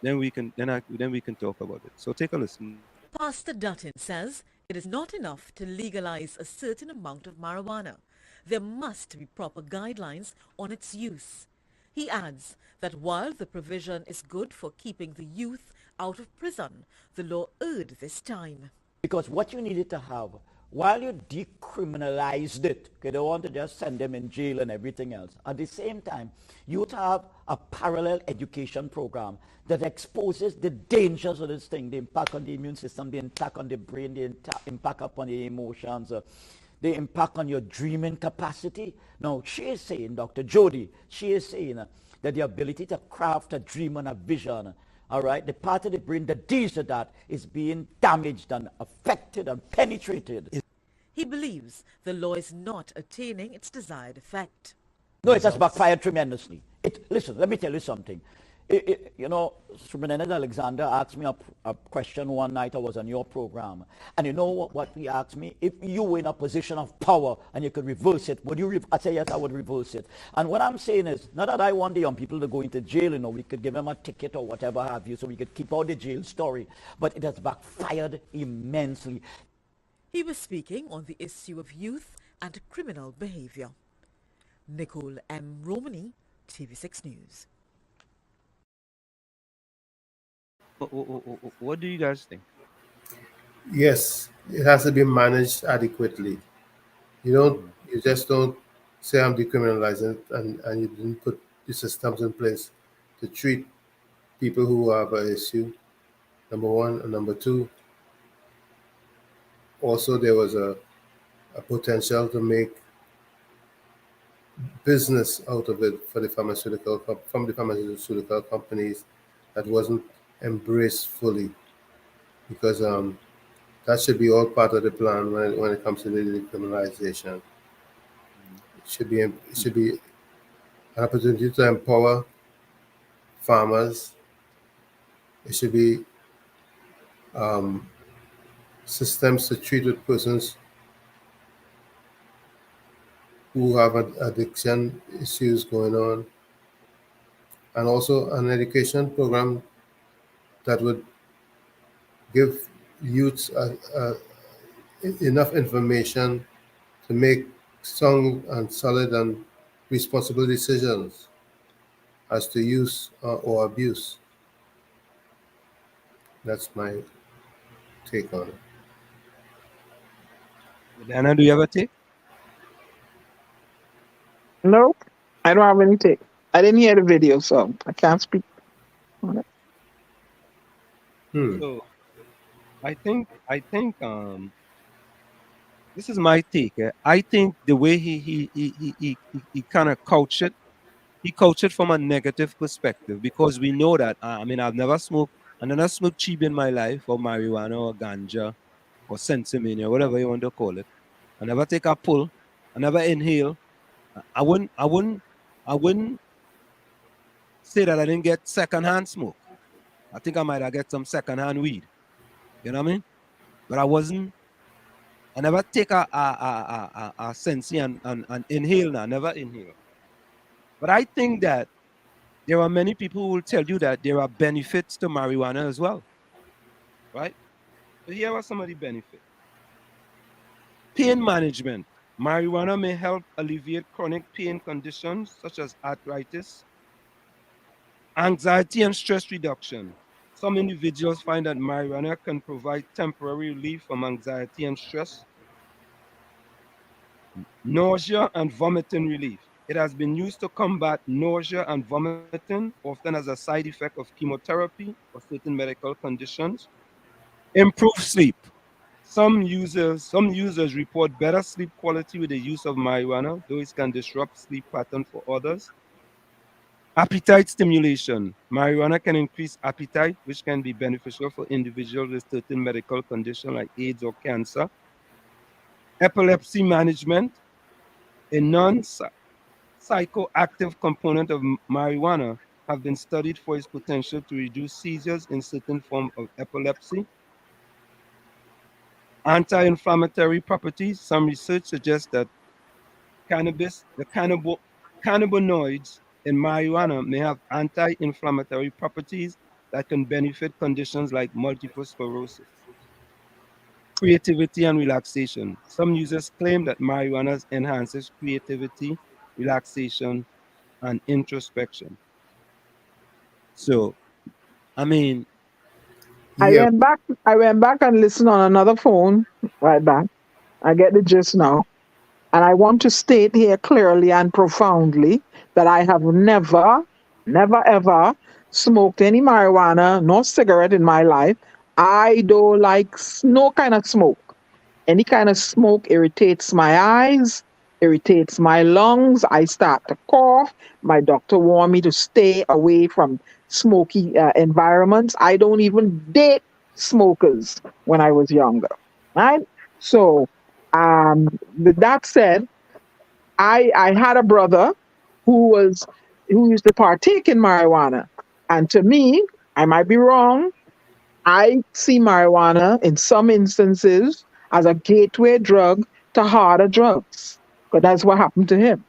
then we can talk about it. So take a listen. Pastor Dutton says it is not enough to legalize a certain amount of marijuana. There must be proper guidelines on its use. He adds that while the provision is good for keeping the youth out of prison, the law erred this time. Because what you needed to have, while you decriminalized it, you don't want to just send them in jail and everything else. At the same time, you would have a parallel education program that exposes the dangers of this thing, the impact on the immune system, the impact on the brain, the impact upon the emotions, the impact on your dreaming capacity. Now, she is saying, Dr. Jody, she is saying that the ability to craft a dream and a vision, all right, the part of the brain that deals with that is being damaged and affected and penetrated. He believes the law is not attaining its desired effect. No, it has backfired tremendously. Listen, let me tell you something. You know, Superintendent Alexander asked me a question one night. I was on your program. And you know what he asked me? If you were in a position of power and you could reverse it, would you? I said, yes, I would reverse it. And what I'm saying is, not that I want the young people to go into jail, you know, we could give them a ticket or whatever have you, so we could keep out the jail story. But it has backfired immensely. He was speaking on the issue of youth and criminal behavior. Nicole M. Romani, TV6 News. What do you guys think? Yes, it has to be managed adequately. You just don't say I'm decriminalizing it and you didn't put the systems in place to treat people who have an issue, number one. And number two, also there was a potential to make business out of it for the from the pharmaceutical companies that wasn't embraced fully, because that should be all part of the plan when it comes to the decriminalization. It should be an opportunity to empower farmers. It should be systems to treat with persons who have addiction issues going on, and also an education program that would give youths enough information to make strong and solid and responsible decisions as to use or abuse. That's my take on it. Diana, do you have a take? No, I don't have any take. I didn't hear the video, so I can't speak on it. So I think this is my take. I think the way he kind of couched it, he couched it from a negative perspective, because we know that I mean I never smoked cheap in my life, or marijuana or ganja or sensimania, whatever you want to call it. I never take a pull. I never inhale. I wouldn't say that I didn't get secondhand smoke. I think I might have get some secondhand weed. You know what I mean? But I never take a sensi and inhale now. Never inhale. But I think that there are many people who will tell you that there are benefits to marijuana as well. Right? So here are some of the benefits. Pain management. Marijuana may help alleviate chronic pain conditions such as arthritis Anxiety and stress reduction. Some individuals find that marijuana can provide temporary relief from anxiety and stress. Nausea and vomiting relief. It has been used to combat nausea and vomiting, often as a side effect of chemotherapy or certain medical conditions. Improve sleep. Some users report better sleep quality with the use of marijuana, though it can disrupt sleep pattern for others. Appetite stimulation. Marijuana can increase appetite, which can be beneficial for individuals with certain medical conditions like AIDS or cancer. Epilepsy management. A non-psychoactive component of marijuana have been studied for its potential to reduce seizures in certain forms of epilepsy. Anti-inflammatory properties. Some research suggests that cannabinoids in marijuana may have anti-inflammatory properties that can benefit conditions like multiple sclerosis. Creativity and relaxation. Some users claim that marijuana enhances creativity, relaxation, and introspection. So, I mean, yeah, I went back and listened on another phone right back. I get the gist now. And I want to state here clearly and profoundly that I have never ever smoked any marijuana nor cigarette in my life. I don't like no kind of smoke. Any kind of smoke irritates my eyes, irritates my lungs. I start to cough. My doctor warned me to stay away from smoky environments. I don't even date smokers when I was younger. Right? So, with that said, I had a brother who used to partake in marijuana, and to me, I might be wrong. I see marijuana in some instances as a gateway drug to harder drugs. But that's what happened to him,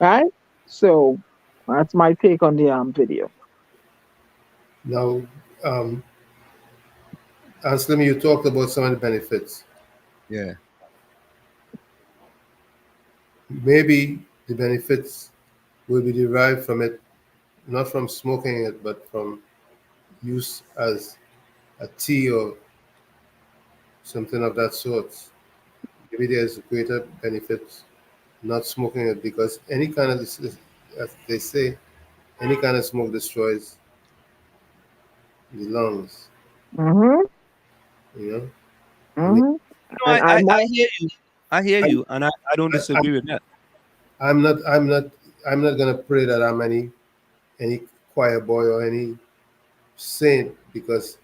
right? So that's my take on the video. Now, Anselm, you talked about some of the benefits. yeah. Maybe the benefits will be derived from it, not from smoking it, but from use as a tea or something of that sort. Maybe there's greater benefits not smoking it, because any kind of, as they say, any kind of smoke destroys the lungs. Mm-hmm. You know. Mm-hmm. No, I hear you. I hear you, and I don't disagree with that. I'm not gonna pray that I'm any choir boy or any saint, because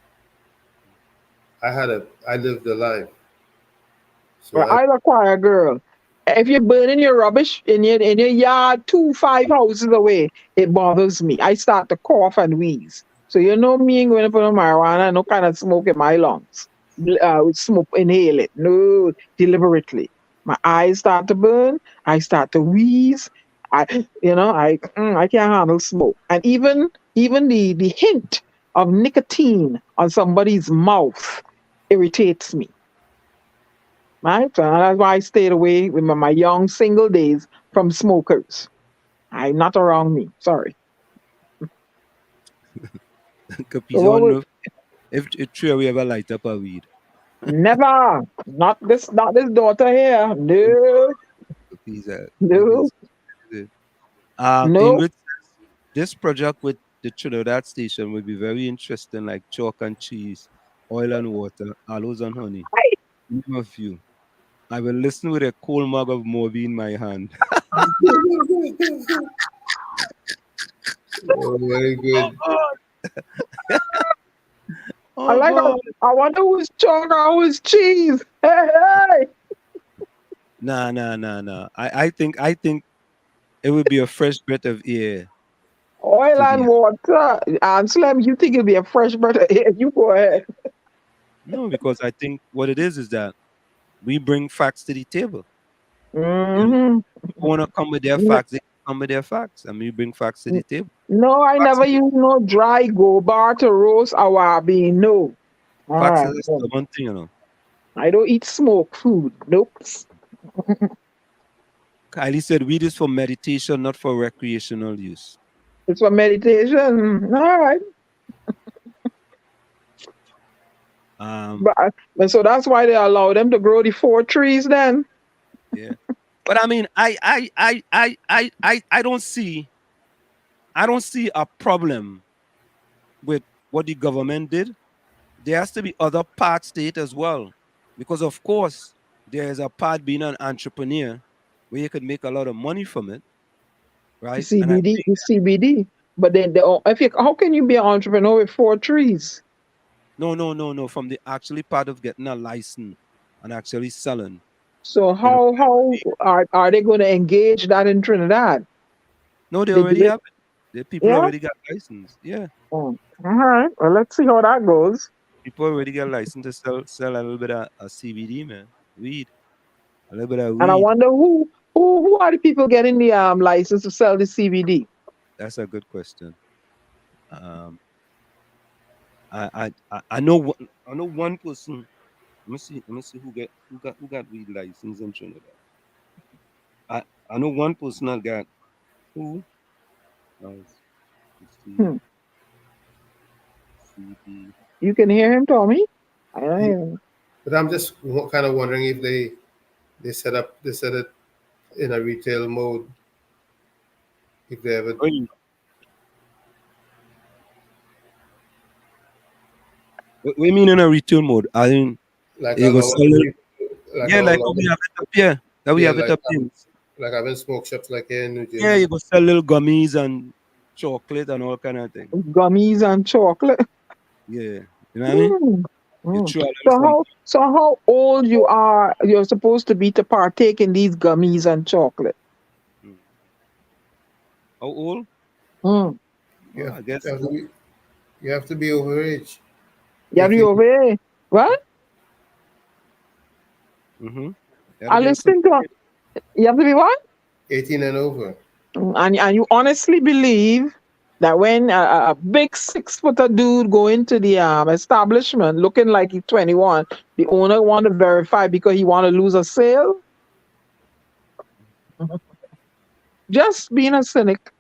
I lived a life. So Well, I'm a choir girl. If you're burning your rubbish in your yard 5 houses away, it bothers me. I start to cough and wheeze. So you know me ain't going to put on marijuana, no kind of smoke in my lungs. Smoke, inhale it. No, deliberately. My eyes start to burn. I start to wheeze. I can't handle smoke. And even the hint of nicotine on somebody's mouth irritates me. Right? So that's why I stayed away with my young single days from smokers. I'm not around me. Sorry. Capiz, So I what don't would, know if it's true we ever light up a weed. never. Not this daughter here. No. Capiz, No. No. Ingrid, this project with the Trinidad station will be very interesting, like chalk and cheese, oil and water, aloes and honey. Name a few. I will listen with a cold mug of Moby in my hand. oh, very good. I Oh like God. I wonder who's chalk or who's cheese. Hey, hey. Nah. I think it would be a fresh breath of air Oil to and the water. And Slim, you think it'll be a fresh butter? You go ahead. no, because I think what it is that we bring facts to the table. You know, Hmm. people want to come with their facts, they come with their facts, and we bring facts to the table. No, I Facts, never use no dry go bar to roast awabi. No. All facts right. is a stubborn thing, you know. I don't eat smoke food. Nope. Kylie said weed is for meditation, not for recreational use. It's for meditation. All right. But so that's why they allow them to grow the 4 trees then. Yeah. But I mean, I don't see a problem with what the government did. There has to be other parts to it as well. Because of course, there's a part being an entrepreneur where you could make a lot of money from it. The Right. And I CBD, think the CBD. But then if you, how can you be an entrepreneur with 4 trees? no. From the actually part of getting a license and actually selling. So how are they going to engage that in Trinidad? No, they They already do it. have it. The people Yeah. already got license. Yeah. Oh, all right. Well, let's see how that goes. People already got license to sell a little bit of CBD, man. Weed. A little bit of And I weed. wonder who are the people getting the license to sell the CBD? That's a good question. I know one person. Let me see who got weed license in Trinidad. I know one person that got who Hmm. CBD. You can hear him, Tommy. I don't hear him. But I'm just kind of wondering if they set it in a retail mode. If they ever What do you mean in a retail mode? I mean, like you go allow sell it. like Yeah, like allow we have it up here. That we yeah, have it up here. like having smoke shops like here in New Yeah, Jersey. you go sell little gummies and chocolate and all kind of thing. Gummies and chocolate. Yeah, you know what I mean? Hmm. You Hmm. throw a little something. So how old you're supposed to be to partake in these gummies and chocolate? How old? Hmm. Oh, I guess. You have to be overage. You have to be 18, over. What? Mm-hmm. I listen to. You have to be what? 18 and over. And you honestly believe that when a big 6-footer dude go into the establishment looking like he's 21, the owner want to verify because he want to lose a sale? Just being a cynic.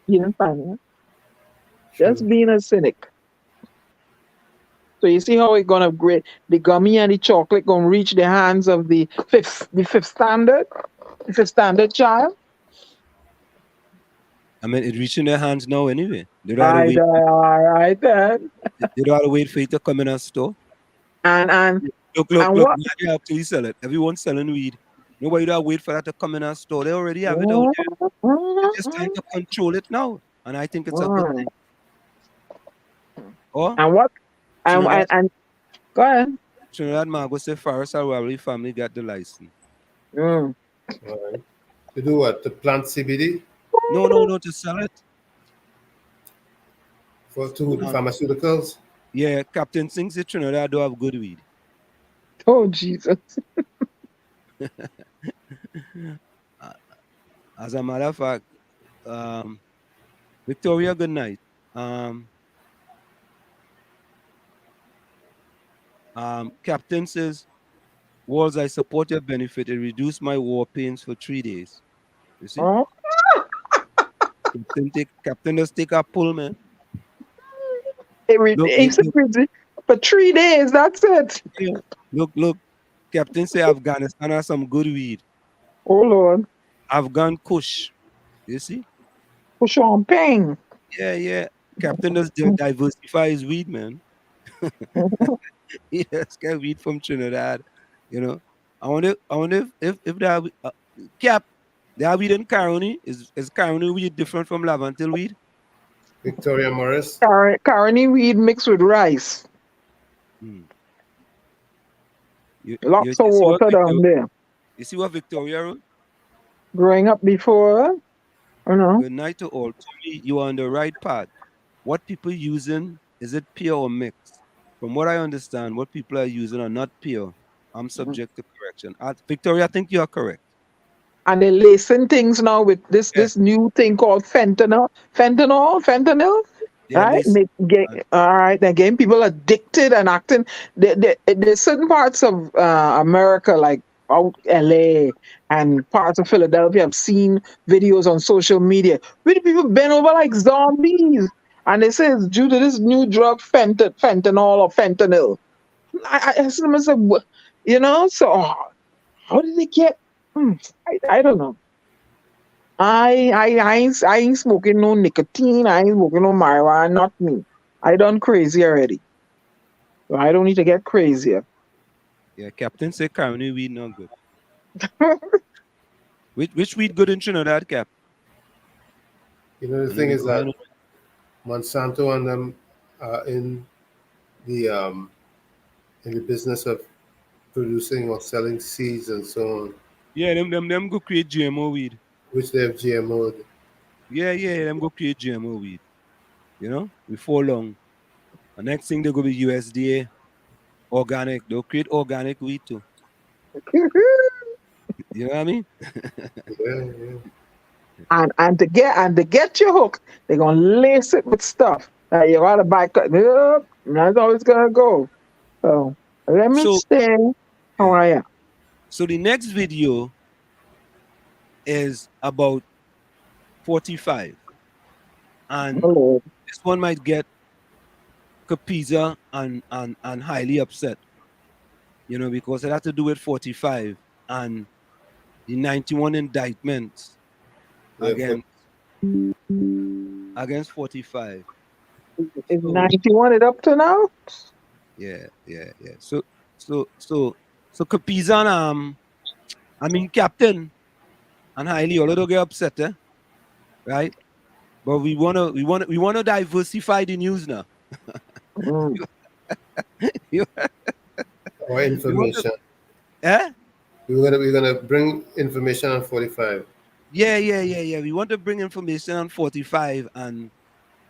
You didn't find it? Just being a cynic. So you see how it's gonna grade the gummy and the chocolate gonna reach the hands of the fifth standard child. I mean, it's reaching their hands now anyway. They don't have to Right, wait. all right then. They don't have to wait for you to come in a store. And Look. what? Now they actually sell it. Everyone's selling weed. Nobody don't wait for that to come in a store. They already have it out there. They're just trying to control it now, and I think it's a good thing. Oh, and what? And go ahead. Trinidad Margo say Forest Valley family got the license. All right. To do what? To plant CBD? No, to sell it. To pharmaceuticals? Yeah, Captain thinks that Trinidad do have good weed. Oh, Jesus. As a matter of fact, Victoria, good night. Captain says, Walls, I support your benefit. It reduced my war pains for 3 days. You see? Oh. Captain just take a pull, man. For 3 days, that's it. Yeah. Look. Captain say Afghanistan has some good weed. Oh, Lord. Afghan Kush. You see? Kush on ping. Yeah. Captain does diversify his weed, man. He just get weed from Trinidad. You know? I wonder if they have Cap, they have weed in Caroni. Is Caroni weed different from Lavantil weed? Victoria Morris. Caroni weed mixed with rice. Lots of water down there. You see what Victoria wrote? Growing up before, Good night to all. Tommy, you are on the right path. What people using, is it pure or mixed? From what I understand, what people are using are not pure. I'm subject to correction. Victoria, I think you are correct. And they're lacing things now with this new thing called fentanyl. Right? All right. They're getting people addicted and acting. There's certain parts of America, like out LA and parts of Philadelphia. I've seen videos on social media where the people bend over like zombies. And they say it's due to this new drug, fentanyl or fentanyl. I asked them, I said, you know, so how did they get? I don't know. I ain't smoking no nicotine. I ain't smoking no marijuana. Not me. I done crazy already. So I don't need to get crazier. Yeah, Captain said currently weed not good. Which weed good in Trinidad, Cap? You know, the thing is that Monsanto and them are in the business of producing or selling seeds and so on. Yeah, them go create GMO weed. Which they have GMO'd. Yeah, them go create GMO weed. You know, before long. The next thing they go be USDA, organic. They'll create organic weed too. You know what I mean? Yeah. And to get you hooked, they're gonna lace it with stuff that you gotta buy. Yep, that's how it's gonna go. So let me stay how I am. So the next video is about 45. And this one might get Capiza and highly upset. You know, because it had to do with 45 and the 91 indictments against 45. Is 91 it up to now? Yeah. So Capiza and Captain and Hailey all get upset, right? But we wanna diversify the news now. Or information. We're gonna bring information on 45. Yeah. We want to bring information on 45 and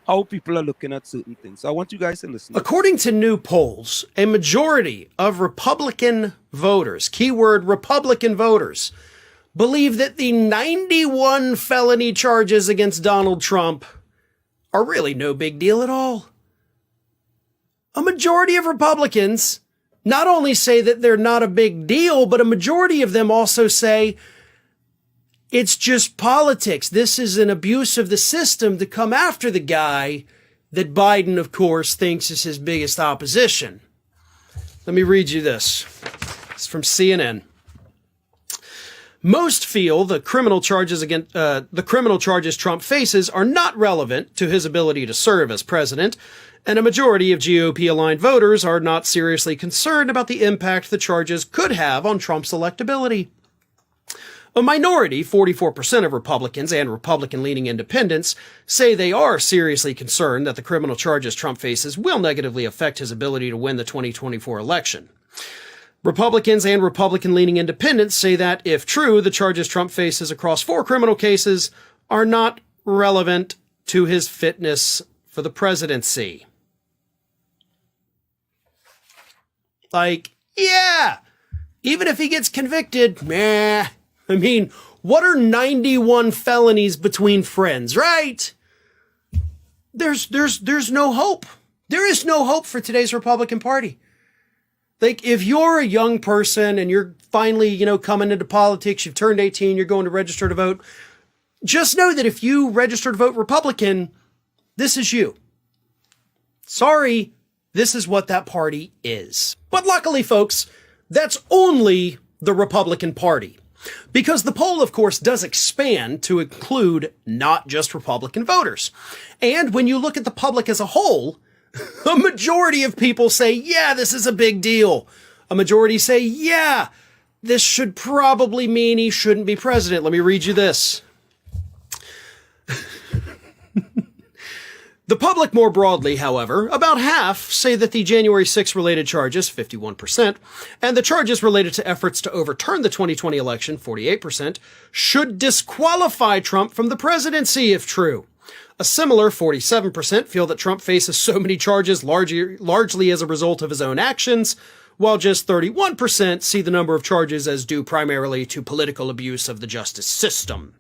how people are looking at certain things. So I want you guys to listen. According to new polls, a majority of Republican voters, keyword Republican voters, believe that the 91 felony charges against Donald Trump are really no big deal at all. A majority of Republicans not only say that they're not a big deal, but a majority of them also say it's just politics. This is an abuse of the system to come after the guy that Biden, of course, thinks is his biggest opposition. Let me read you this. It's from CNN. Most feel the criminal charges Trump faces are not relevant to his ability to serve as president, and a majority of GOP-aligned voters are not seriously concerned about the impact the charges could have on Trump's electability. A minority, 44% of Republicans and Republican-leaning independents, say they are seriously concerned that the criminal charges Trump faces will negatively affect his ability to win the 2024 election. Republicans and Republican-leaning independents say that, if true, the charges Trump faces across 4 criminal cases are not relevant to his fitness for the presidency. Like, yeah, even if he gets convicted, I mean, what are 91 felonies between friends, right? There's no hope. There is no hope for today's Republican Party. Like, if you're a young person and you're finally, coming into politics, you've turned 18, you're going to register to vote, just know that if you register to vote Republican, this is you. Sorry, this is what that party is. But luckily, folks, that's only the Republican Party. Because the poll, of course, does expand to include not just Republican voters. And when you look at the public as a whole, a majority of people say, yeah, this is a big deal. A majority say, yeah, this should probably mean he shouldn't be president. Let me read you this. The public more broadly, however, about half say that the January 6 related charges, 51%, and the charges related to efforts to overturn the 2020 election, 48%, should disqualify Trump from the presidency if true. A similar 47% feel that Trump faces so many charges largely as a result of his own actions, while just 31% see the number of charges as due primarily to political abuse of the justice system.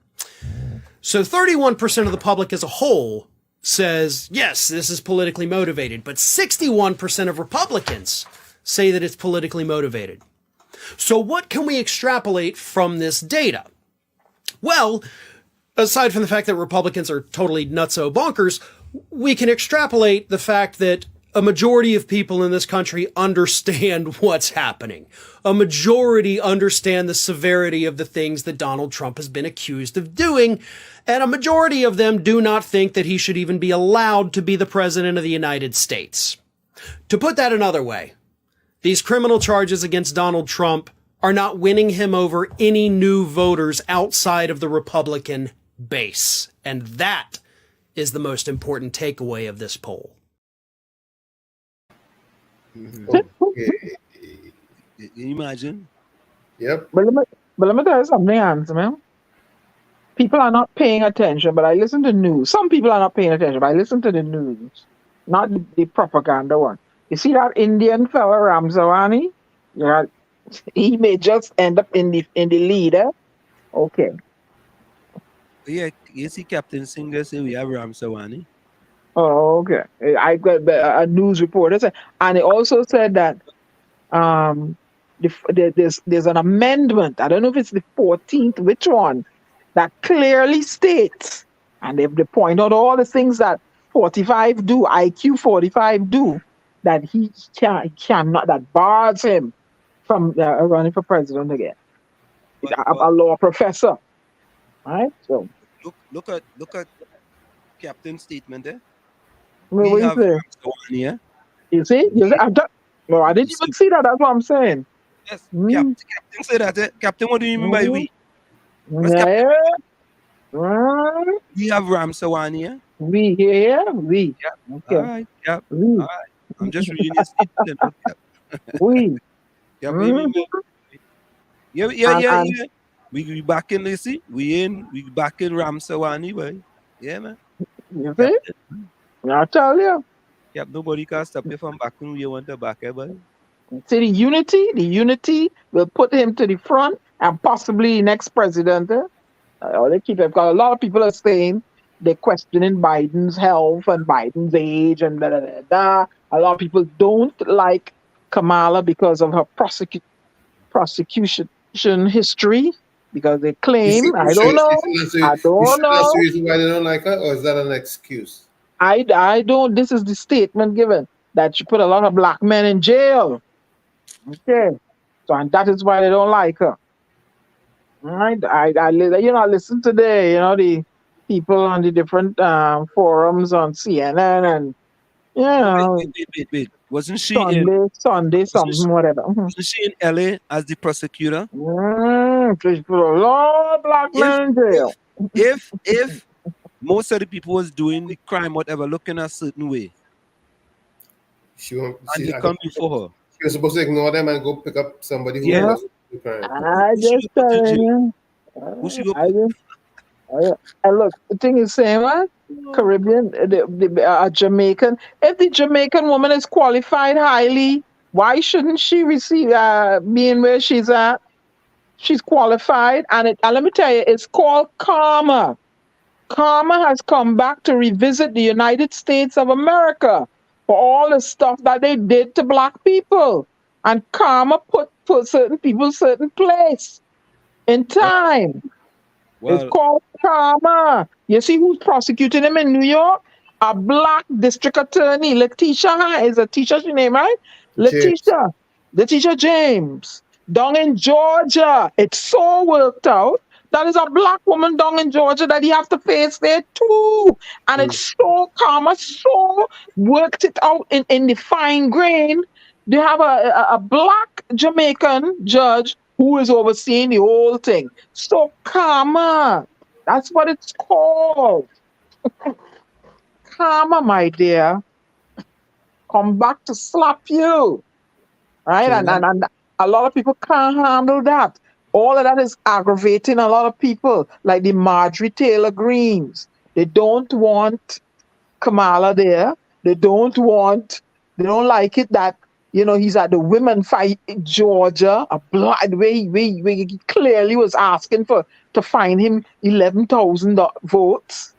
So 31% of the public as a whole says, yes, this is politically motivated, but 61% of Republicans say that it's politically motivated. So what can we extrapolate from this data? Well, aside from the fact that Republicans are totally nutso bonkers, we can extrapolate the fact that a majority of people in this country understand what's happening. A majority understand the severity of the things that Donald Trump has been accused of doing, and a majority of them do not think that he should even be allowed to be the president of the United States. To put that another way, these criminal charges against Donald Trump are not winning him over any new voters outside of the Republican base. And that is the most important takeaway of this poll. Okay. Can you imagine? Yep. But let me tell you something, Hans, man. People are not paying attention, but I listen to news. Some people are not paying attention, but I listen to the news, not the propaganda one. You see that Indian fella Ramsawani? Yeah, he may just end up in the leader. Okay. Yeah, you see Captain Singer say we have Ram Sawani. Oh, okay. I got a news reporter said, and it also said that there's an amendment. I don't know if it's the 14th, which one, that clearly states, and they point out all the things that 45 do, IQ 45 do, that he cannot, that bars him from running for president again. A law professor, right? So look at Captain's statement there. what We you have say? Ram Sawani, yeah? You see? No, I didn't even see that. That's what I'm saying. Yes, Captain say that. Captain, what do you mean by we? What's Yeah. We have Ram Sawani, yeah? We here, we. Yeah. Okay. All right. Yep. We. All right. I'm just reading your statement. We. Yeah, baby. Yeah. We back in, you see? We back in Ram Sawani, boy. Yeah, man. You see? I tell you. Yep, nobody can stop you from back when you want to back, boy. See, the unity will put him to the front and possibly next president. They keep it, because a lot of people are saying they're questioning Biden's health and Biden's age and da da da da. A lot of people don't like Kamala because of her prosecution history, because they claim, I don't know. That's the reason why they don't like her, or is that an excuse? I don't. This is the statement given that she put a lot of black men in jail. Okay, so and that is why they don't like her. All right, I listen today. The people on the different forums on CNN and Wait. Wasn't she Sunday something whatever? Wasn't she in LA as the prosecutor? She put a lot of black men in jail. If most of the people was doing the crime, whatever, looking a certain way, and they come before her. She was supposed to ignore them and go pick up somebody who was doing crime. I just telling you. And look, the thing is saying, what? Caribbean, the Jamaican. If the Jamaican woman is qualified highly, why shouldn't she receive being where she's at? She's qualified, and let me tell you, it's called karma. Karma has come back to revisit the United States of America for all the stuff that they did to black people. And karma put certain people certain place in time. It's called karma. You see who's prosecuting him in New York? A black district attorney, Letitia. Is Letitia her name, right? Letitia James. Down in Georgia. It's so worked out. That is a black woman down in Georgia that he have to face there too. And it's so karma, so worked it out in the fine grain. They have a black Jamaican judge who is overseeing the whole thing. So karma, that's what it's called. Karma, my dear, come back to slap you, right? And a lot of people can't handle that. All of that is aggravating a lot of people, like the Marjorie Taylor Greens. They don't want Kamala there. They don't like it that, he's at the women fight in Georgia, where he clearly was asking to find him 11,000 votes.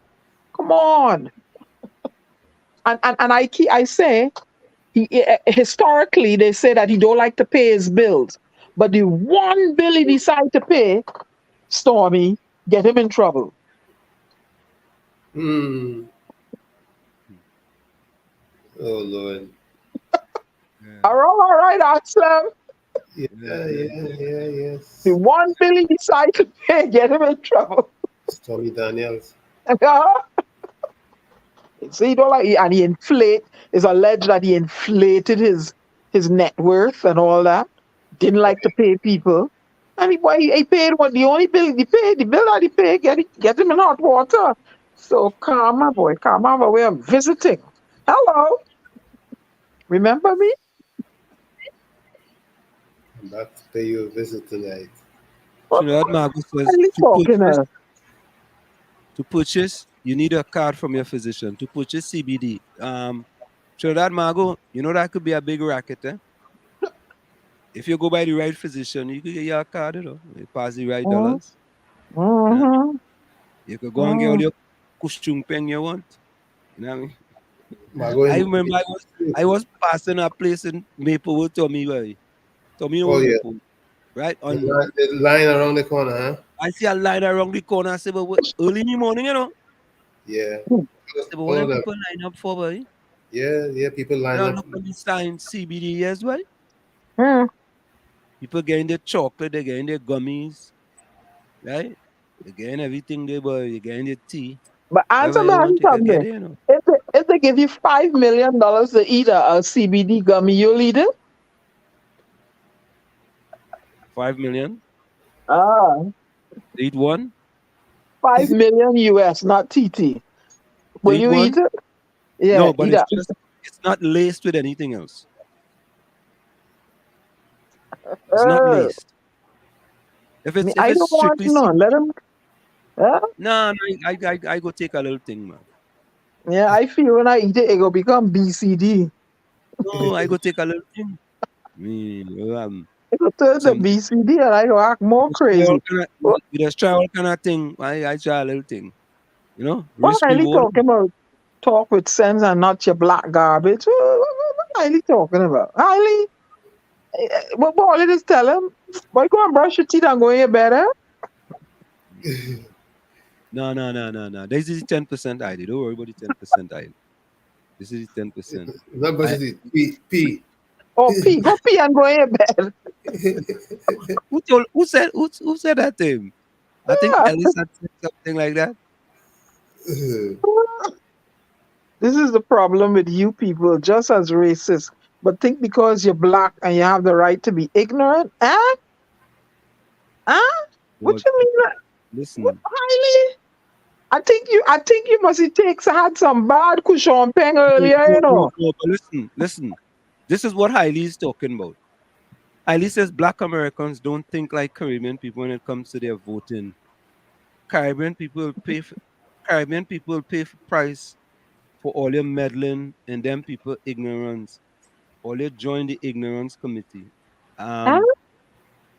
Come on. And I say, historically, they say that he don't like to pay his bills. But the one bill he decide to pay, Stormy, get him in trouble. Hmm. Oh Lord. All right, Aslam. Yeah, yes. The one bill he decide to pay, get him in trouble. Stormy Daniels. So he don't like, and he inflate. It's alleged that he inflated his net worth and all that. Didn't like to pay people, and he paid what the only bill he paid. The bill that he paid, get him in hot water. So Karma, boy, Karma, but we are visiting. Hello, remember me? I'm about to pay you a visit tonight. Trinidad Margot says to purchase, you need a card from your physician. To purchase CBD. Trinidad Margot, you know that could be a big racket, eh? If you go by the right physician, you could get your card, you know. You pass the right dollars. Mm-hmm. You could go and get all your kushung peng you want. You know what I mean? Margot, I remember I was passing a place in Maplewood, Tommy, oh yeah. Maplewood, right? The line around the corner, huh? I see a line around the corner. I say, but early in the morning, you know. Yeah. I say, but what do people line up for, boy? Yeah, people line up. Look at the sign CBD as well. Mm. People getting their chocolate, they're getting their gummies, right? They're getting everything there, boy. They're getting their tea. But answer me something. You know. If they give you $5 million to eat a CBD gummy, you'll eat it? 5 million? Eat one? 5 million US, not TT. Will Eat you one? eat it? Yeah, No, but eat it's that. just, it's not laced with anything else. It's not laced. If it's I don't want strictly to know. Let him. No, I go take a little thing, man. Yeah, I feel when I eat it, it will become BCD. No, I go take a little thing. It will turn to BCD and I go act more crazy. We just try all kind of thing. I try a little thing. You know? What Risk are you reward. talking about? Talk with sense and not your black garbage. What are you talking about? Highly. What boy, just tell him, boy, go and brush your teeth and go in your bed, eh? No. This is 10% ID. Don't worry about the 10% ID. This is 10%. Not brush your teeth. Pee. Oh, pee. Go pee and go in your bed. Who said that to him? I think Ellis had said something like that. This is the problem with you people, just as racist. But think because you're black and you have the right to be ignorant, eh? Huh? What you mean? Listen. Highly? I think you must have had some bad cushion peng earlier, you know. No, but listen. This is what Hailey is talking about. Hailey says black Americans don't think like Caribbean people when it comes to their voting. Caribbean people pay for price for all your meddling and them people ignorance. All you join the ignorance committee. No,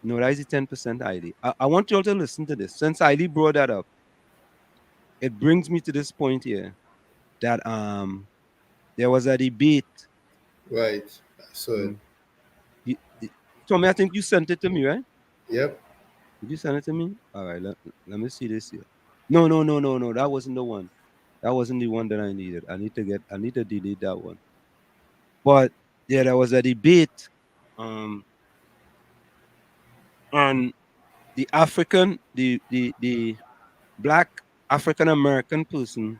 that is the 10% ID. I want you all to listen to this. Since ID brought that up, it brings me to this point here that there was a debate. Right. I saw it. Tommy, I think you sent it to me, right? Yep. Did you send it to me? All right, let me see this here. No. That wasn't the one. That wasn't the one that I needed. I need to delete that one. But yeah, there was a debate on the black African American person.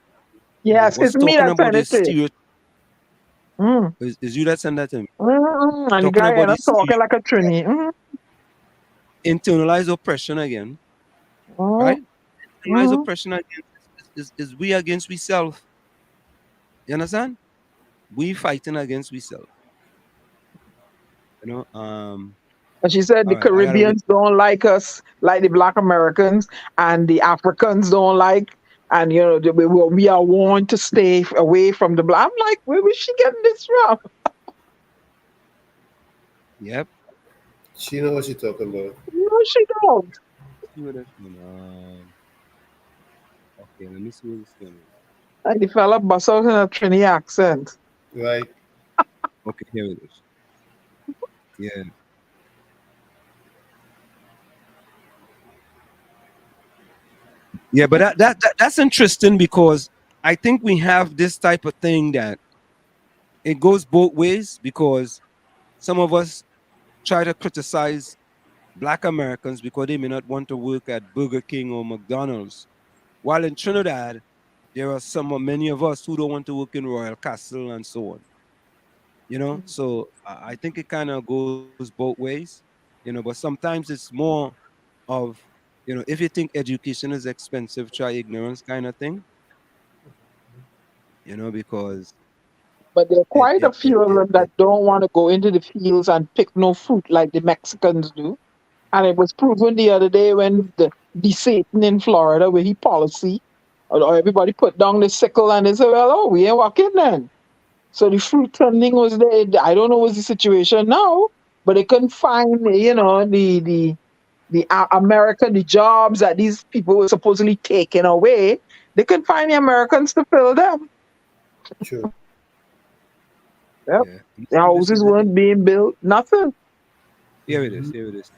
Yes, was it's me talking that about sent it this to you. Is you that sent that to me? And the guy ended up talking like a Trini. Internalized oppression again. Right? Internalized oppression again is we against we self. You understand? We fighting against we self. You know, But she said the Caribbeans don't like us like the black Americans, and the Africans don't like, and you know, we are warned to stay away from the black. I'm like, where was she getting this from? Yep. She knows what she's talking about. No, she don't. Okay, let me see what it's going on. And the fella bust out in a Trini accent. Right. Okay, here it is. Yeah. Yeah, but that's interesting because I think we have this type of thing that it goes both ways because some of us try to criticize black Americans because they may not want to work at Burger King or McDonald's. While in Trinidad, there are many of us who don't want to work in Royal Castle and so on. So I think it kind of goes both ways. But sometimes it's more of, if you think education is expensive, try ignorance kind of thing. Because But there are it quite a it it, few of it, them that it don't want to go into the fields and pick no fruit like the Mexicans do. And it was proven the other day when the Satan in Florida, where he policy, or everybody put down the sickle and they said, well, oh, we ain't walking then. So the fruit funding was there. I don't know what's the situation now, but they couldn't find, America, the jobs that these people were supposedly taking away. They couldn't find the Americans to fill them. True. Yep. yeah. The This houses is it. weren't being built. Nothing. Here it is. Here it is.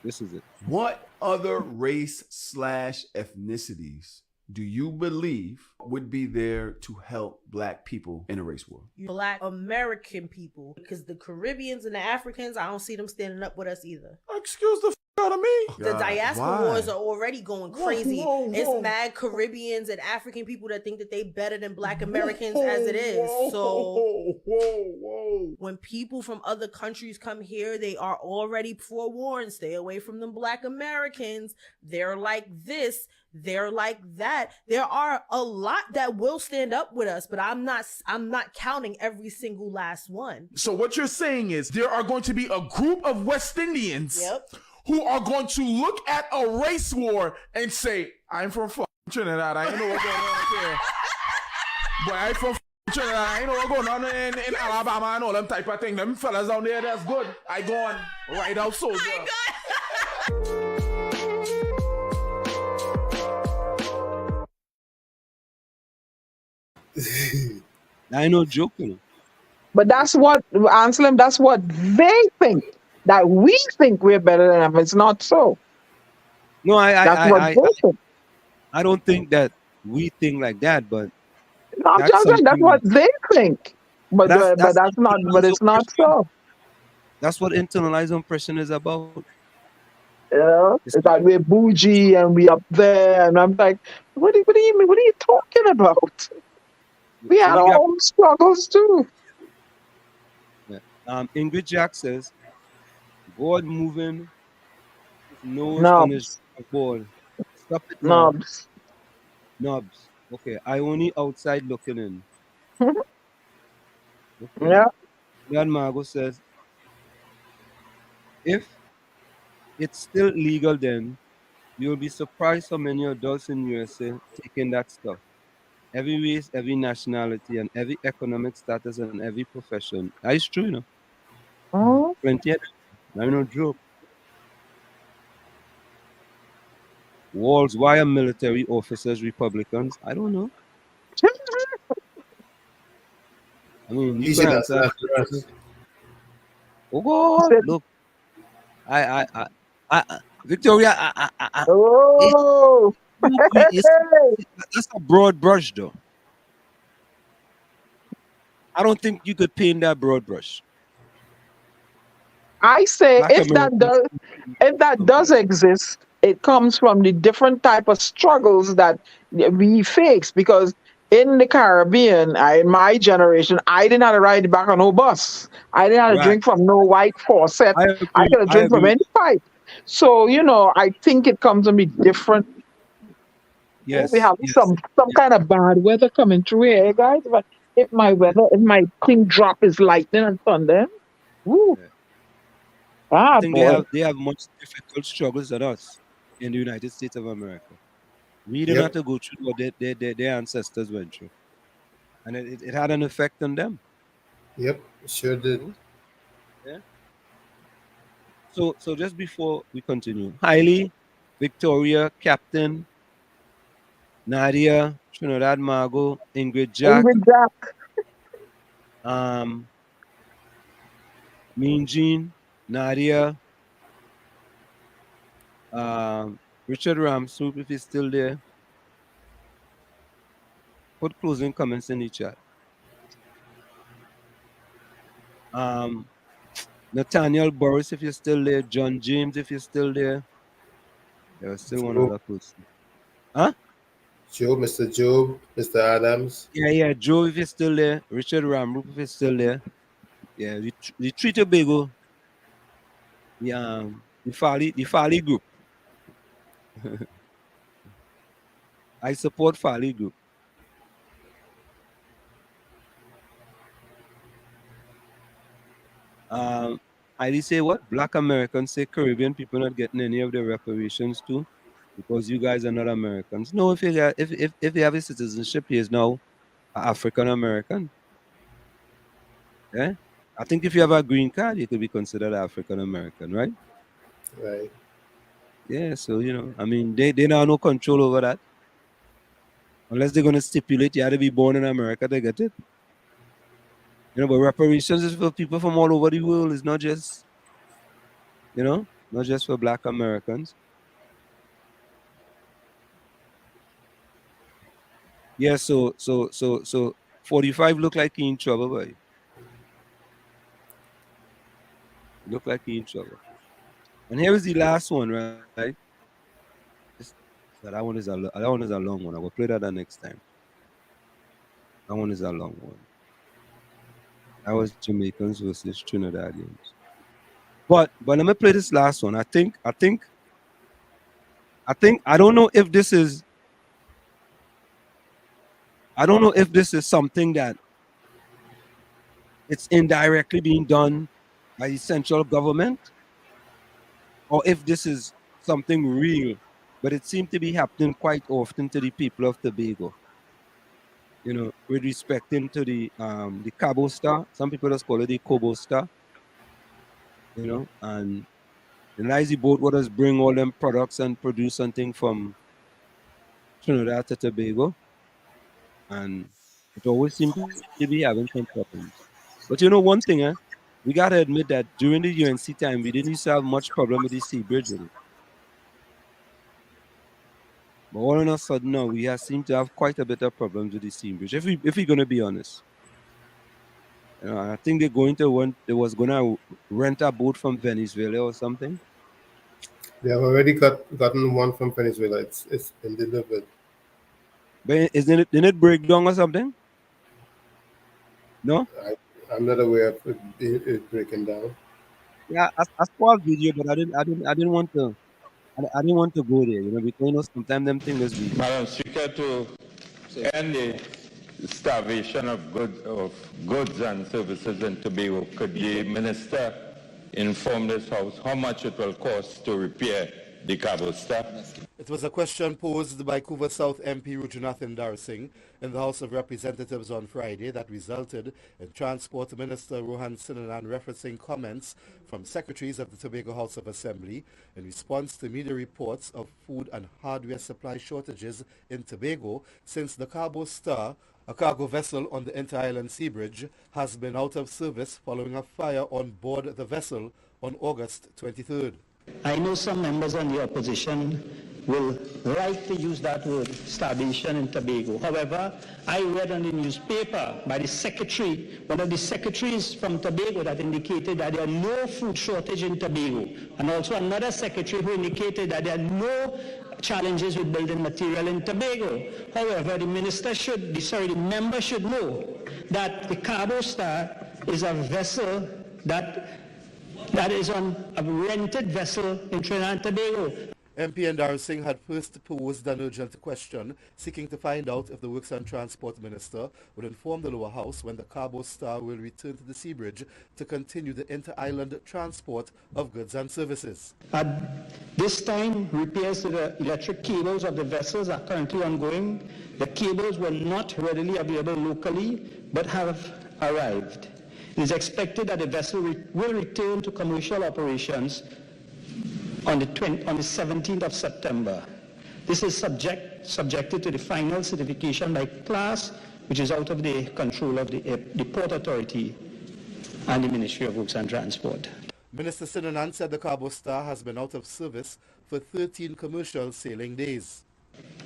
This is it. What other race slash ethnicities do you believe would be there to help black people in a race war? Black American people, because the Caribbeans and the Africans, I don't see them standing up with us either. Excuse the out of me. The diaspora why? wars are already going crazy. Whoa. It's mad Caribbeans and African people that think that they better than Black Americans as it is. So when people from other countries come here, they are already forewarned. Stay away from them Black Americans. They're like this. They're like that. There are a lot that will stand up with us, but I'm not counting every single last one. So what you're saying is there are going to be a group of West Indians who are going to look at a race war and say, I'm from Trinidad. I ain't know what's going on here. But I'm from Trinidad. I ain't know what's going on in Alabama and all them type of thing. Them fellas down there, that's good. I go on ride out soldier. I ain't no joking. But that's what, Anselm, that's what they think. That we think we're better than them. It's not so. No, I don't think that we think like that, but I'm just saying that's what they think. But that's that's not. But it's not so. That's what internalized oppression is about. Yeah, it's like we're bougie and we up there, and I'm like, what do you mean? What are you talking about? We had our own struggles too. Yeah. Ingrid Jack says, God moving his nose on his ball. Stop it now. Knobs. Okay, I only outside looking in. Okay. Yeah. Then Margot says, if it's still legal, then you'll be surprised how many adults in USA taking that stuff. Every race, every nationality, and every economic status and every profession. That's true, Plenty of them. I'm no joke. Walls, why are military officers Republicans? I don't know. I mean, you can answer. Oh God, look. Victoria, oh, that's a broad brush, though. I don't think you could paint that broad brush. I say if that does exist, it comes from the different type of struggles that we face. Because in the Caribbean, in my generation, I didn't have to ride back on no bus. I didn't have to drink from no white faucet. I could have drink from any pipe. So I think it comes from the different. Yes, we have some kind of bad weather coming through here, guys. But if my thing drop is lightning and thunder, woo. I think they have much difficult struggles than us in the United States of America. We didn't have to go through what their ancestors went through, and it had an effect on them. Yep, sure did. Yeah. So just before we continue, Hailey, Victoria, Captain, Nadia, Trinidad Margot, Ingrid Jack. Mean Jean, Nadia, Richard Ramsoup, if he's still there, Put closing comments in the chat. Nathaniel Boris, if you're still there. John James, if you're still there. There's still one other person. Huh? Joe, Mr. Joe, Mr. Adams. Yeah, Joe, if you're still there. Richard Ramroop, if you're still there. Yeah, the Three Tobago. The Farley group. I support Farley group. I say what? Black Americans say Caribbean people not getting any of their reparations too, because you guys are not Americans. No, if you have a citizenship, he is now African American. Yeah, I think if you have a green card, you could be considered African American, right? Right. Yeah, so I mean, they now have no control over that, unless they're gonna stipulate you had to be born in America to get it. But reparations is for people from all over the world. It's not just, not just for Black Americans. Yeah, so 45 look like he in trouble, boy. Look like he in trouble. And here is the last one, right? That one is a long one. I will play that the next time. That one is a long one. That was Jamaicans versus Trinidadians. But let me play this last one. I don't know if this is something that it's indirectly being done by the central government, or if this is something real, but it seems to be happening quite often to the people of Tobago. With respect to the Cabo Star, some people just call it the Cobo Star. And the lazy boat would just bring all them products and produce something from Trinidad to Tobago, and it always seems to be having some problems. But one thing, we gotta admit that during the UNC time, we didn't used to have much problem with the sea bridge with it. But all of a sudden now, we seem to have quite a bit of problems with the sea bridge. If we're gonna be honest, I think they was gonna rent a boat from Venezuela or something. They have already gotten one from Venezuela. It's been delivered. But didn't it break down or something? No? I'm not aware of it breaking down. Yeah, I saw a video, but I didn't want to. I didn't want to go there, because sometimes them things be. Madam Speaker, to end the starvation of goods and services in Tobago, could the minister inform this House how much it will cost to repair the Cabo Star? It was a question posed by Couva South MP Jonathan Darsing in the House of Representatives on Friday that resulted in Transport Minister Rohan Sinanan referencing comments from secretaries of the Tobago House of Assembly in response to media reports of food and hardware supply shortages in Tobago since the Cabo Star, a cargo vessel on the Inter-Island Sea Bridge, has been out of service following a fire on board the vessel on August 23rd. I know some members on the opposition will like to use that word, starvation in Tobago. However, I read on the newspaper by the secretary, one of the secretaries from Tobago, that indicated that there are no food shortage in Tobago. And also another secretary who indicated that there are no challenges with building material in Tobago. However, the member should know that the Cabo Star is a vessel that is on a rented vessel in Trinidad and Tobago. MP Darsing had first posed an urgent question seeking to find out if the Works and Transport Minister would inform the lower house when the Cabo Star will return to the Sea Bridge to continue the inter-island transport of goods and services. At this time, repairs to the electric cables of the vessels are currently ongoing. The cables were not readily available locally, but have arrived. It is expected that the vessel will return to commercial operations on the 17th of September. This is subjected to the final certification by class, which is out of the control of the Port Authority and the Ministry of Works and Transport. Minister Sinanan said the Cabo Star has been out of service for 13 commercial sailing days.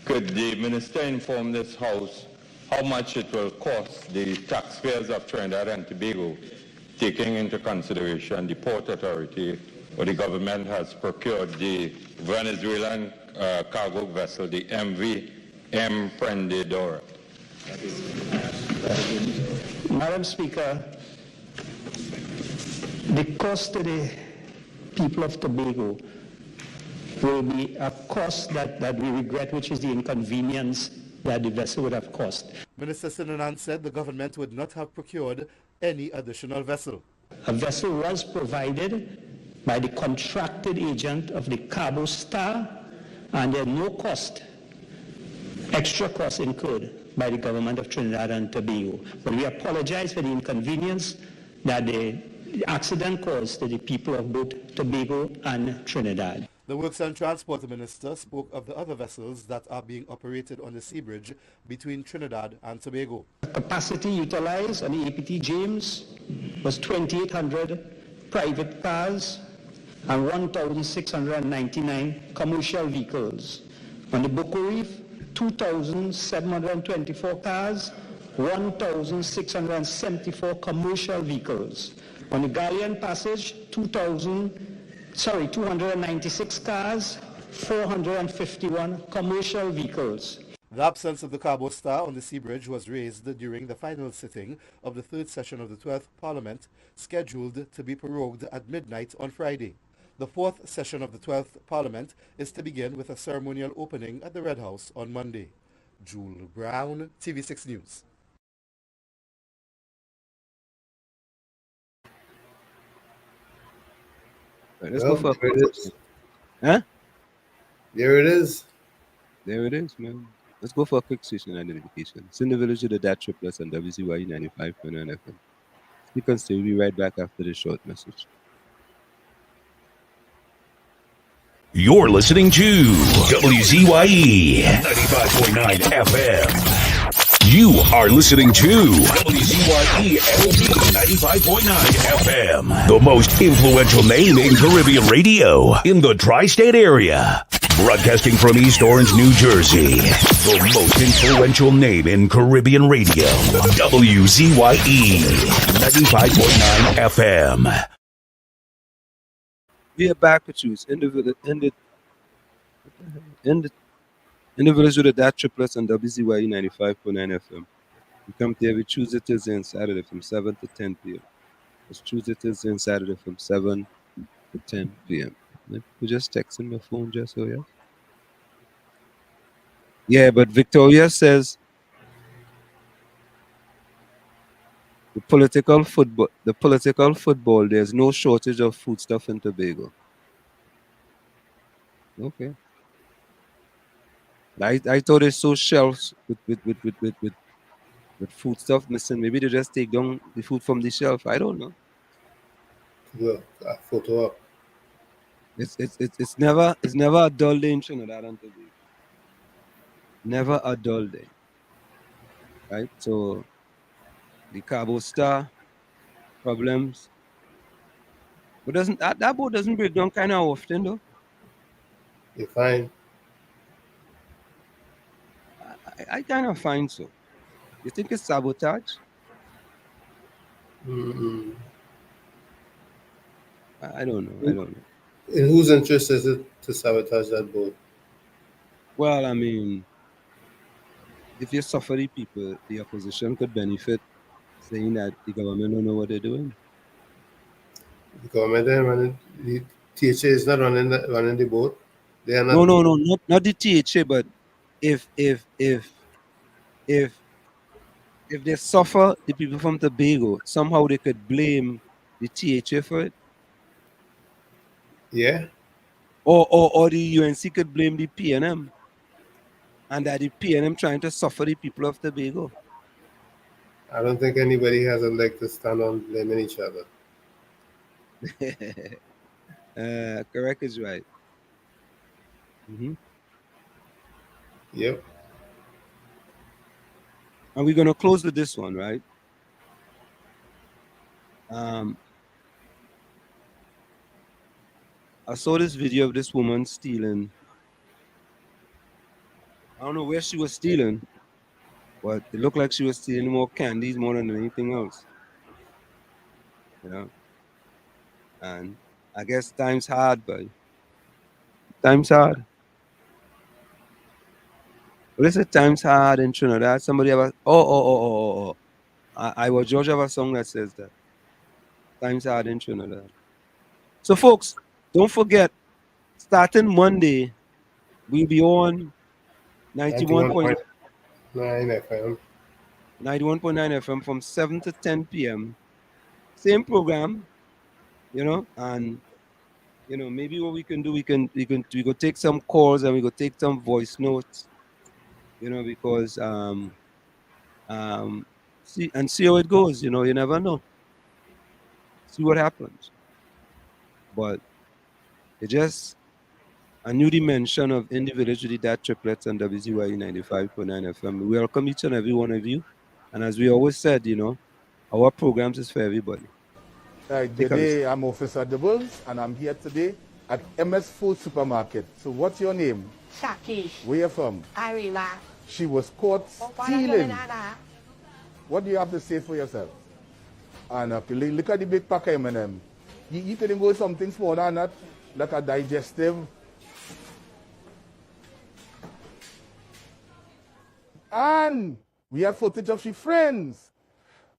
Could the minister inform this House how much it will cost the taxpayers of Trinidad and Tobago, taking into consideration the Port Authority or the government has procured the Venezuelan cargo vessel, the MV Emprendedor. Madam Speaker, the cost to the people of Tobago will be a cost that we regret, which is the inconvenience that the vessel would have cost. Minister Sinanan said the government would not have procured any additional vessel. A vessel was provided by the contracted agent of the Cabo Star, and there are no cost, extra costs incurred by the government of Trinidad and Tobago. But we apologize for the inconvenience that the accident caused to the people of both Tobago and Trinidad. The Works and Transport Minister spoke of the other vessels that are being operated on the sea bridge between Trinidad and Tobago. Capacity utilized on the APT James was 2,800 private cars and 1,699 commercial vehicles. On the Boko Reef, 2,724 cars, 1,674 commercial vehicles. On the Galleon Passage, 296 cars, 451 commercial vehicles. The absence of the Cabo Star on the sea bridge was raised during the final sitting of the third session of the 12th Parliament, scheduled to be prorogued at midnight on Friday. The fourth session of the 12th Parliament is to begin with a ceremonial opening at the Red House on Monday. Jule Brown, TV6 News. Let's go for a quick question. Huh? There it is. There it is, man. Let's go for a quick station identification. It's in the village of the DAT Triplets and WZYE 95.9 FM. You can stay. We'll be right back after this short message. You're listening to WZYE 95.9 FM. You are listening to WZYE 95.9 FM, the most influential name in Caribbean radio in the tri-state area. Broadcasting from East Orange, New Jersey, the most influential name in Caribbean radio, WZYE 95.9 FM. We are back with you. In the village with the DAT Triplets and WZYE 95.9 FM. We come here every Tuesday, Thursday, and Saturday from 7 to 10 p.m. It's Tuesday, Thursday, and Saturday from 7 to 10 p.m. We're just texting my phone, just so yeah. Yeah, but Victoria says the political football, there's no shortage of foodstuff in Tobago. Okay. I thought it's so shelves with food stuff missing. Maybe they just take down the food from the shelf. I don't know. Well, a photo up. It's never a dull day in Trinidad and Tobago. Never a dull day. Right? So the Cabo Star problems. But that boat doesn't break down kind of often though. You're fine. I kind of find so. You think it's sabotage? Mm-hmm. I don't know. In whose interest is it to sabotage that boat? Well, I mean, if you suffer the people, the opposition could benefit saying that the government don't know what they're doing. The government ain't running, the THA is not running the boat. They are not. No, not the THA, but if they suffer, the people from Tobago, somehow they could blame the THA for it. Yeah. Or the UNC could blame the PNM, and that the PNM trying to suffer the people of Tobago. I don't think anybody has a leg to stand on blaming each other. Correct is right. Mm-hmm. Yep. And we're gonna close with this one, right? I saw this video of this woman stealing. I don't know where she was stealing, But it looked like she was stealing more candies more than anything else. You know? And I guess time's hard, but time's hard. Well, it's a time's hard in Trinidad. Somebody ever oh. I was George have a song that says that. Time's hard in Trinidad. So folks, don't forget, starting Monday, we'll be on 91.9 FM. 91.9 FM from 7 to 10 p.m. Same program, you know, and you know, maybe what we can do, we go take some calls and we go take some voice notes, you know, because see how it goes, you know, you never know. See what happens. But it just a new dimension of individually DAT Triplets and WZYE 95.9 FM. We welcome each and every one of you. And as we always said, you know, our programs is for everybody. Good day, I'm Officer Dibbles, and I'm here today at MS Food Supermarket. So what's your name? Shaki. Where you from? Arriva. She was caught stealing. What do you have to say for yourself? And look at the big pack of M&M. You couldn't go something smaller than that, like a digestive. And we have footage of she friends.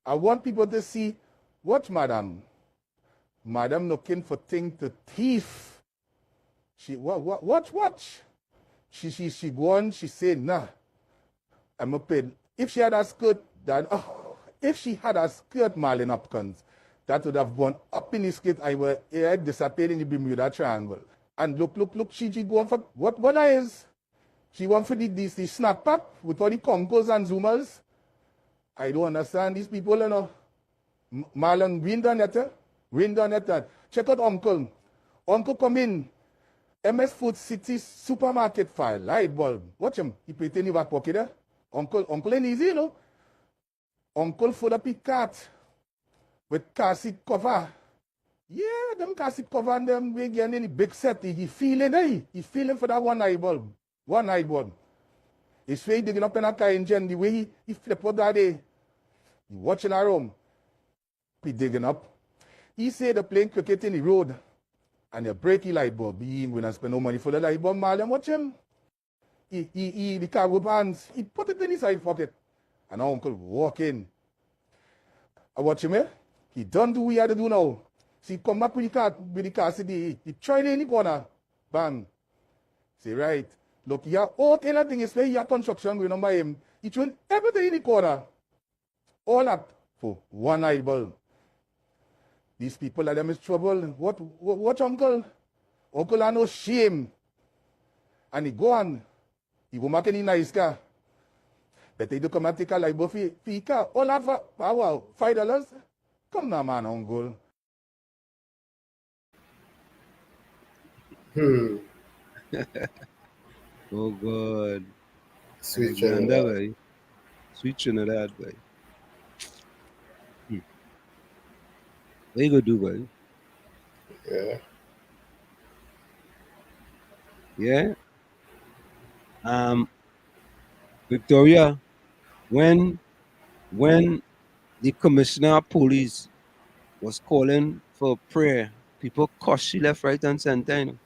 I want people to see what Madam looking for things to thief. She watch. She go on, she say, nah, I'm a paid. If she had a skirt, if she had a skirt, Marlene Hopkins, that would have gone up in the skirt. I would disappeared in the Bermuda Triangle. And look, she go on for what is? She want for the snack pack with all the Concos and Zoomers. I don't understand these people, you know. Marlon, Rain done it. Check out Uncle. Uncle come in. MS Food City supermarket file, light bulb. Watch him. He put in the back pocket there. Uncle ain't easy, you know. Uncle full up his cat with car seat cover. Yeah, them car seat cover and them we get any big set. He feeling, He feeling for that one eye bulb. One eye bulb. His way digging up in a car engine, the way he flip up that day. He watching our room. He digging up. He said the playing cricket in the road. And the breaky light bulb. He ain't gonna spend no money for the light bulb, Marlon. Watch him. The cargo pants. He put it in his side pocket. And our uncle walk in. I watch him, He done do what he had to do now. See, come back with the car city. He tried in the corner. Bang. Say, right. Look, he have all kind of things. He have construction going on by him. He threw everything in the corner. All that for one eye bulb. These people are them is trouble. What uncle? Uncle are no shame. And he go on. He go make any nice car. But they do come and take a light bulb for your car. All that for $5. Come now, man, uncle. Oh God. Sweet Trinidad. Boy. Sweet Trinidad, boy. What you gonna do, boy? Yeah. Yeah. Victoria, when the commissioner of police was calling for prayer, people cussed she left, right, and center. You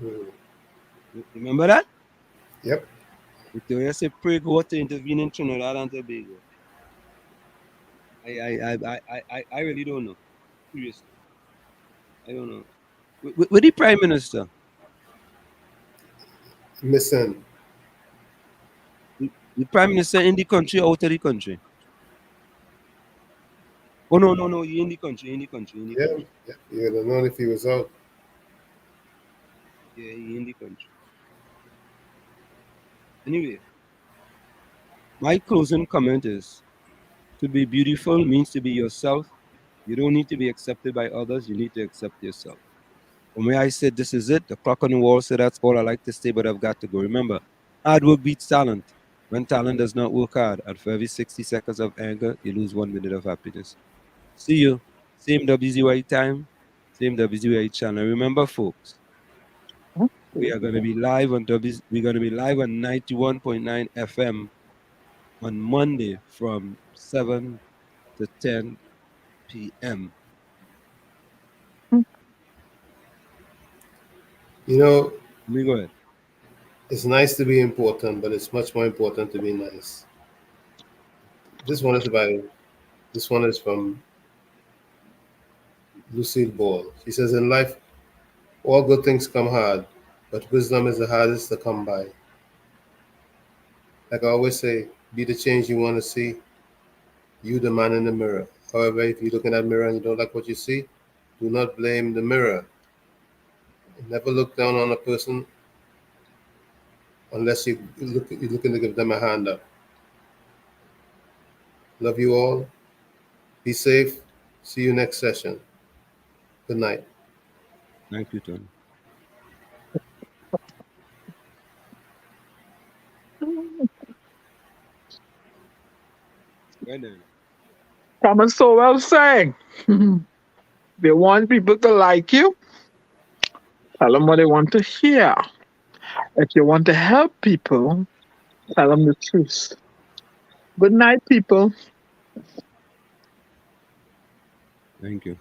know? Remember that? Yep. Victoria said, "Pray God to intervene in Trinidad and Tobago." I really don't know. Seriously, I don't know. With the Prime Minister, Listen. The Prime Minister in the country or out of the country? Oh no, he in the country, Yeah, you would have known if he was out. Yeah, he in the country. Anyway, my closing comment is, to be beautiful means to be yourself. You don't need to be accepted by others. You need to accept yourself. For me, I said, this is it. The clock on the wall said that's all I like to say, but I've got to go. Remember, hard work beats talent. When talent does not work hard, and for every 60 seconds of anger, you lose 1 minute of happiness. See you. Same WZYE time, same WZYE channel. Remember, folks, we are going to be live on we're going to be live on 91.9 FM on Monday from 7 to 10 p.m. You know, Let me go ahead. it's nice to be important, but it's much more important to be nice. This one is from Lucille Ball. She says, in life, all good things come hard, but wisdom is the hardest to come by. Like I always say, be the change you want to see. You, the man in the mirror. However, if you look in that mirror and you don't like what you see, do not blame the mirror. Never look down on a person unless you're looking to give them a hand up. Love you all. Be safe. See you next session. Good night. Thank you, Tony. Right then. Thomas so well saying. They want people to like you. Tell them what they want to hear. If you want to help people, tell them the truth. Good night, people. Thank you.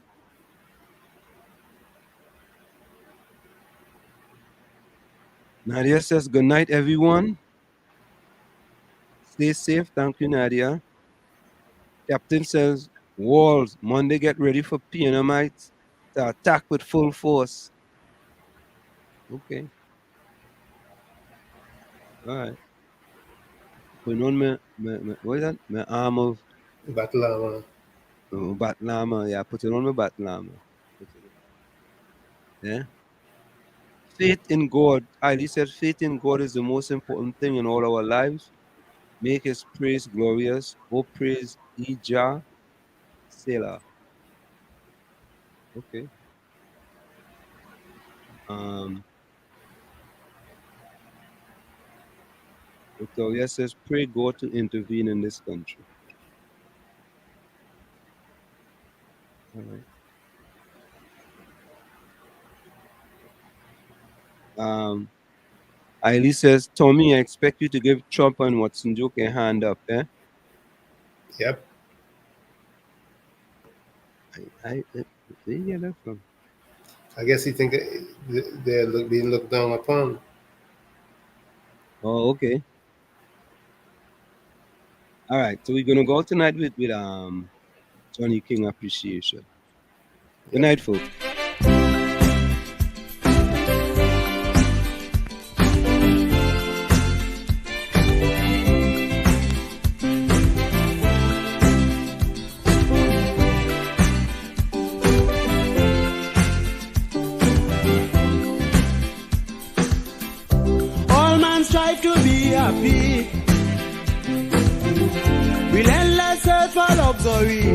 Nadia says, good night, everyone. Stay safe. Thank you, Nadia. Captain says, Walls, Monday get ready for Pianamites to attack with full force. Okay. All right. Putting on my what is that? My arm of battle armor. Oh, battle armor, yeah. Putting on my battle armor. Yeah. Faith in God. Ali said, faith in God is the most important thing in all our lives. Make his praise glorious. Oh, praise Ija Selah. Okay. Victoria says, pray God to intervene in this country. All right. Ailey says, Tommy, I expect you to give Trump and Watson Joke a hand up, eh? Yep. Where you get that from? I guess he think they're being looked down upon. Oh, okay. All right, so we're gonna go tonight with Johnny King appreciation. Good night, folks. All man strive to be happy. Relentless search for luxury.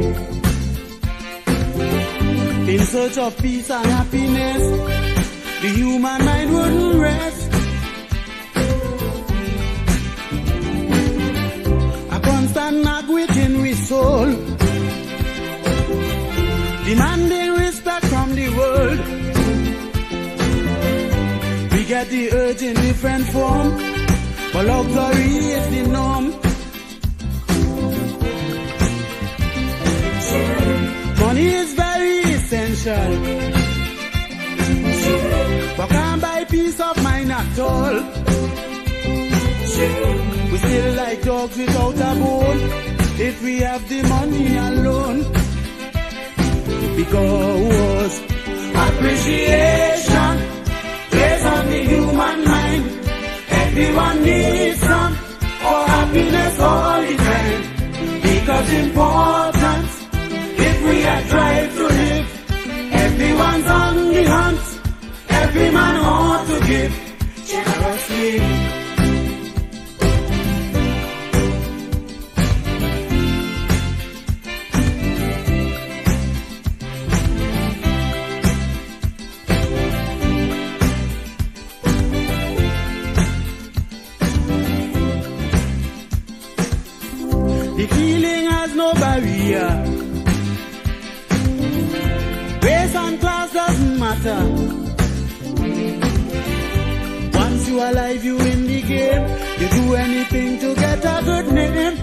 In search of peace and happiness, the human mind wouldn't rest. A constant nag within we soul, demanding respect from the world. We get the urge in different form, but luxury is the norm. Money is very essential, but can't buy peace of mind at all. We still like dogs without a bone if we have the money alone. Because appreciation plays on the human mind. Everyone needs some for happiness all the time. Because importance, if we are drive to live, everyone's on the hunt. Every man ought to give generously. The feeling has no barrier. Race and class doesn't matter. Once you alive, you in the game. You do anything to get a good name.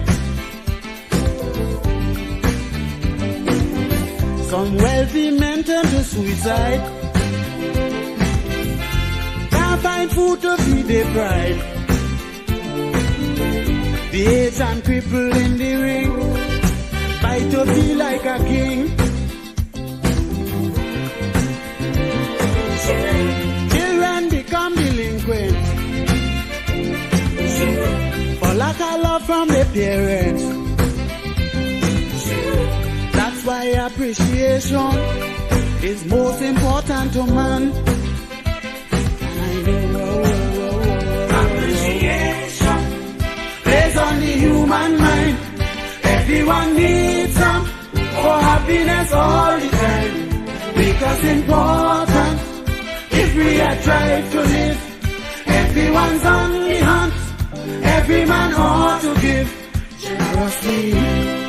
Some wealthy men turn to suicide. Can't find food to feed their pride. The aged and crippled in the ring fight to feel like a king. Children become delinquent for lack of love from their parents. That's why appreciation is most important to man. Appreciation plays on the human mind. Everyone needs some for happiness all the time. Because important, if we are trying to live, everyone's on the hunt. Every man ought to give generously.